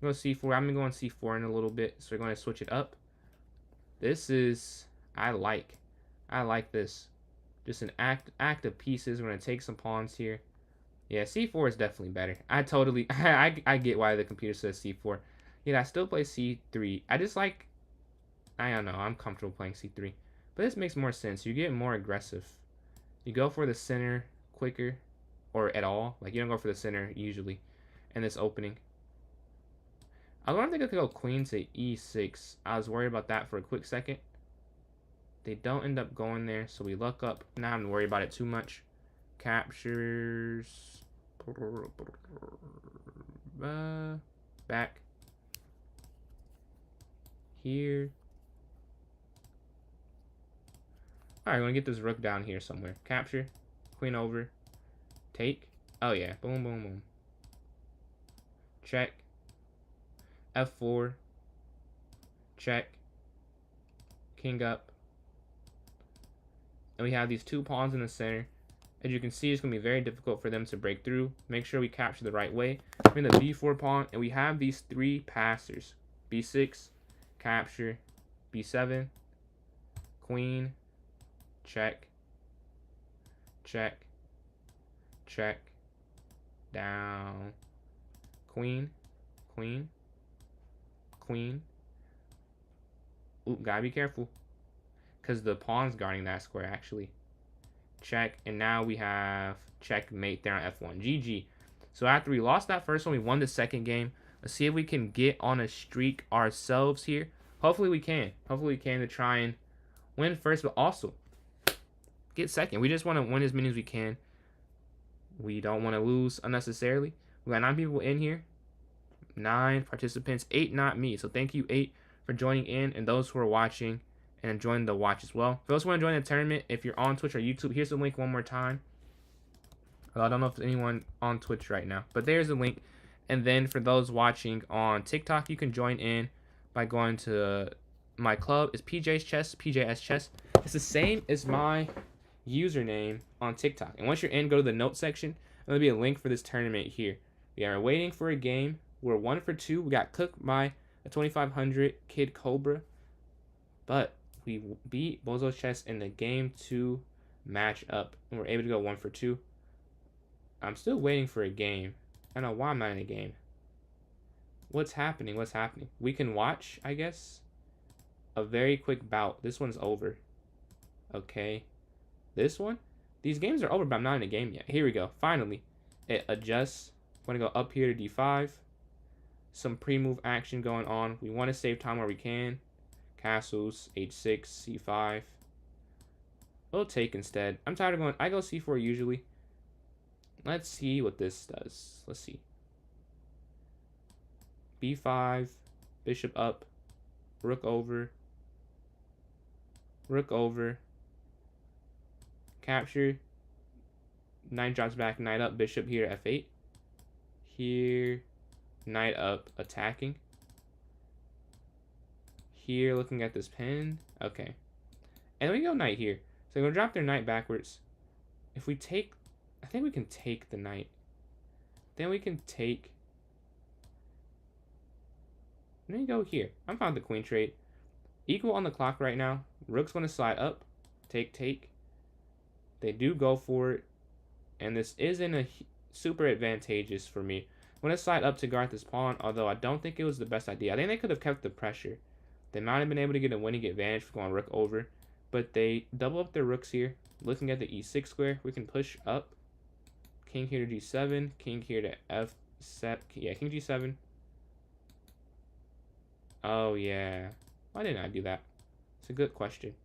We're going c4. I'm gonna go on c4 in a little bit, so we're gonna switch it up. This is I like this. Just an act of pieces. We're gonna take some pawns here. Yeah, c4 is definitely better. I totally I get why the computer says c4. Yeah, I still play c3. I just like, I don't know, I'm comfortable playing c3. But this makes more sense. You get more aggressive. You go for the center quicker, or at all. Like, you don't go for the center usually in this opening. I don't think I could go queen to e6. I was worried about that for a quick second. They don't end up going there, so we luck up. Now I'm worried about it too much. Captures. Back. Here. Alright, I'm gonna get this rook down here somewhere. Capture. Queen over. Take. Oh yeah. Boom, boom, boom. Check. F4. Check. King up. And we have these 2 pawns in the center. As you can see, it's going to be very difficult for them to break through. Make sure we capture the right way. We're in the b4 pawn, and we have these 3 passers. b6, capture, b7, queen, check, check, check, down, queen, queen, queen. Ooh, gotta be careful, because the pawn's guarding that square, actually. Check, and now we have checkmate there on f1. GG. So after we lost that first one, we won the second game. Let's see if we can get on a streak ourselves here. Hopefully we can. Hopefully we can, to try and win first, but also get second. We just want to win as many as we can. We don't want to lose unnecessarily. We got 9 people in here. 9 participants. 8 not me. So thank you, 8, for joining in, and those who are watching and enjoying the watch as well. For those who want to join the tournament, if you're on Twitch or YouTube, here's the link one more time. Well, I don't know if there's anyone on Twitch right now, but there's the link. And then for those watching on TikTok, you can join in by going to my club. It's PJ's Chess, PJS Chess. It's the same as my username on TikTok. And once you're in, go to the notes section. There'll be a link for this tournament here. We are waiting for a game. We're 1 for 2. We got cooked by a 2500 Kid Cobra, but we beat Bozo's Chess in the game 2 matchup, and we're able to go 1 for 2. I'm still waiting for a game. I don't know why I'm not in a game. What's happening? What's happening? We can watch, I guess, a very quick bout. This one's over. Okay. This one? These games are over, but I'm not in a game yet. Here we go. Finally. It adjusts. I'm going to go up here to d5. Some pre-move action going on. We want to save time where we can. Castles, h6, c5. We'll take instead. I'm tired of going. I go c4 usually. Let's see what this does. Let's see. b5, bishop up, rook over, capture, knight drops back, knight up, bishop here, f8. Here, knight up, attacking. Here, looking at this pin. Okay. And we go knight here. So they're going to drop their knight backwards. If we take, I think we can take the knight. Then we can take, then you go here. I'm fine with the queen trade. Equal on the clock right now. Rook's going to slide up. Take. They do go for it. And this isn't a super advantageous for me. I'm going to slide up to guard this pawn, although I don't think it was the best idea. I think they could have kept the pressure. They might have been able to get a winning advantage for going rook over, but they double up their rooks here. Looking at the e6 square, we can push up. King here to g7, king here to f7. Yeah, king g7. Oh, yeah. Why didn't I do that? It's a good question.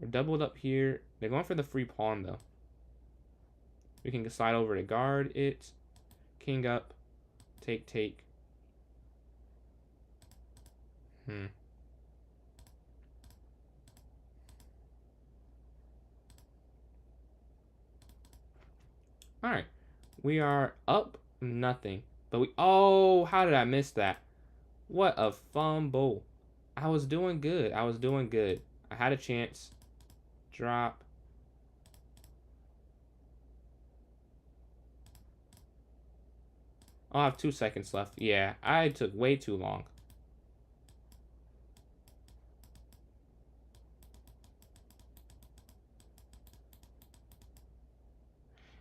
We're doubled up here. They're going for the free pawn, though. We can slide over to guard it. King up. Take, take. Alright. We are up nothing. But we... Oh, how did I miss that? What a fumble. I was doing good. I was doing good. I had a chance. Drop. I'll have 2 seconds left. Yeah, I took way too long.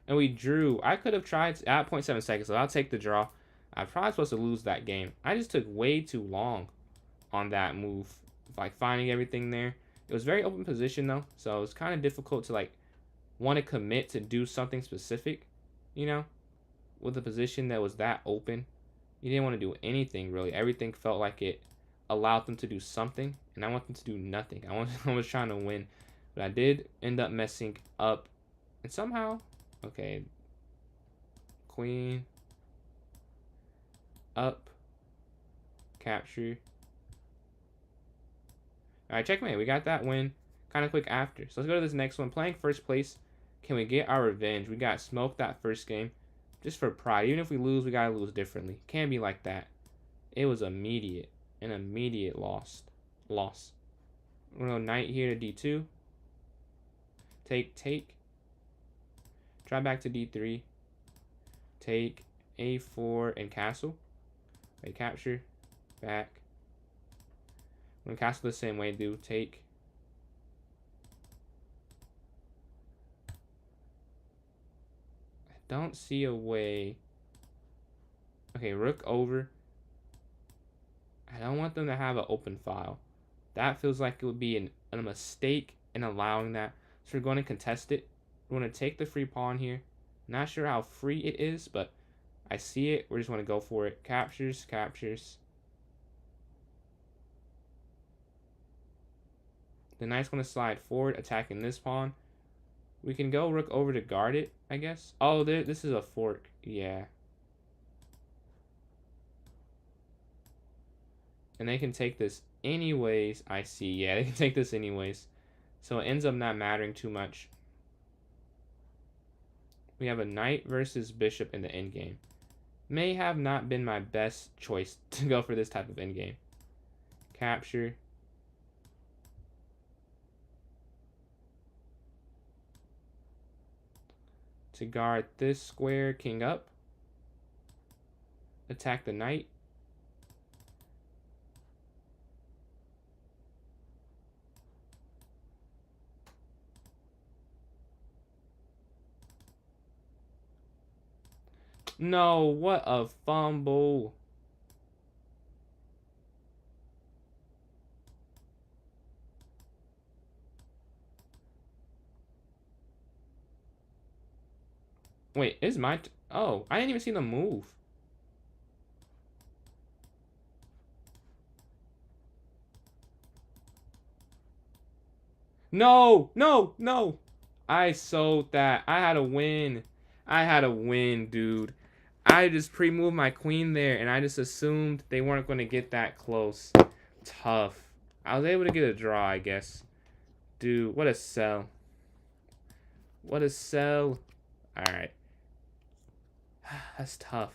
And we drew. I could have tried at 0.7 seconds, so I'll take the draw. I'm probably supposed to lose that game. I just took way too long on that move. Like, finding everything there. It was very open position, though. So it was kind of difficult to, like, want to commit to do something specific, you know? With a position that was that open. You didn't want to do anything, really. Everything felt like it allowed them to do something. And I want them to do nothing. I was trying to win. But I did end up messing up. And somehow... Okay. Queen. Up. Capture. Alright, checkmate. We got that win kind of quick after. So let's go to this next one. Playing first place. Can we get our revenge? We got smoked that first game. Just for pride. Even if we lose, we gotta lose differently. Can't be like that. It was immediate. An immediate loss. We're gonna go knight here to d2. Take, take. Try back to d3. Take a4 and castle. Right, capture. Back. I'm gonna castle the same way. Do take. I don't see a way. Okay, rook over. I don't want them to have an open file. That feels like it would be a mistake in allowing that. So we're going to contest it. We're going to take the free pawn here. Not sure how free it is, but I see it. We just want to go for it. Captures, captures. The knight's going to slide forward, attacking this pawn. We can go rook over to guard it, I guess. Oh, this is a fork. Yeah. And they can take this anyways. I see. Yeah, they can take this anyways. So it ends up not mattering too much. We have a knight versus bishop in the endgame. May have not been my best choice to go for this type of endgame. Capture. To guard this square, king up. Attack the knight. No, what a fumble. Wait, is my... Oh, I didn't even see the move. No, no, no. I sold that. I had a win. I had a win, dude. I just pre-moved my queen there, and I just assumed they weren't going to get that close. Tough. I was able to get a draw, I guess. Dude, what a sell. What a sell. Alright. That's tough.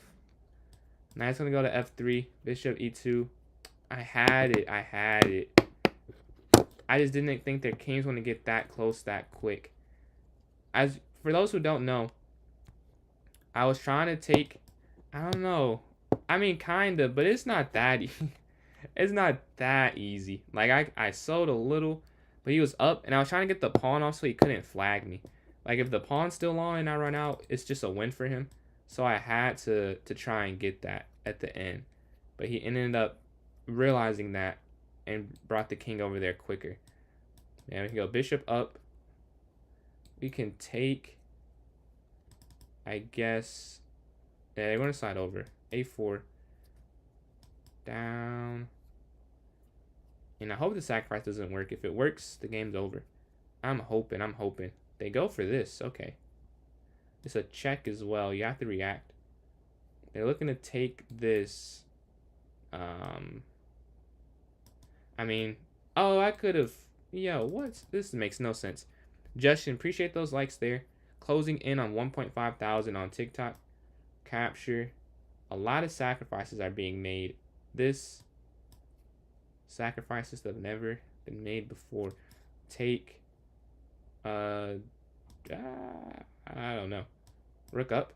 Knight's going to go to f3. Bishop e2. I had it. I had it. I just didn't think their king's going to get that close that quick. As for those who don't know, I was trying to take, I don't know. I mean, kind of, but it's not that it's not that easy. Like, I sold a little, but he was up, and I was trying to get the pawn off so he couldn't flag me. Like, if the pawn's still on and I run out, it's just a win for him. So I had to try and get that at the end. But he ended up realizing that and brought the king over there quicker. Now we can go bishop up. We can take, I guess, yeah, they're going to slide over. A4. Down. And I hope the sacrifice doesn't work. If it works, the game's over. I'm hoping. They go for this. Okay. It's a check as well. You have to react. They're looking to take this. I mean, oh, I could have. Yo, what? This makes no sense. Justin, appreciate those likes there. Closing in on 1.5 thousand on TikTok. Capture. A lot of sacrifices are being made. This sacrifices that have never been made before. Take. I don't know. Rook up.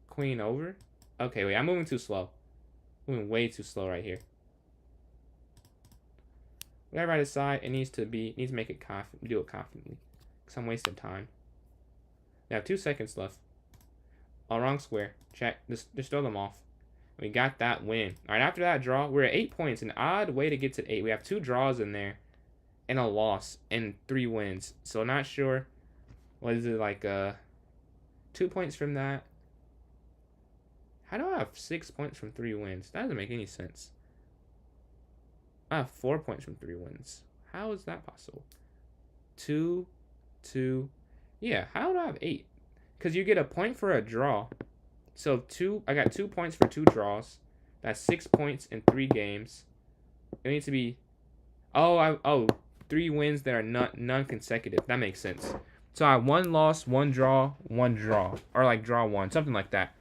Queen over. Okay, wait. I'm moving too slow. Moving way too slow right here. Whatever I decide, it needs to make it do it confidently. Because I'm wasting time. I have 2 seconds left. Oh, wrong square. Check. Just throw them off. We got that win. Alright, after that draw, we're at 8 points. An odd way to get to 8. We have 2 draws in there. And a loss. And 3 wins. So not sure. What is it like 2 points from that? How do I have 6 points from 3 wins? That doesn't make any sense. I have 4 points from 3 wins. How is that possible? 2, 2. Yeah, how do I have 8? Because you get a point for a draw. So I got 2 points for 2 draws. That's 6 points in 3 games. It needs to be 3 wins that are non-consecutive. That makes sense. So I have 1 loss, 1 draw, 1 draw. Or like draw 1, something like that.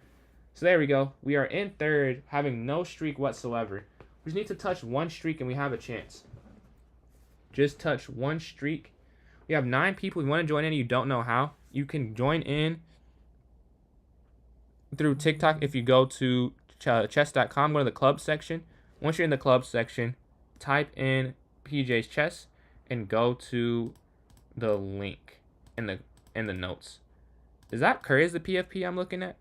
So there we go. We are in third, having no streak whatsoever. We just need to touch 1 streak and we have a chance. Just touch 1 streak. We have 9 people. If you want to join in and you don't know how, you can join in through TikTok. If you go to chess.com, go to the club section. Once you're in the club section, type in PJ's Chess and go to the link in the notes. Is that Curry's the PFP I'm looking at?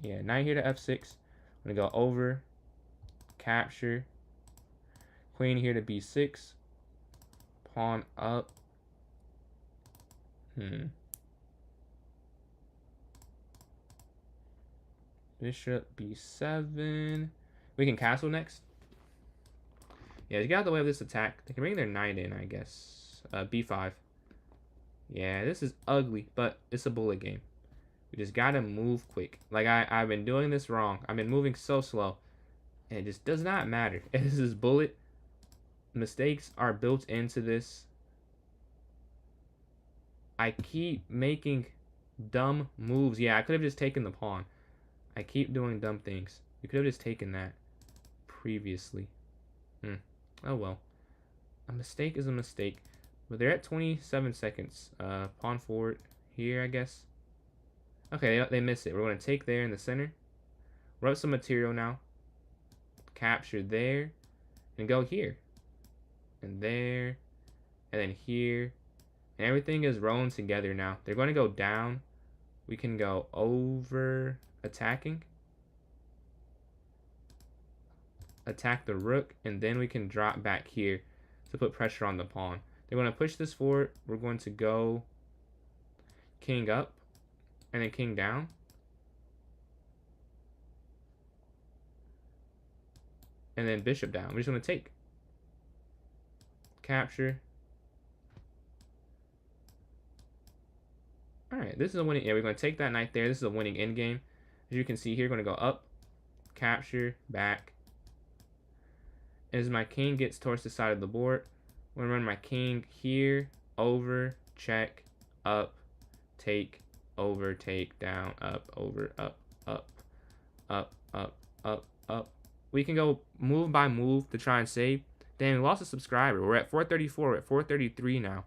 Yeah, knight here to f6. I'm going to go over, capture, queen here to b6, pawn up. Bishop b7. We can castle next. Yeah, to get out of the way of this attack, they can bring their knight in, I guess. b5. Yeah, this is ugly, but it's a bullet game. We just gotta move quick. Like, I've been doing this wrong. I've been moving so slow. And it just does not matter. This is bullet. Mistakes are built into this. I keep making dumb moves. Yeah, I could have just taken the pawn. I keep doing dumb things. You could have just taken that previously. Oh well. A mistake is a mistake. But they're at 27 seconds. Pawn forward here, I guess. Okay, they miss it. We're going to take there in the center. Rub some material now. Capture there. And go here. And there. And then here. And everything is rolling together now. They're going to go down. We can go over attacking. Attack the rook. And then we can drop back here to put pressure on the pawn. They're going to push this forward. We're going to go king up. And then king down. And then bishop down. We're just going to take. Capture. Alright, this is a winning. Yeah, we're going to take that knight there. This is a winning endgame. As you can see here, we're going to go up. Capture. Back. As my king gets towards the side of the board, I'm going to run my king here. Over. Check. Up. Take. Over, take, down, up, over, up, up, up, up, up, up. We can go move by move to try and save. Dang, we lost a subscriber. We're at 434. We're at 433 now.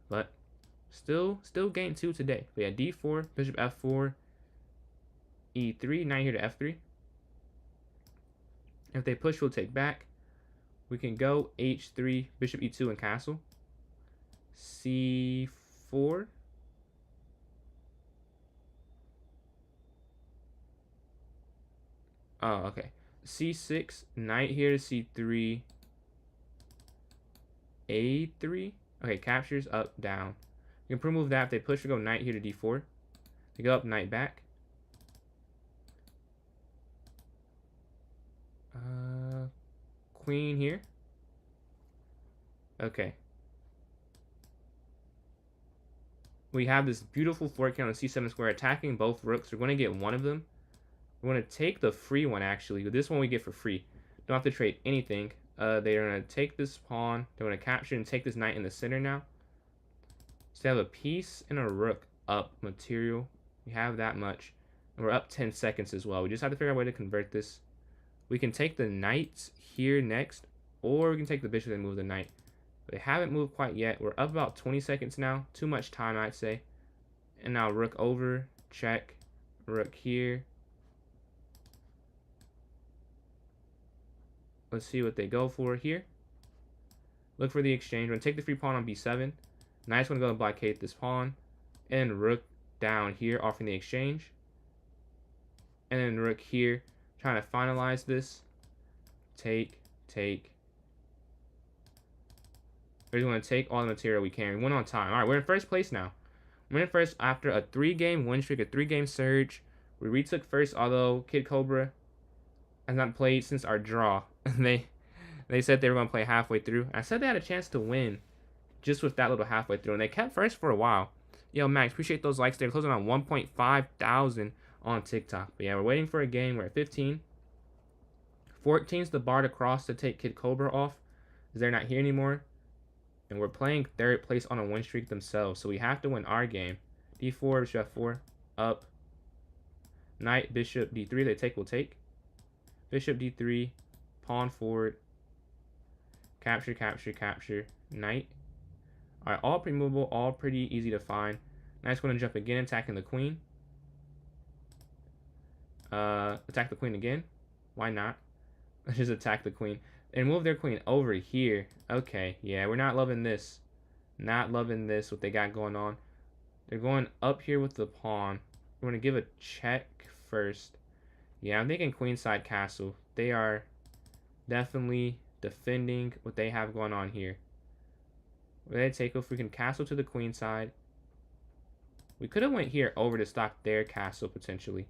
But still gained 2 today. We had d4, bishop f4, e3, knight here to f3. If they push, we'll take back. We can go h3, bishop e2, and castle. c4. Oh, okay. C6, knight here to C3, A3. Okay, captures up, down. You can move that. If they push, we go knight here to D4. They go up, knight back. Queen here. Okay. We have this beautiful fork on the C7 square attacking both rooks. We're going to get one of them. We're going to take the free one, actually. This one we get for free. Don't have to trade anything. They're going to take this pawn. They're going to capture and take this knight in the center now. So they have a piece and a rook up material. We have that much. And we're up 10 seconds as well. We just have to figure out a way to convert this. We can take the knights here next, or we can take the bishop and move the knight. But they haven't moved quite yet. We're up about 20 seconds now. Too much time, I'd say. And now rook over, check, rook here. Let's see what they go for here. Look for the exchange. We're going to take the free pawn on b7. Knight's going to go and blockade this pawn. And rook down here, offering the exchange. And then rook here, trying to finalize this. Take. We're going to take all the material we can. We went on time. All right, we're in first place now. We're in first after a 3-game win streak, a 3-game surge. We retook first, although Kid Cobra has not played since our draw. they said they were going to play halfway through. I said they had a chance to win just with that little halfway through. And they kept first for a while. Yo, Max, appreciate those likes. They're closing on 1.5 thousand on TikTok. But yeah, we're waiting for a game. We're at 15. 14's the bar to cross to take Kid Cobra off, because they're not here anymore. And we're playing third place on a win streak themselves. So we have to win our game. D4, bishop f4, up. Knight, bishop, D3. They take, will take. Bishop, D3, pawn forward. Capture, knight. Alright, all pretty movable, all pretty easy to find. Knight's going to jump again, attacking the queen. Attack the queen again. Why not? Let's just attack the queen. And move their queen over here. Okay, yeah, we're not loving this. Not loving this, what they got going on. They're going up here with the pawn. We're going to give a check first. Yeah, I'm thinking queenside castle. They are definitely defending what they have going on here. We're going to take if we can castle to the queenside. We could have went here over to stop their castle potentially.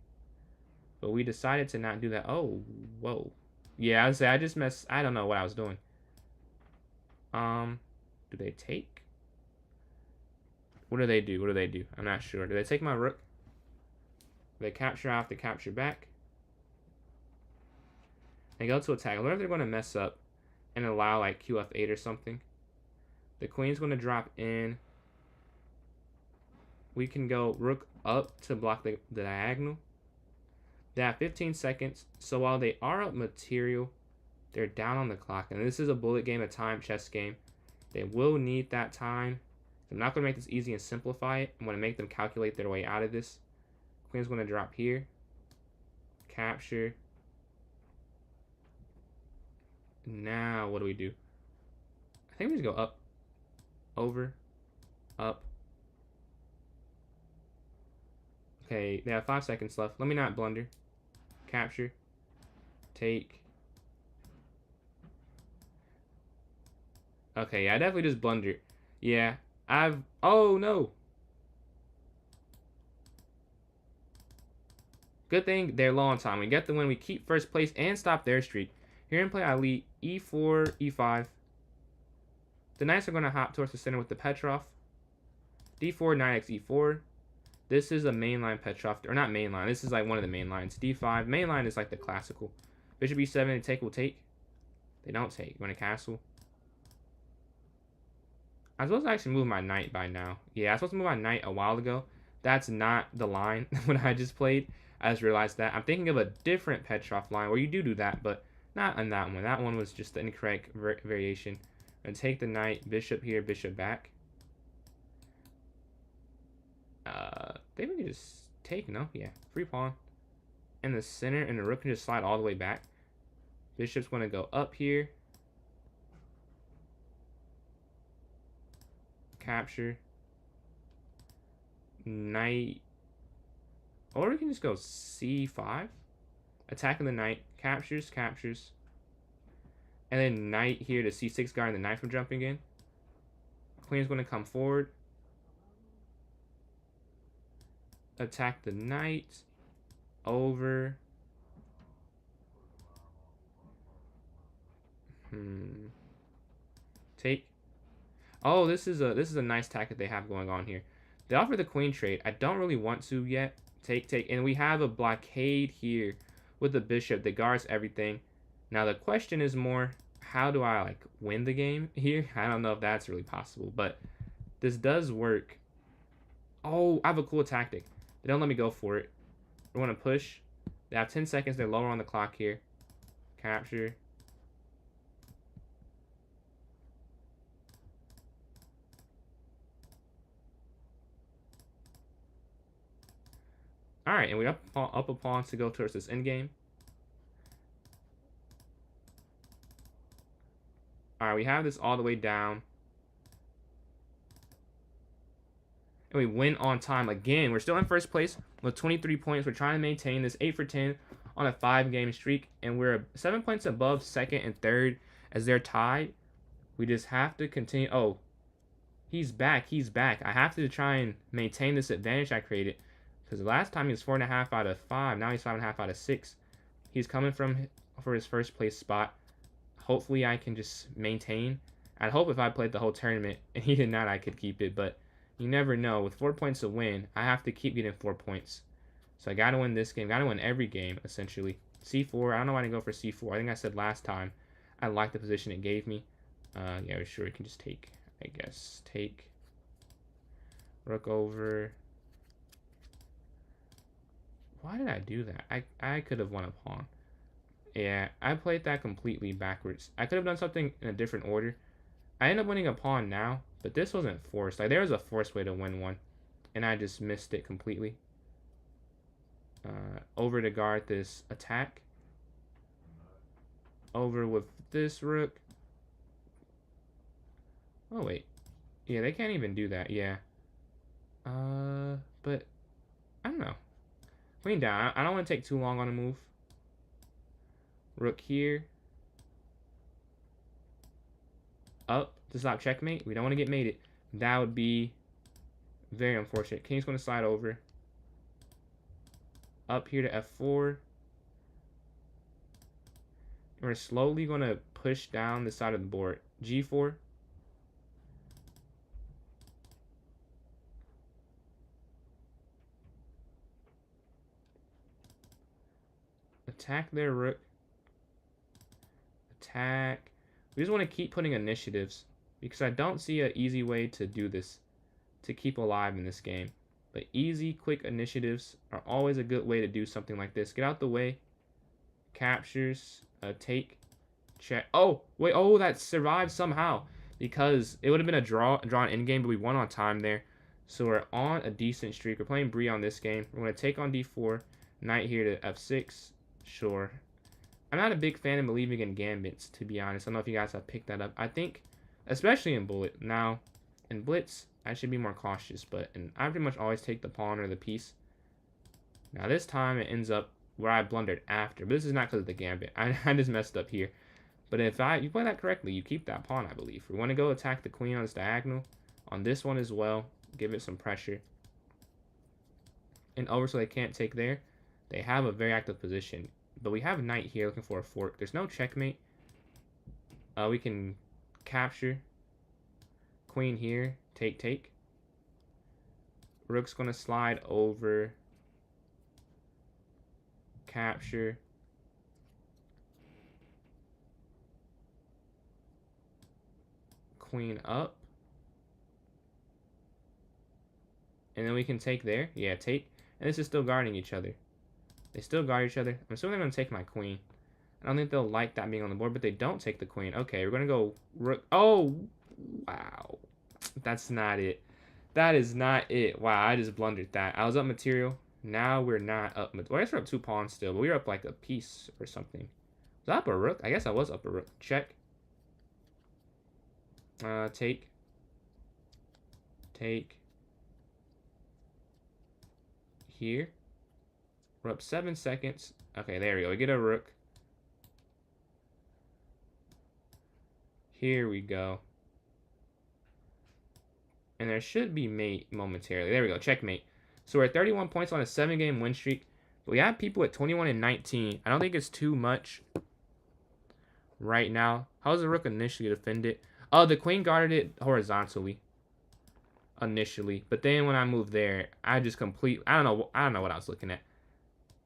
But we decided to not do that. Oh, whoa. Yeah, I just messed. I don't know what I was doing. Do they take? What do they do? I'm not sure. Do they take my rook? They capture off, they capture back. They go to attack. I wonder if they're going to mess up and allow like QF8 or something. The queen's going to drop in. We can go rook up to block the diagonal. They have 15 seconds. So while they are up material, they're down on the clock. And this is a bullet game, a time chess game. They will need that time. I'm not going to make this easy and simplify it. I'm going to make them calculate their way out of this. Queen's going to drop here. Capture. Now, what do we do? I think we just go up. Over. Up. Okay, they have 5 seconds left. Let me not blunder. Capture. Take. Okay, yeah, I definitely just blundered. Yeah, oh, no. Good thing they're low on time. We get the win. We keep first place and stop their streak. Here in play, I lead e4, e5. The knights are going to hop towards the center with the Petrov. d4, knight x e4. This is a mainline Petrov, or not mainline. This is like one of the main lines. d5. Mainline is like the classical. Bishop e7, they take, will take. They don't take. We're going to castle. I'm supposed to actually move my knight by now. Yeah, I was supposed to move my knight a while ago. That's not the line when I just played. I just realized that. I'm thinking of a different Petrov line where you do that, but not on that one. That one was just the incorrect variation. And take the knight, bishop here, bishop back. They can just take, no? Yeah, free pawn. In the center, and the rook can just slide all the way back. Bishop's going to go up here. Capture. Knight. Or we can just go c5. Attacking the knight. Captures, captures. And then knight here to c6 guarding the knight from jumping in. Queen's going to come forward. Attack the knight. Over. Take. Oh, this is a nice tactic they have going on here. They offer the queen trade. I don't really want to yet. Take. And we have a blockade here with the bishop that guards everything. Now the question is more, how do I like win the game here? I don't know if that's really possible, but this does work. Oh, I have a cool tactic. They don't let me go for it. We're going to push. They have 10 seconds. They're lower on the clock here. Capture. Alright, and we up a pawn to go towards this endgame. Alright, we have this all the way down. And we win on time again. We're still in first place with 23 points. We're trying to maintain this 8 for 10 on a 5-game streak. And we're 7 points above second and third as they're tied. We just have to continue. Oh, he's back. He's back. I have to try and maintain this advantage I created. Because the last time he was 4.5 out of 5. Now he's 5.5 out of 6. He's coming for his first place spot. Hopefully I can just maintain. I'd hope if I played the whole tournament and he did not, I could keep it. But you never know. With 4 points to win, I have to keep getting 4 points. So I got to win this game. Got to win every game, essentially. C4. I don't know why I didn't go for C4. I think I said last time I like the position it gave me. Yeah, sure. We can just take, I guess. Take. Rook over. Why did I do that? I could have won a pawn. Yeah, I played that completely backwards. I could have done something in a different order. I end up winning a pawn now, but this wasn't forced. Like, there was a forced way to win one, and I just missed it completely. Over to guard this attack. Over with this rook. Oh, wait. Yeah, they can't even do that. Yeah. But I don't know. Queen down. I don't want to take too long on a move. Rook here. Up to stop checkmate. We don't want to get mated. That would be very unfortunate. King's going to slide over. Up here to f4. We're slowly going to push down the side of the board. g4. Attack their rook. Attack. We just want to keep putting initiatives because I don't see an easy way to do this, to keep alive in this game. But easy, quick initiatives are always a good way to do something like this. Get out the way. Captures. Take. Check. Oh, wait. Oh, that survived somehow because it would have been a drawn endgame, but we won on time there. So we're on a decent streak. We're playing Bree on this game. We're going to take on d4. Knight here to f6. Sure. I'm not a big fan of believing in gambits, to be honest. I don't know if you guys have picked that up. I think, especially in bullet. Now, in blitz, I should be more cautious, but I pretty much always take the pawn or the piece. Now, this time, it ends up where I blundered after. But this is not because of the gambit. I just messed up here. But if you play that correctly, you keep that pawn, I believe. We want to go attack the queen on this diagonal. On this one as well. Give it some pressure. And over so they can't take there. They have a very active position. But we have knight here looking for a fork. There's no checkmate. We can capture. Queen here. Take. Rook's going to slide over. Capture. Queen up. And then we can take there. Yeah, take. And this is still guarding each other. They still guard each other. I'm assuming they're going to take my queen. I don't think they'll like that being on the board, but they don't take the queen. Okay, we're going to go rook. Oh, wow. That's not it. That is not it. Wow, I just blundered that. I was up material. Now we're not up. Well, I guess we're up 2 pawns still, but we were up like a piece or something. Was I up a rook? I guess I was up a rook. Check. Take. Here. We're up 7 seconds. Okay, there we go. We get a rook. Here we go. And there should be mate momentarily. There we go. Checkmate. So we're at 31 points on a 7-game win streak. But we have people at 21 and 19. I don't think it's too much right now. How does the rook initially defend it? Oh, the queen guarded it horizontally initially. But then when I moved there, I just I don't know what I was looking at.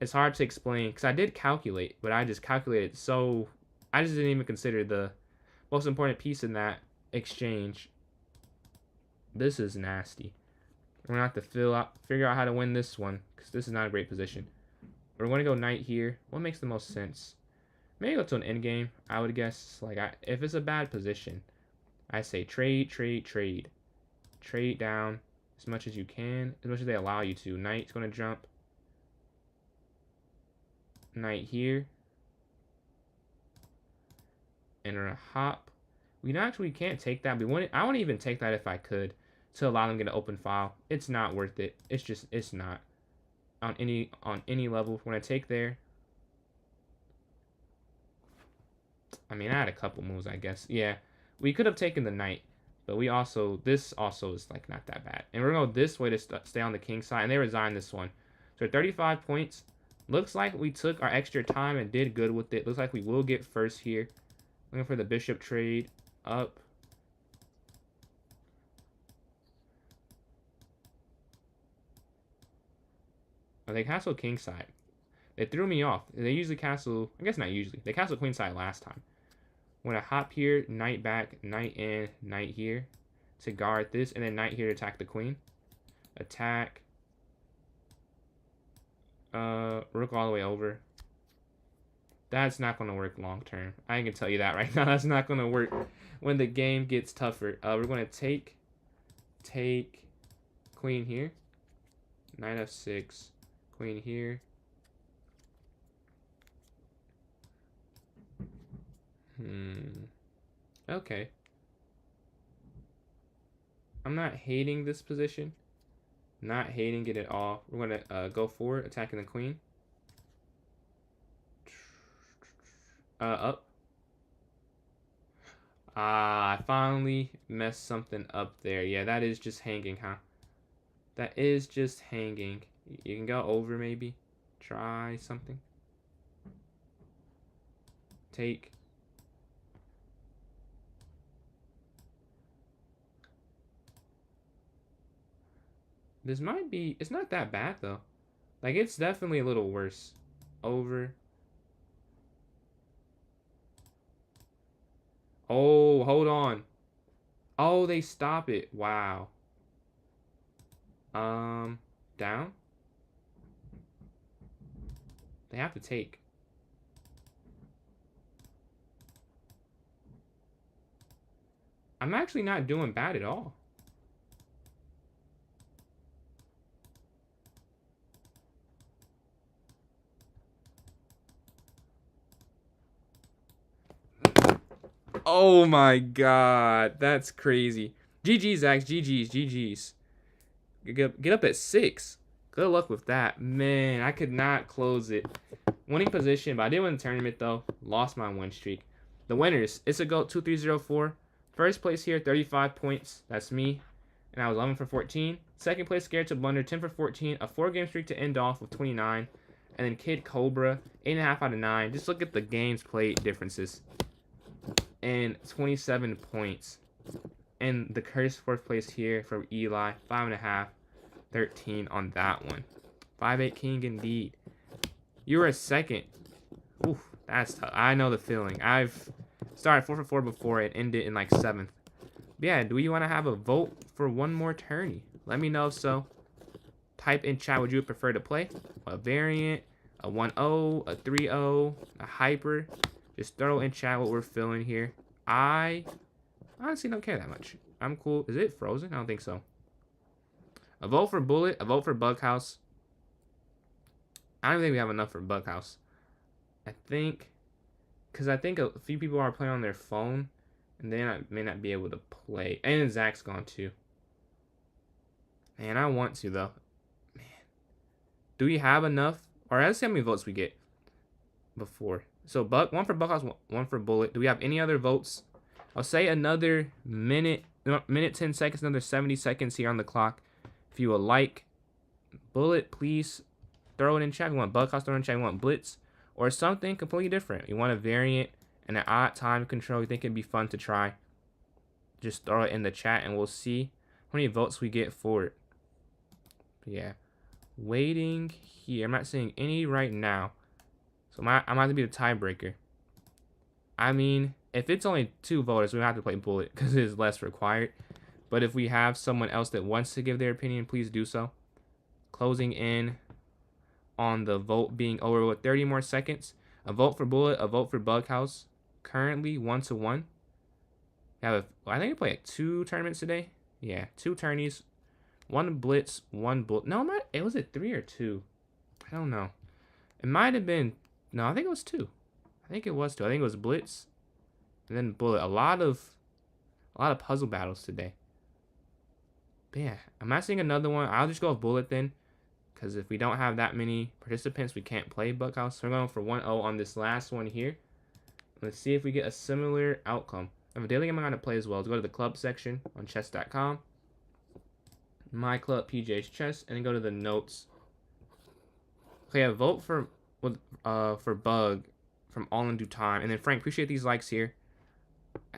It's hard to explain because I did calculate, but I just calculated so I just didn't even consider the most important piece in that exchange. This is nasty. We're gonna have to figure out how to win this one because this is not a great position. We're gonna go knight here. What makes the most sense? Maybe go to an endgame. I would guess if it's a bad position, I say trade, trade, trade, trade down as much as you can, as much as they allow you to. Knight's gonna jump. Knight here. And we're gonna hop. We actually can't take that. I wouldn't even take that if I could to allow them to get an open file. It's not worth it. It's not on any level. When I take there, I mean I had a couple moves, I guess. Yeah, we could have taken the knight, but this also is like not that bad. And we're gonna go this way to stay on the king side, and they resign this one. So 35 points. Looks like we took our extra time and did good with it. Looks like we will get first here. Looking for the bishop trade up. Oh, they castle king side. They threw me off. They usually castle, I guess not usually. They castle queen side last time. I'm gonna hop here, knight back, knight in, knight here to guard this, and then knight here to attack the queen. Attack. Rook all the way over. That's not gonna work long term. I can tell you that right now. That's not gonna work when the game gets tougher. We're gonna take queen here. Knight f6. Queen here. Okay. I'm not hating this position. Not hating it at all. We're gonna go forward, attacking the queen. Up. I finally messed something up there. Yeah, that is just hanging, huh? That is just hanging. You can go over maybe. Try something. Take. This might be, it's not that bad though. Like it's definitely a little worse. Over. Oh, hold on. Oh, they stop it. Wow. Down. They have to take. I'm actually not doing bad at all. Oh my god, that's crazy. GG's, Zax. GG's. Get up at 6. Good luck with that. Man, I could not close it. Winning position, but I did win the tournament though. Lost my win streak. The winners, it's a goat 2304. First place here, 35 points. That's me. And I was 11 for 14. Second place, Scared to Blunder, 10 for 14. A 4-game streak to end off with 29. And then Kid Cobra, 8.5 out of 9. Just look at the games played differences. And 27 points. And the cursed 4th place here for Eli, 5.5, 13 on that one. 5-8 king indeed. You were a second. Oof, that's tough. I know the feeling. I've started 4 for 4 before and ended in like 7th. But yeah, do you want to have a vote for one more tourney? Let me know if so. Type in chat, would you prefer to play a variant, a 1-0, a 3-0, a hyper? Just throw in chat what we're feeling here. I honestly don't care that much. I'm cool. Is it frozen? I don't think so. A vote for Bullet, a vote for Bughouse. I don't think we have enough for Bughouse. I think, because I think a few people are playing on their phone, and they may not be able to play. And Zach's gone too. Man, I want to though. Man, do we have enough? Or let's see how many votes we get before. So one for Buckhouse, one for Bullet. Do we have any other votes? I'll say another minute, 10 seconds, another 70 seconds here on the clock. If you would like Bullet, please throw it in chat. We want Buckhouse, throw it in chat. We want Blitz or something completely different. You want a variant and an odd time control. You think it'd be fun to try? Just throw it in the chat and we'll see how many votes we get for it. But yeah, waiting here. I'm not seeing any right now. So I'm going to have to be the tiebreaker. I mean, if it's only 2 voters, we don't have to play Bullet because it is less required. But if we have someone else that wants to give their opinion, please do so. Closing in on the vote being over with 30 more seconds. A vote for Bullet, a vote for Bughouse. Currently 1-1. I think we play like 2 tournaments today. Yeah, 2 tourneys. 1 Blitz, 1 Bullet. No, it was it 3 or 2? I don't know. It might have been. No, I think it was 2. I think it was 2. I think it was Blitz and then Bullet. A lot of puzzle battles today. But yeah, I'm not seeing another one. I'll just go with Bullet then, because if we don't have that many participants, we can't play Buckhouse. So we're going for 1-0 on this last one here. Let's see if we get a similar outcome. I have a daily game I'm going to play as well. Let's go to the club section on chess.com. My club, PJ's Chess, and then go to the notes. Okay, a vote for Bug from All in Due Time. And then Frank, appreciate these likes here.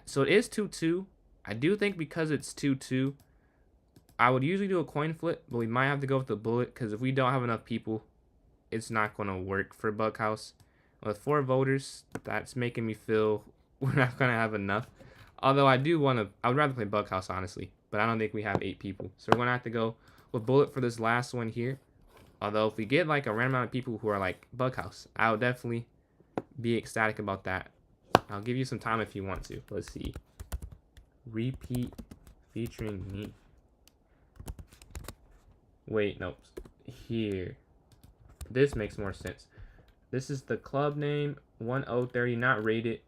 So it is 2-2. I do think because it's 2-2, I would usually do a coin flip, but we might have to go with the Bullet because if we don't have enough people, it's not going to work for Bughouse. With 4 voters, that's making me feel we're not going to have enough. Although I would rather play Bughouse, honestly, but I don't think we have 8 people. So we're going to have to go with Bullet for this last one here. Although if we get like a random amount of people who are like Bughouse, I would definitely be ecstatic about that. I'll give you some time if you want to. Let's see. Repeat featuring me. Wait, no. Here. This makes more sense. This is the club name, 1030, not rated.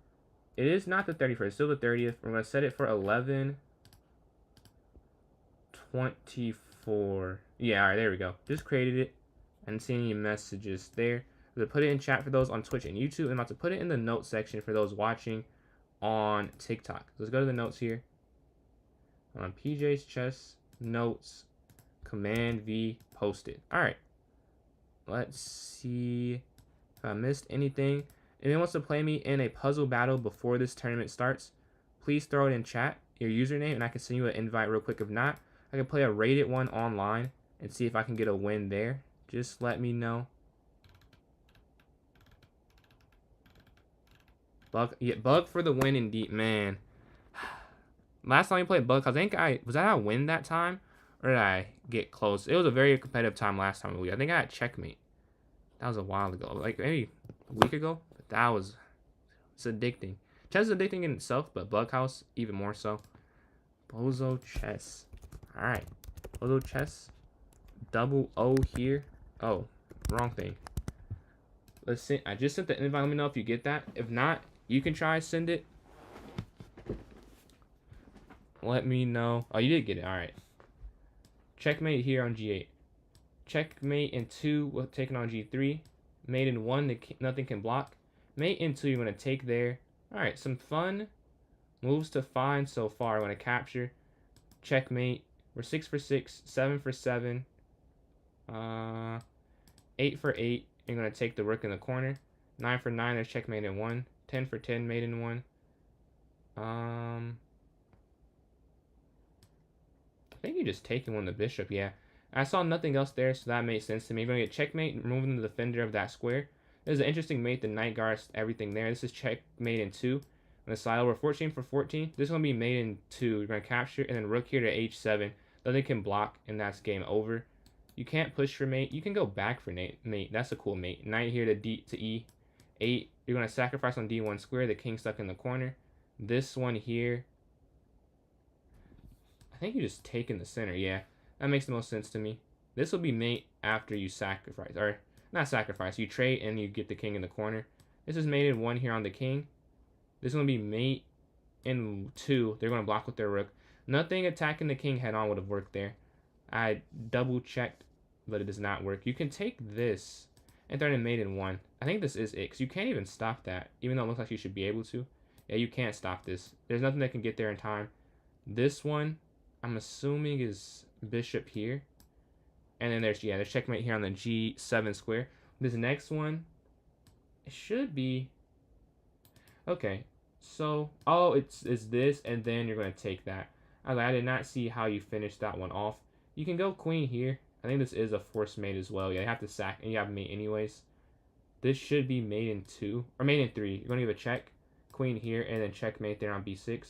It is not the 31st, it's still the 30th. We're going to set it for 11:24. Yeah, all right, there we go. Just created it. I didn't see any messages there. I'm going to put it in chat for those on Twitch and YouTube. I'm about to put it in the notes section for those watching on TikTok. So let's go to the notes here. On PJ's Chess, notes, Command V, posted. All right. Let's see if I missed anything. If anyone wants to play me in a puzzle battle before this tournament starts, please throw it in chat, your username, and I can send you an invite real quick. If not, I can play a rated one online and see if I can get a win there. Just let me know. Bug for the win indeed, man. Last time we played Bug, I think was that a win that time? Or did I get close? It was a very competitive time last time. I think I had checkmate. That was a while ago. Like maybe a week ago. But it's addicting. Chess is addicting in itself, but Bughouse even more so. Bozo Chess. Alright. Bozo Chess. Double O here. Oh, wrong thing. Let's see. I just sent the invite. Let me know if you get that. If not, you can try send it. Let me know. Oh, you did get it. Alright. Checkmate here on G8. Checkmate in 2, taking on G3. Mate in 1, nothing can block. Mate in 2, you're going to take there. Alright, some fun moves to find so far. I want to capture. Checkmate. We're 6 for 6, 7 for 7. 8 for 8. You're going to take the rook in the corner. 9 for 9, there's checkmate in 1. 10 for 10, mate in 1. I think you're just taking one the bishop, yeah. I saw nothing else there, so that made sense to me. You're going to get checkmate, removing the defender of that square. There's an interesting mate, the knight guards everything there. This is checkmate in 2. On the side over 14 for 14. This is going to be mate in 2. You're going to capture, and then rook here to h7. Then they can block, and that's game over. You can't push for mate. You can go back for mate. That's a cool mate. Knight here to e8. You're going to sacrifice on d1 square. The king stuck in the corner. This one here, I think you just take in the center. Yeah, that makes the most sense to me. This will be mate after you sacrifice. Or, not sacrifice. You trade and you get the king in the corner. This is mate in 1 here on the king. This is going to be mate in 2. They're going to block with their rook. Nothing attacking the king head on would have worked there. I double checked, but it does not work. You can take this. And third and mate in 1. I think this is it, because you can't even stop that, even though it looks like you should be able to. Yeah, you can't stop this. There's nothing that can get there in time. This one, I'm assuming, is bishop here. And then there's checkmate here on the G7 square. This next one, it should be... Okay, so, oh, it's this, and then you're going to take that. I did not see how you finished that one off. You can go queen here. I think this is a forced mate as well. Yeah, you have to sack, and you have mate anyways. This should be mate in 2, or mate in 3. You're going to give a check, queen here, and then checkmate there on b6.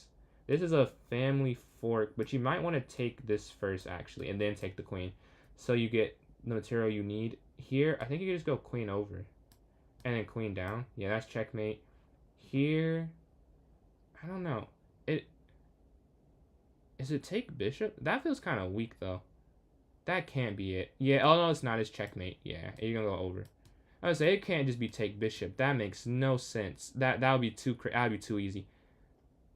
This is a family fork, but you might want to take this first, actually, and then take the queen. So you get the material you need. Here, I think you can just go queen over, and then queen down. Yeah, that's checkmate. Here, I don't know. Is it take bishop? That feels kind of weak, though. That can't be it. Yeah, oh no, it's not. It's checkmate. Yeah, you're gonna go over. I would say it can't just be take bishop. That makes no sense. That would be too easy.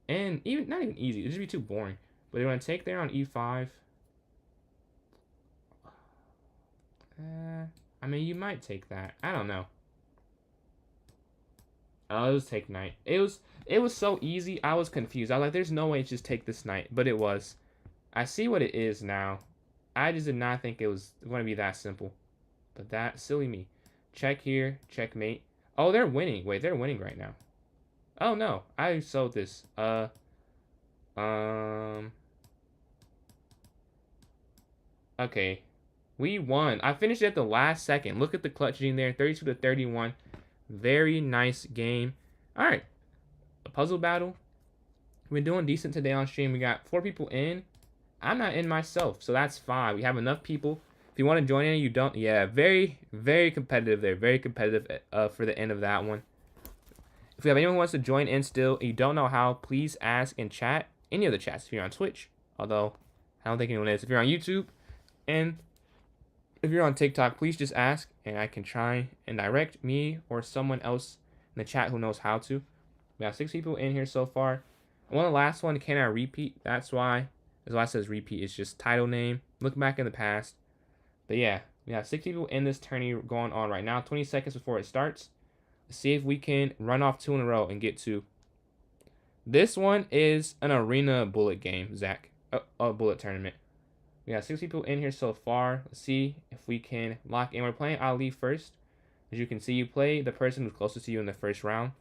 And even not even easy. It'd just be too boring. But they're gonna take there on e5. I mean, you might take that. I don't know. Oh, it was take knight. It was so easy. I was confused. I was like, there's no way to just take this knight, but it was. I see what it is now. I just did not think it was going to be that simple. But that, silly me. Check here, checkmate. Oh, they're winning. Wait, they're winning right now. Oh no, I sold this. Okay, we won. I finished it at the last second. Look at the clutching there, 32-31. Very nice game. All right, a puzzle battle. We're doing decent today on stream. We got 4 people in. I'm not in myself, so that's fine. We have enough people. If you want to join in, you don't. Yeah, very, very competitive there. Very competitive for the end of that one. If you have anyone who wants to join in still, and you don't know how, please ask in chat. Any of the chats if you're on Twitch. Although, I don't think anyone is. If you're on YouTube, and if you're on TikTok, please just ask, and I can try and direct me or someone else in the chat who knows how to. We have 6 people in here so far. I want the last one, can I repeat? That's why it says repeat. It's just title name. Look back in the past. But yeah, we have 6 people in this tourney going on right now. 20 seconds before it starts. Let's see if we can run off 2 in a row and get 2. This one is an arena bullet game, Zach. A bullet tournament. We got 6 people in here so far. Let's see if we can lock in. We're playing Ali first. As you can see, you play the person who's closest to you in the first round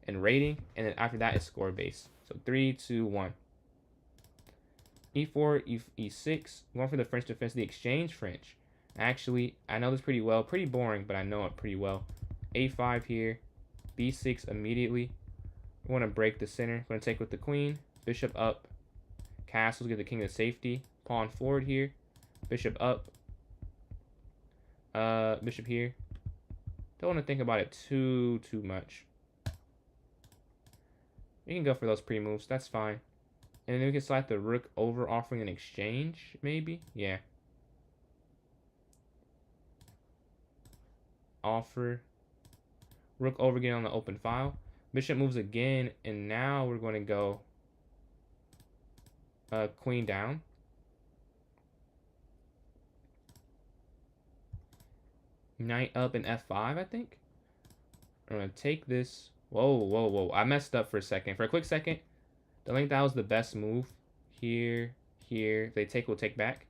and rating, and then after that is score based. So 3, 2, 1. E4, E6. Going for the French defense, the exchange French. Actually, I know this pretty well. Pretty boring, but I know it pretty well. A5 here. B6 immediately. We want to break the center. We're going to take with the queen. Bishop up. Castles, give the king the safety. Pawn forward here. Bishop up. Bishop here. Don't want to think about it too much. You can go for those pre-moves. That's fine. And then we can slide the rook over, offering an exchange, maybe? Yeah. Offer. Rook over again on the open file. Bishop moves again, and now we're going to go queen down. Knight up in f5, I think. I'm going to take this. Whoa. I messed up for a second. For a quick second, I think that was the best move. Here. If they take, we'll take back.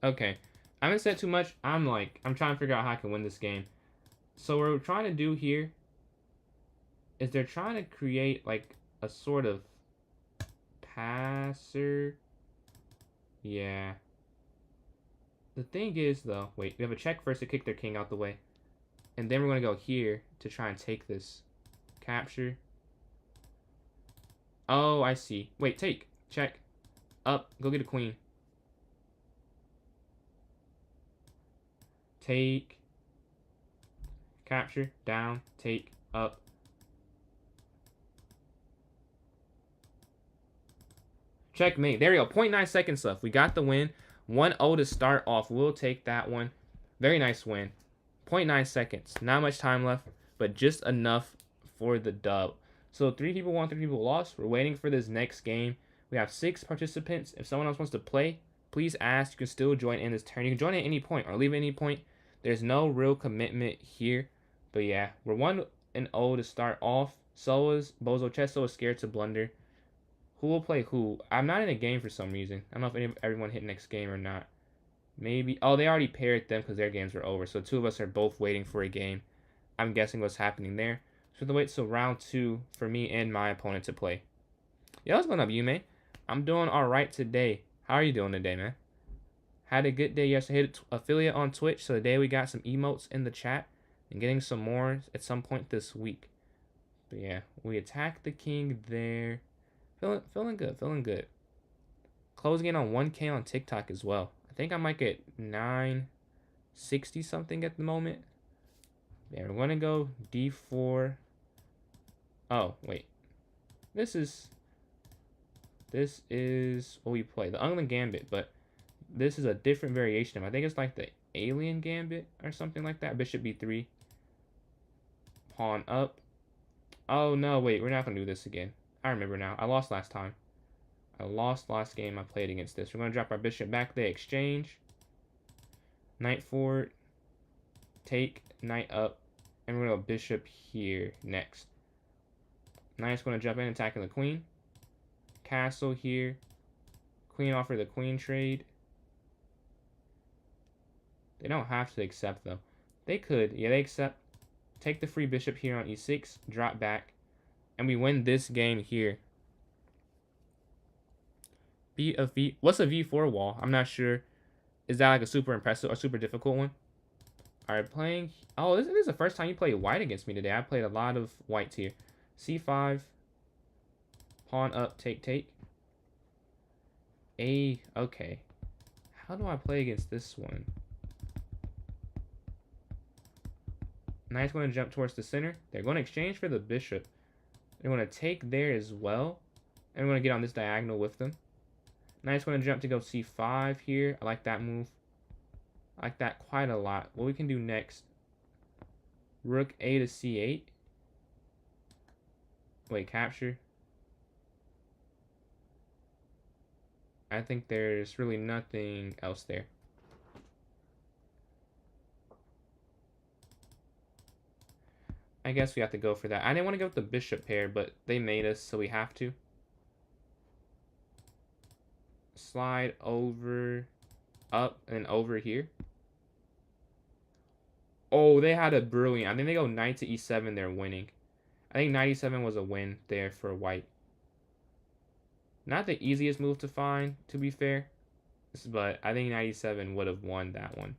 Okay, I haven't said too much. I'm trying to figure out how I can win this game. So what we're trying to do here is they're trying to create like a sort of passer. Yeah. The thing is though, wait, we have a check first to kick their king out the way. And then we're going to go here to try and take this. Capture. Oh, I see. Wait, take. Check. Up. Go get a queen. Take. Capture. Down. Take. Up. Checkmate. There we go. 0.9 seconds left. We got the win. 1-0 to start off. We'll take that one. Very nice win. 0.9 seconds. Not much time left, but just enough for the dub. So 3 people won, 3 people lost. We're waiting for this next game. We have 6 participants. If someone else wants to play, please ask. You can still join in this turn. You can join at any point or leave at any point. There's no real commitment here. But yeah, we're 1-0 to start off. So is Bozo Chesto is scared to blunder. Who will play who? I'm not in a game for some reason. I don't know if everyone hit next game or not. Maybe. Oh, they already paired them because their games were over. So 2 of us are both waiting for a game. I'm guessing what's happening there. So we have to wait till round 2 for me and my opponent to play. Yeah, what's going up, you, man? I'm doing alright today. How are you doing today, man? Had a good day yesterday. Hit affiliate on Twitch. So today we got some emotes in the chat. And getting some more at some point this week. But yeah, we attacked the king there. Feeling good, feeling good. Closing in on 1K on TikTok as well. I think I might get 960 something at the moment. Yeah, we're gonna go D4. Oh, wait. This is what we play. The Ungling Gambit, but this is a different variation of it. I think it's like the Alien Gambit or something like that. Bishop B3. Pawn up. Oh, no, wait. We're not gonna do this again. I remember now. I lost last time. I lost last game I played against this. We're going to drop our bishop back. They exchange. Knight forward. Take. Knight up. And we're going to go bishop here next. Knight's going to jump in, attacking the queen. Castle here. Queen offer the queen trade. They don't have to accept, though. They could. Yeah, they accept. Take the free bishop here on e6. Drop back. And we win this game here. What's a V4 wall? I'm not sure. Is that like a super impressive or super difficult one? Alright, playing. Oh, this is the first time you played white against me today. I played a lot of whites here. C5. Pawn up, take. Okay. How do I play against this one? Knight's going to jump towards the center. They're going to exchange for the bishop. They're going to take there as well. And we're going to get on this diagonal with them. Knight's going to jump to go C5 here. I like that move. I like that quite a lot. What we can do next. Rook A to C8. Wait, capture. I think there's really nothing else there. I guess we have to go for that. I didn't want to go with the bishop pair, but they made us, so we have to. Slide over, up, and over here. Oh, they had a brilliant. I think they go knight to e7, they're winning. I think knight e7 was a win there for white. Not the easiest move to find, to be fair. But I think knight e7 would have won that one.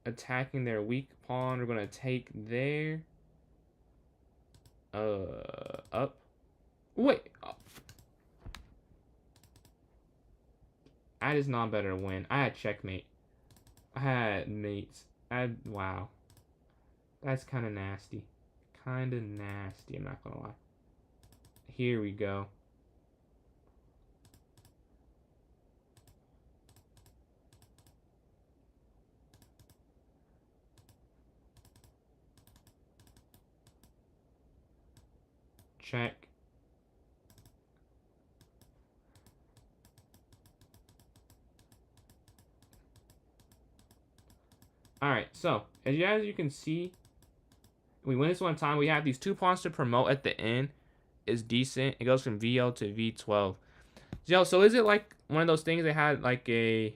Attacking their weak pawn. We're going to take there. Up. Wait. I just not better win. I had checkmate. I had mates. Wow. That's kind of nasty. Kind of nasty, I'm not going to lie. Here we go. Check. Alright, so, as you can see, we win this one time. We have these 2 pawns to promote at the end. Is decent. It goes from VO to V12. Yo, so is it like one of those things they had like a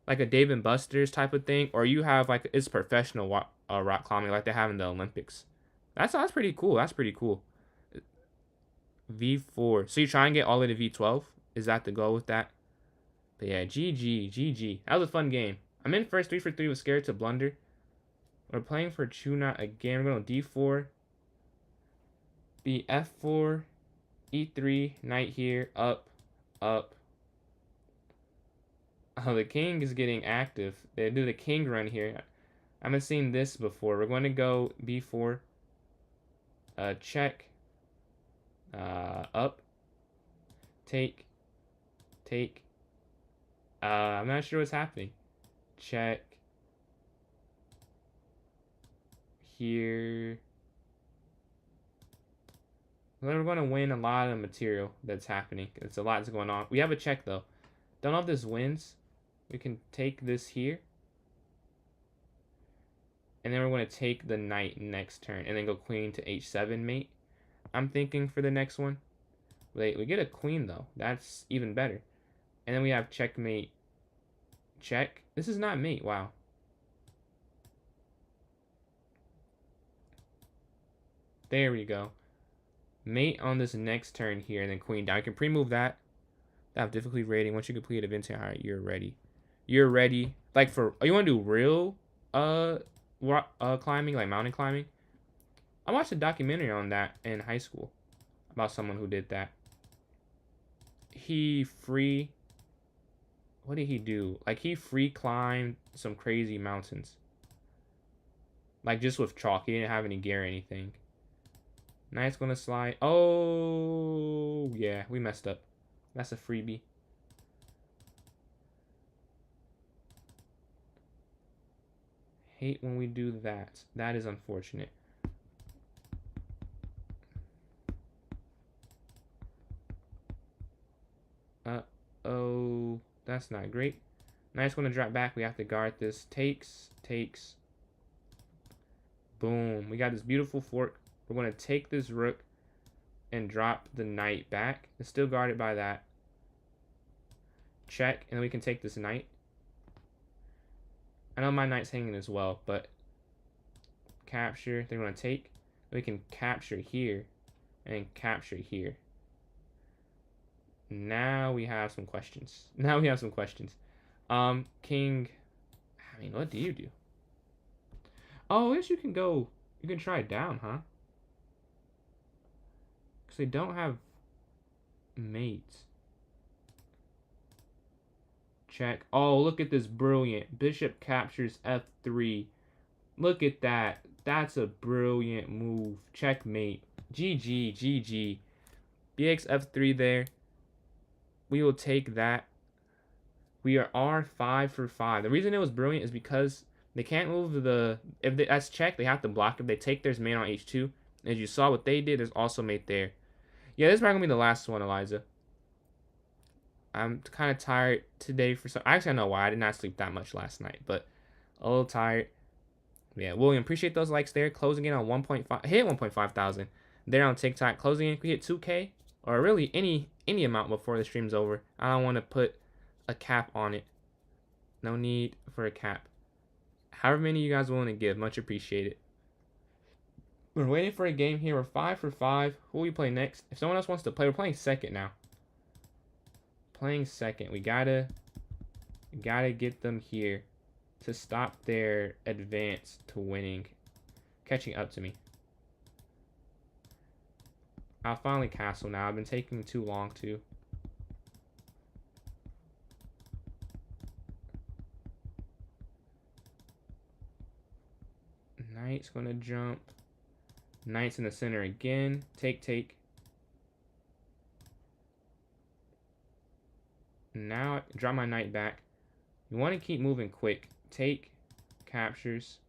Dave and Buster's type of thing? Or you have like, it's professional rock climbing like they have in the Olympics? That's pretty cool. That's pretty cool. V4. So you try and get all the way to V12? Is that the goal with that? But yeah, GG. That was a fun game. I'm in first 3 for 3 with scared to blunder. We're playing for Chuna again. We're going to D4. B F4. E3. Knight here. Up. Oh, the king is getting active. They do the king run here. I haven't seen this before. We're going to go B4. Check. Up. Take. Take. I'm not sure what's happening. Check. Here. We're going to win a lot of material that's happening. It's a lot that's going on. We have a check, though. Don't know if this wins. We can take this here. And then we're going to take the knight next turn. And then go queen to h7, mate. I'm thinking for the next one. Wait, we get a queen, though. That's even better. And then we have checkmate. Check. This is not mate. Wow. There we go. Mate on this next turn here, and then queen down. You can pre-move that. I have difficulty rating. Once you complete event, alright, you're ready. You're ready. Like for, you want to do real climbing, like mountain climbing? I watched a documentary on that in high school about someone who did that. What did he do? Like he free climbed some crazy mountains. Like just with chalk. He didn't have any gear or anything. Knight's gonna slide. Oh, yeah, we messed up. That's a freebie. Hate when we do that. That is unfortunate. Uh-oh. That's not great. Knight's gonna drop back. We have to guard this. Takes. Boom. We got this beautiful fork. We're going to take this rook and drop the knight back. It's still guarded by that. Check, and then we can take this knight. I know my knight's hanging as well, but capture. They're going to take. We can capture here and capture here. Now we have some questions. King. I mean, what do you do? Oh, I guess you can go. You can try it down, huh? Because they don't have mates. Check. Oh, look at this brilliant. Bishop captures f3. Look at that. That's a brilliant move. Checkmate. GG. BX f3 there. We will take that. We are 5 for 5. The reason it was brilliant is because they can't move that's check, they have to block. If they take there's mate on h2. As you saw what they did, there's also mate there. Yeah, this is probably going to be the last one, Eliza. I'm kind of tired today for some. Actually, I know why. I did not sleep that much last night, but a little tired. Yeah, William, appreciate those likes there. Closing in on 1.5. Hit 1.5 thousand. There on TikTok. Closing in. We hit 2K. Or really any amount before the stream's over. I don't want to put a cap on it. No need for a cap. However many you guys are willing to give. Much appreciated. We're waiting for a game here. We're 5 for 5. Who will we play next? If someone else wants to play, we're playing second now. We gotta get them here to stop their advance to winning. Catching up to me. I'll finally castle now. I've been taking too long to. Knight's gonna jump. Knight's in the center again. Take. Now, drop my knight back. You want to keep moving quick. Take, captures.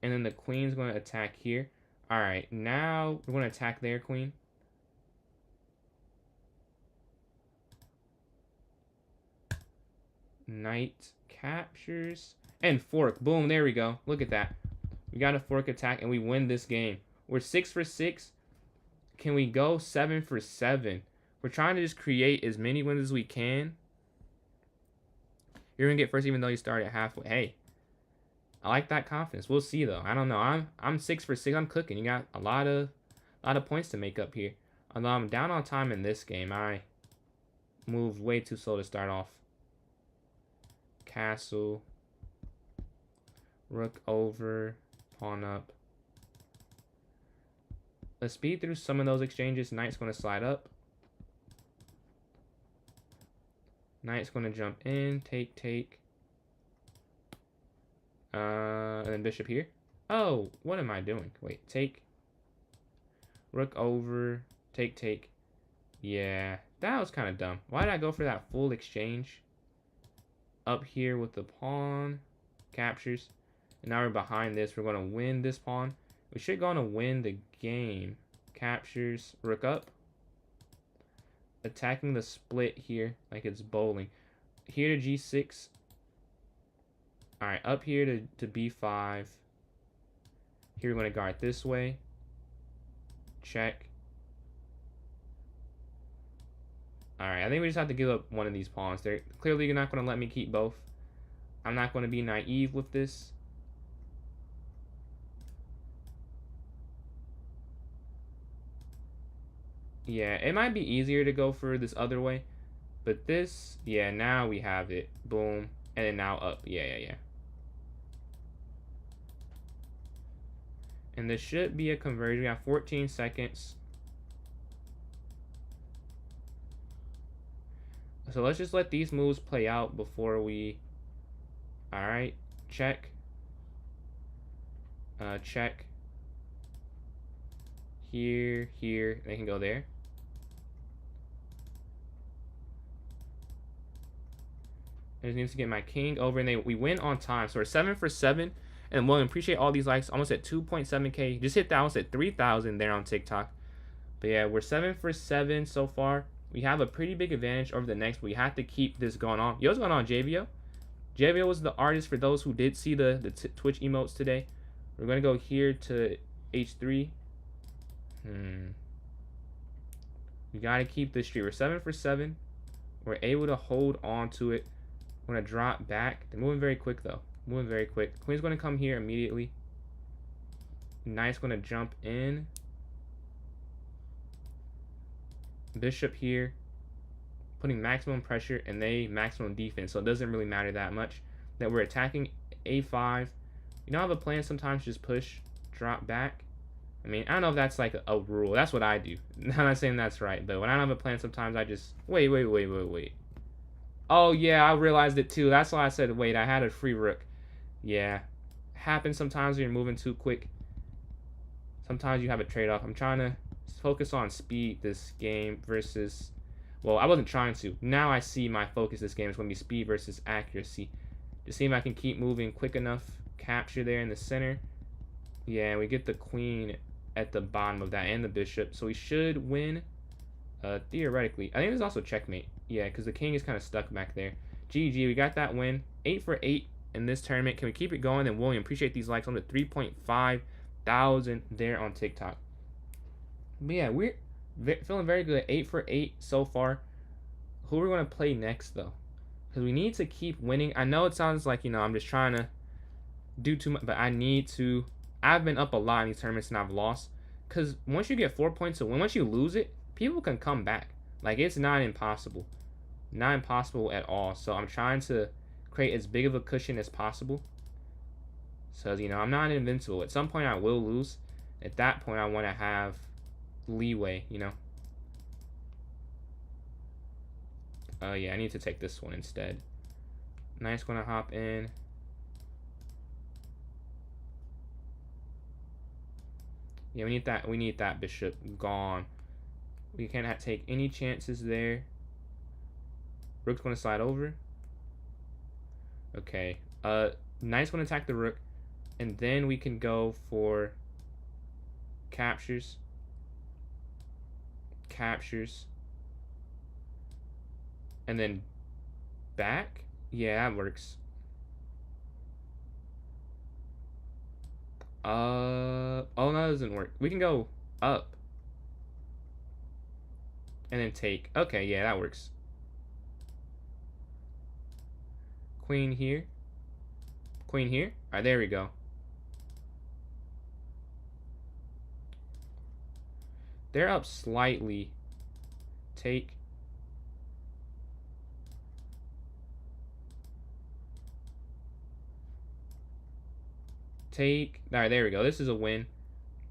And then the queen's going to attack here. Alright, now we're going to attack their queen. Knight captures. And fork. Boom, there we go. Look at that. We got a fork attack and we win this game. We're 6 for 6. Can we go 7 for 7? We're trying to just create as many wins as we can. You're going to get first even though you started halfway. Hey, I like that confidence. We'll see, though. I don't know. I'm 6 for 6. I'm cooking. You got a lot of points to make up here. Although I'm down on time in this game. I moved way too slow to start off. Castle. Rook over. Pawn up. Let's speed through some of those exchanges. Knight's going to slide up. Knight's going to jump in. Take. And then bishop here. Oh, what am I doing? Wait, take. Rook over. Take. Yeah, that was kind of dumb. Why did I go for that full exchange? Up here with the pawn. Captures. And now we're behind this. We're going to win this pawn. We should go on to win the game. Captures. Rook up. Attacking the split here like it's bowling. Here to g6. Alright, up here to b5. Here we're going to guard this way. Check. Alright, I think we just have to give up one of these pawns. They're clearly not going to let me keep both. I'm not going to be naive with this. Yeah, it might be easier to go for this other way. But this, yeah, now we have it. Boom. And then now up. Yeah. And this should be a conversion. We have 14 seconds. So let's just let these moves play out before we... Alright. Check. Check. Here. They can go there. I just need to get my king over, and we win on time. So we're 7 for 7. And William, appreciate all these likes. Almost at 2.7K. Just hit that. Almost at 3,000 there on TikTok. But yeah, we're 7 for 7 so far. We have a pretty big advantage over the next, but we have to keep this going on. Yo, what's going on, JVO? JVO was the artist for those who did see the Twitch emotes today. We're going to go here to H3. We got to keep this streak. We're 7 for 7. We're able to hold on to it. We're going to drop back. They're moving very quick, though. Moving very quick. Queen's going to come here immediately. Knight's going to jump in. Bishop here. Putting maximum pressure, and they maximum defense. So it doesn't really matter that much. That we're attacking A5. You don't have a plan sometimes, just push, drop back. I mean, I don't know if that's like a rule. That's what I do. I'm not saying that's right, but when I don't have a plan, sometimes I just... Wait. Oh, yeah, I realized it too. That's why I said, wait, I had a free rook. Yeah. Happens sometimes when you're moving too quick. Sometimes you have a trade-off. I'm trying to focus on speed this game versus... Well, I wasn't trying to. Now I see my focus this game is going to be speed versus accuracy. Just see if I can keep moving quick enough. Capture there in the center. Yeah, we get the queen at the bottom of that and the bishop. So we should win, theoretically. I think there's also checkmate. Yeah, because the king is kind of stuck back there. GG, we got that win. 8 for 8 in this tournament. Can we keep it going? And William, appreciate these likes on the 3.5 thousand there on TikTok. But yeah, we're feeling very good. 8 for 8 so far. Who are we going to play next, though? Because we need to keep winning. I know it sounds like, I'm just trying to do too much, but I need to. I've been up a lot in these tournaments and I've lost. Because once you get 4 points to win, once you lose it, people can come back. Like, it's not impossible. Not impossible at all. So I'm trying to create as big of a cushion as possible. So, I'm not invincible. At some point, I will lose. At that point, I want to have leeway, Yeah, I need to take this one instead. Knight's going to hop in. Yeah, we need that bishop gone. We cannot take any chances there. Rook's going to slide over. Okay. Knight's going to attack the rook. And then we can go for captures. And then back. Yeah, that works. Oh, no, that doesn't work. We can go up. And then take. Okay, yeah, that works. Queen here. Queen here. Alright, there we go. They're up slightly. Take. Take. Alright, there we go. This is a win.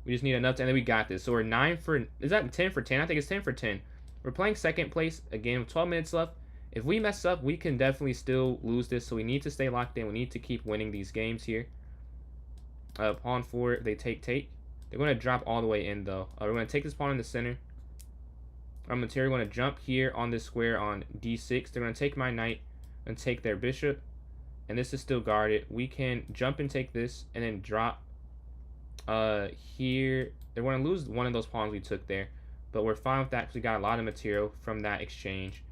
We just need enough, and then we got this. So we're 9 for... Is that 10 for 10? I think it's 10 for 10. We're playing second place. Again, with 12 minutes left. If we mess up, we can definitely still lose this. So we need to stay locked in. We need to keep winning these games here. Pawn 4. They take. They're going to drop all the way in, though. We're going to take this pawn in the center. Our material going to jump here on this square on d6. They're going to take my knight and take their bishop. And this is still guarded. We can jump and take this and then drop here. They're going to lose one of those pawns we took there. But we're fine with that because we got a lot of material from that exchange.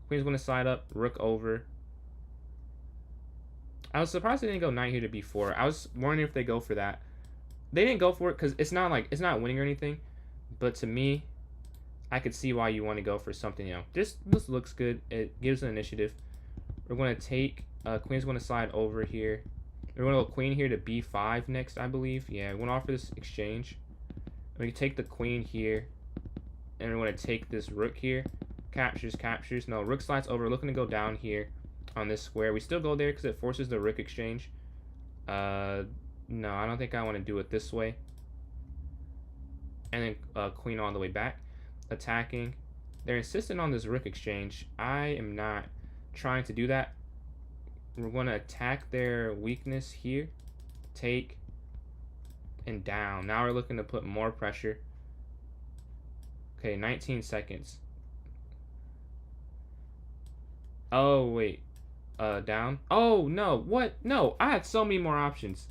Queen's going to slide up, rook over. I was surprised they didn't go knight here to b4. I was wondering if they go for that. They didn't go for it because it's not winning or anything. But to me, I could see why you want to go for something, you know. This looks good. It gives an initiative. We're going to take, queen's going to slide over here. We're going to go queen here to b5 next, I believe. Yeah, we're going to offer this exchange. We can take the queen here. And we're going to take this rook here. Captures, captures. No, rook slides over. Looking to go down here on this square. We still go there because it forces the rook exchange. No, I don't think I want to do it this way. And then queen all the way back. Attacking. They're insistent on this rook exchange. I am not trying to do that. We're going to attack their weakness here. Take. And down. Now we're looking to put more pressure. Okay, 19 seconds. Oh, wait. Down. Oh, no. What? No, I had so many more options.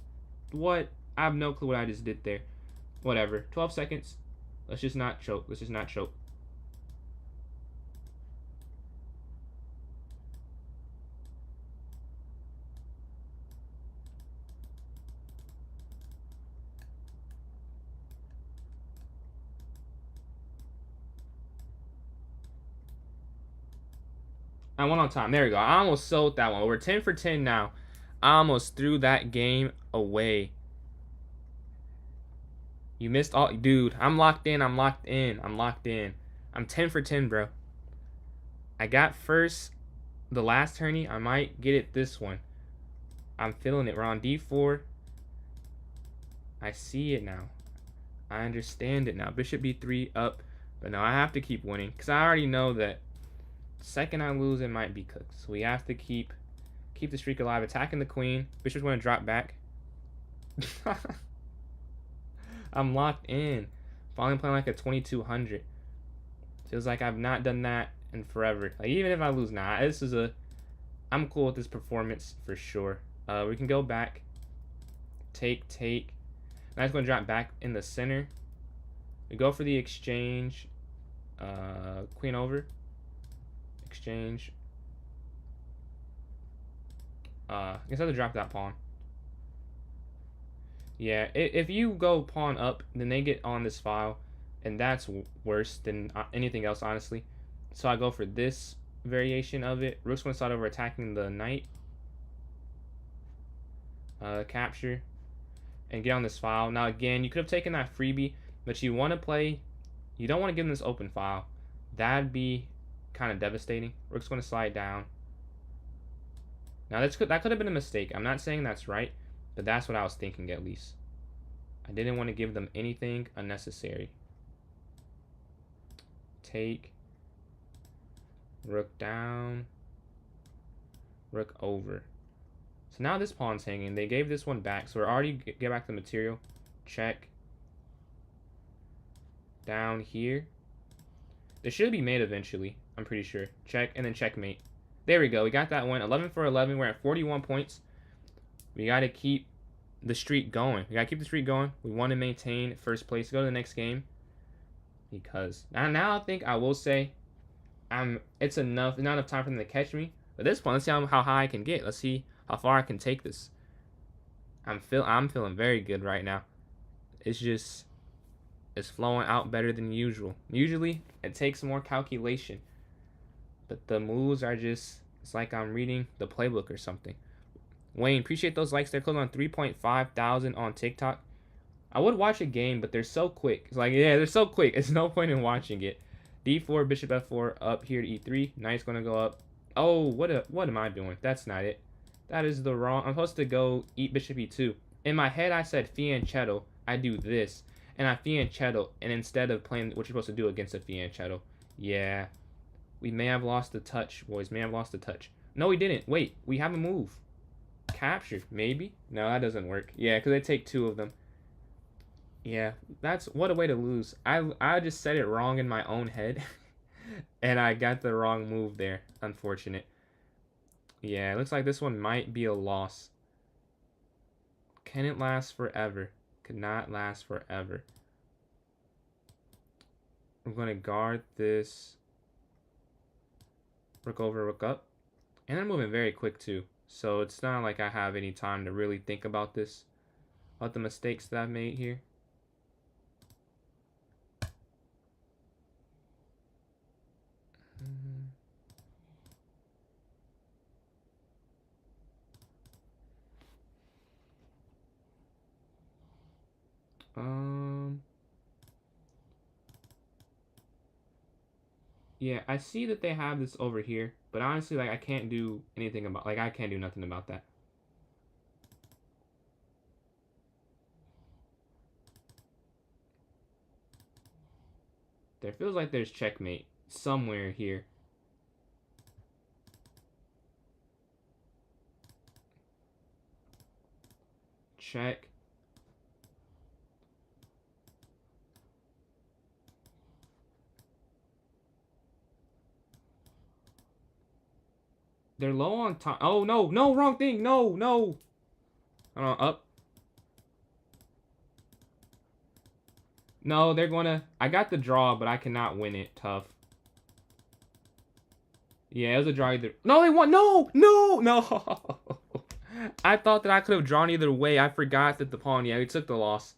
What? I have no clue what I just did there. Whatever. 12 seconds. Let's just not choke. Let's just not choke. I went on time. There we go. I almost sold that one. We're 10 for 10 now. I almost threw that game away. You missed all. Dude, I'm locked in. I'm locked in. I'm locked in. I'm 10 for 10, bro. I got first the last tourney. I might get it this one. I'm feeling it. We're on d4. I see it now. I understand it now. Bishop b3 up. But no, I have to keep winning. Because I already know that second I lose, it might be cooked. So we have to keep the streak alive. Attacking the queen. Bishop's going to drop back. I'm locked in. Finally playing like a 2200. Feels like I've not done that in forever. Like even if I lose now, I'm cool with this performance for sure. We can go back. Take. Now it's going to drop back in the center. We go for the exchange. Queen over. Exchange. I guess I have to drop that pawn. Yeah, if you go pawn up, then they get on this file, and that's worse than anything else, honestly. So I go for this variation of it. Rook's going to start over attacking the knight. Capture. And get on this file. Now, again, you could have taken that freebie, but you want to play. You don't want to give them this open file. That'd be kind of devastating. Rook's going to slide down. Now, that could have been a mistake. I'm not saying that's right, but that's what I was thinking at least. I didn't want to give them anything unnecessary. Take. Rook down. Rook over. So now this pawn's hanging. They gave this one back, so we're already get back the material. Check. Down here. This should be mate eventually, I'm pretty sure. Check, and then checkmate. There we go. We got that one. 11 for 11. We're at 41 points. We got to keep the streak going. We got to keep the streak going. We want to maintain first place. Go to the next game. Because now I think I will say it's not enough time for them to catch me. But this point, let's see how high I can get. Let's see how far I can take this. I'm feeling very good right now. It's flowing out better than usual. Usually, it takes more calculation. But the moves are it's like I'm reading the playbook or something. Wayne, appreciate those likes. They're close on 3.5 thousand on TikTok. I would watch a game, but they're so quick. It's like, yeah, they're so quick. It's no point in watching it. D4, bishop f4, up here to e3. Knight's going to go up. Oh, what am I doing? That's not it. That is the wrong. I'm supposed to go eat bishop e2. In my head, I said fianchetto. I do this. And I fianchetto. And instead of playing what you're supposed to do against a fianchetto. Yeah. We may have lost the touch, boys. May have lost the touch. No, we didn't. Wait, we have a move. Capture, maybe? No, that doesn't work. Yeah, because they take two of them. Yeah, that's what a way to lose. I just said it wrong in my own head, and I got the wrong move there. Unfortunate. Yeah, it looks like this one might be a loss. Can it last forever? Could not last forever. I'm gonna guard this. Rook over, rook up. And I'm moving very quick too. So it's not like I have any time to really think about this. About the mistakes that I've made here. Um yeah, I see that they have this over here, but honestly like I can't do anything about I can't do nothing about that. There feels like there's checkmate somewhere here. Check. They're low on time. Oh no, no, wrong thing. No, no. Hold on, up. No, they're gonna. I got the draw, but I cannot win it. Tough. Yeah, it was a draw either. No, they won. No, no, no. I thought that I could have drawn either way. I forgot that the pawn. Yeah, we took the loss.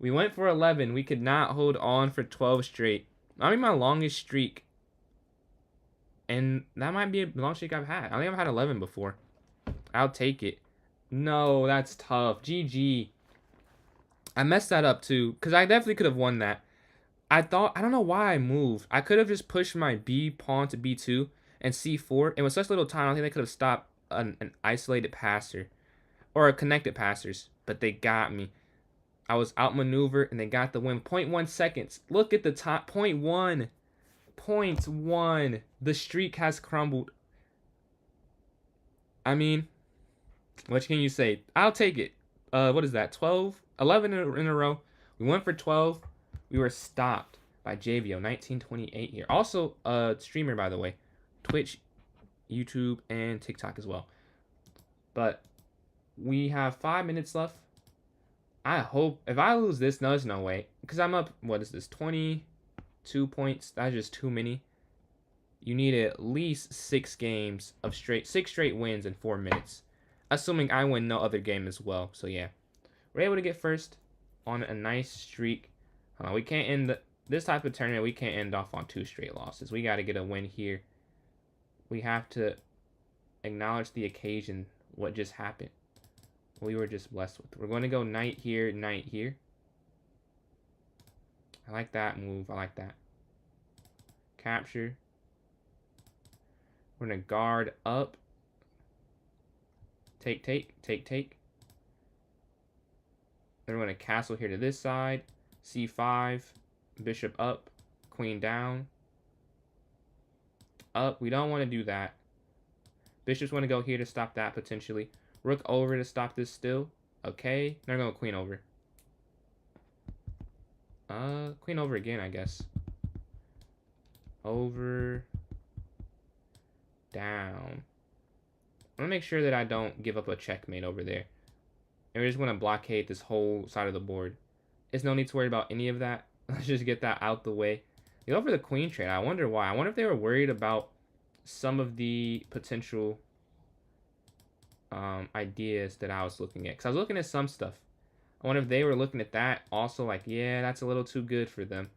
We went for 11. We could not hold on for 12 straight. I mean, my longest streak. And that might be a long streak I've had. I think I've had 11 before. I'll take it. No, that's tough. GG. I messed that up too, because I definitely could have won that. I don't know why I moved. I could have just pushed my B pawn to B2 and C4. And with such little time, I think they could have stopped an isolated passer or a connected passers. But they got me. I was outmaneuvered and they got the win. 0.1 seconds. Look at the top. 0.1. 0.1. The streak has crumbled. I mean, what can you say? I'll take it. What is that? 12? 11 in a row. We went for 12. We were stopped by JVO 1928 here. Also a streamer, by the way. Twitch, YouTube, and TikTok as well. But we have 5 minutes left. I hope if I lose this, no, there's no way. Because I'm up, what is this? 22 points. That's just too many. You need at least 6 straight wins in 4 minutes. Assuming I win no other game as well. So yeah. We're able to get first on a nice streak. We can't end this type of tournament. We can't end off on 2 straight losses. We got to get a win here. We have to acknowledge the occasion, what just happened. We were just blessed with. We're going to go knight here, knight here. I like that move. I like that. Capture. We're going to guard up. Take, take, take, take. Then we're going to castle here to this side. C5. Bishop up. Queen down. Up. We don't want to do that. Bishop's going to go here to stop that potentially. Rook over to stop this still. Okay. Now we're going to queen over. Queen over again, I guess. Over. Down. I'm going to make sure that I don't give up a checkmate over there. And we're just going to blockade this whole side of the board. There's no need to worry about any of that. Let's just get that out the way. They go for the queen trade. I wonder why. I wonder if they were worried about some of the potential ideas that I was looking at. Because I was looking at some stuff. I wonder if they were looking at that also like, yeah, that's a little too good for them.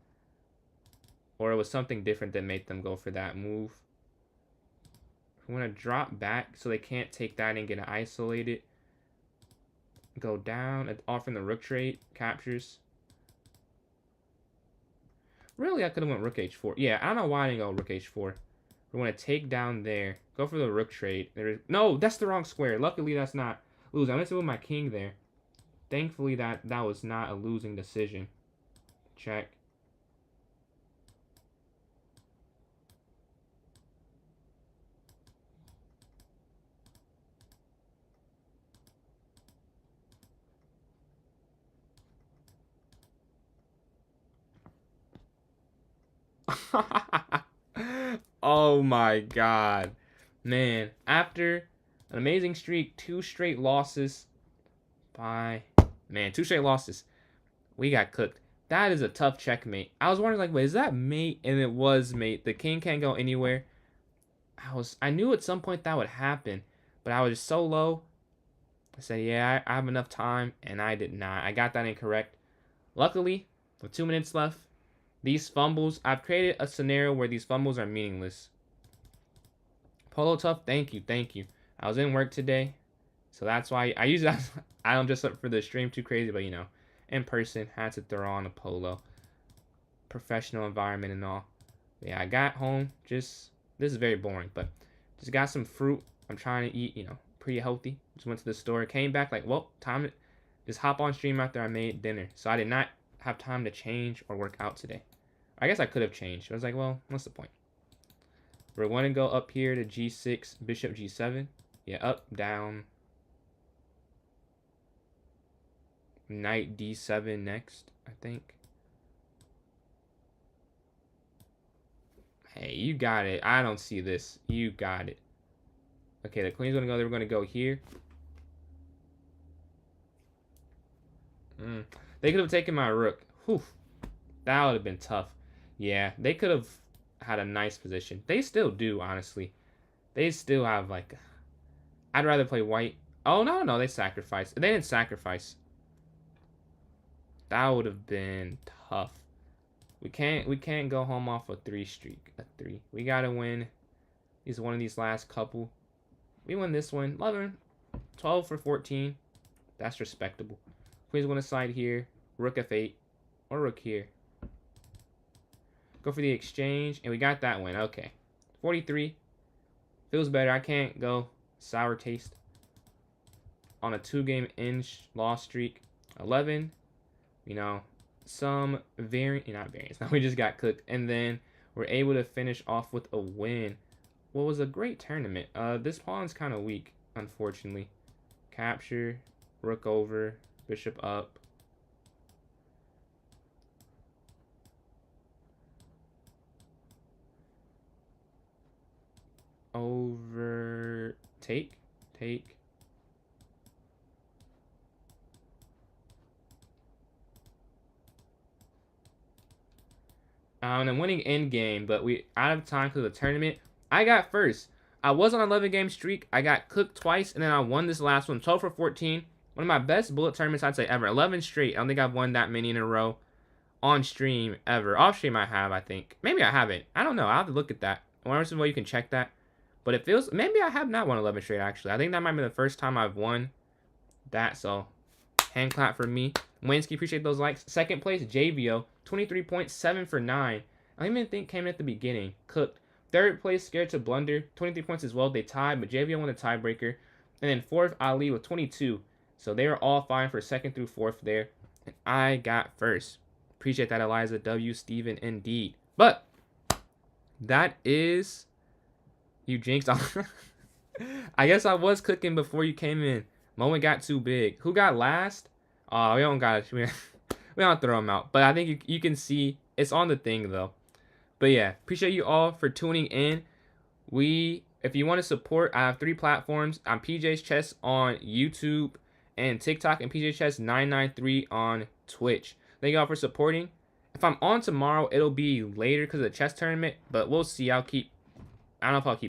Or it was something different that made them go for that move. I'm going to drop back so they can't take that and get isolated. Go down, offering the rook trade, captures. Really, I could have went rook h4. Yeah, I don't know why I didn't go rook h4. We're going to take down there. Go for the rook trade. No, that's the wrong square. Luckily, that's not losing. I missed it with my king there. Thankfully, that was not a losing decision. Check. Oh my god. Man, after an amazing streak, 2 straight losses by... Man, 2 straight losses. We got cooked. That is a tough checkmate. I was wondering, like, wait, is that mate? And it was mate. The king can't go anywhere. I knew at some point that would happen, but I was just so low. I said, yeah, I have enough time, and I did not. I got that incorrect. Luckily, with 2 minutes left, these fumbles, I've created a scenario where these fumbles are meaningless. Polo Tough, thank you, thank you. I was in work today, so that's why I usually I don't dress up for the stream too crazy, but you know, in person, had to throw on a polo. Professional environment and all. But yeah, I got home, this is very boring, but just got some fruit. I'm trying to eat, you know, pretty healthy. Just went to the store, came back like, well, time to just hop on stream after I made dinner. So I did not have time to change or work out today. I guess I could have changed. I was like, well, what's the point? We're going to go up here to G6, Bishop G7. Yeah, up, down. Knight D7 next, I think. Hey, you got it. I don't see this. You got it. Okay, the queen's going to go. We're going to go here. They could have taken my rook. Whew. That would have been tough. Yeah, they could have had a nice position. They still do, honestly. They still have, like... I'd rather play white. Oh, no, they sacrificed. They didn't sacrifice. That would have been tough. We can't go home off a 3 streak. A 3. We gotta win. Is one of these last couple. We win this one. 11, 12 for 14. That's respectable. Queen's gonna slide here. Rook F8. Or rook here. Go for the exchange. And we got that win. Okay. 43. Feels better. I can't go sour taste on a 2-game loss streak. 11. You know, some variant. Not variance. Now we just got cooked. And then we're able to finish off with a win. What was a great tournament. This pawn's kind of weak, unfortunately. Capture. Rook over. Bishop up. Over. Take. And I'm winning end game, but we out of time because of the tournament. I got first. I was on an 11-game streak. I got cooked twice, and then I won this last one, 12 for 14. One of my best bullet tournaments I'd say ever. 11 straight. I don't think I've won that many in a row on stream ever. Off stream I have, I think. Maybe I haven't. I don't know. I'll have to look at that. Once in a while you can check that. But it feels... Maybe I have not won 11 straight, actually. I think that might be the first time I've won that, so... Hand clap for me. Winsky, appreciate those likes. Second place, JVO. 23 points, 7 for 9. I don't even think came in at the beginning. Cooked. Third place, Scared to Blunder. 23 points as well. They tied, but JVO won the tiebreaker. And then fourth, Ali with 22. So they were all fine for second through fourth there. And I got first. Appreciate that, Eliza W. Steven, indeed. But that is... You jinxed. I guess I was cooking before you came in. Moment got too big. Who got last? Oh, we don't got it. We don't throw them out. But I think you can see it's on the thing though. But yeah, appreciate you all for tuning in. If you want to support, I have 3 platforms. I'm PJ's Chess on YouTube and TikTok, and PJ's Chess 993 on Twitch. Thank you all for supporting. If I'm on tomorrow, it'll be later because of the chess tournament, but we'll see. I don't know if I'll keep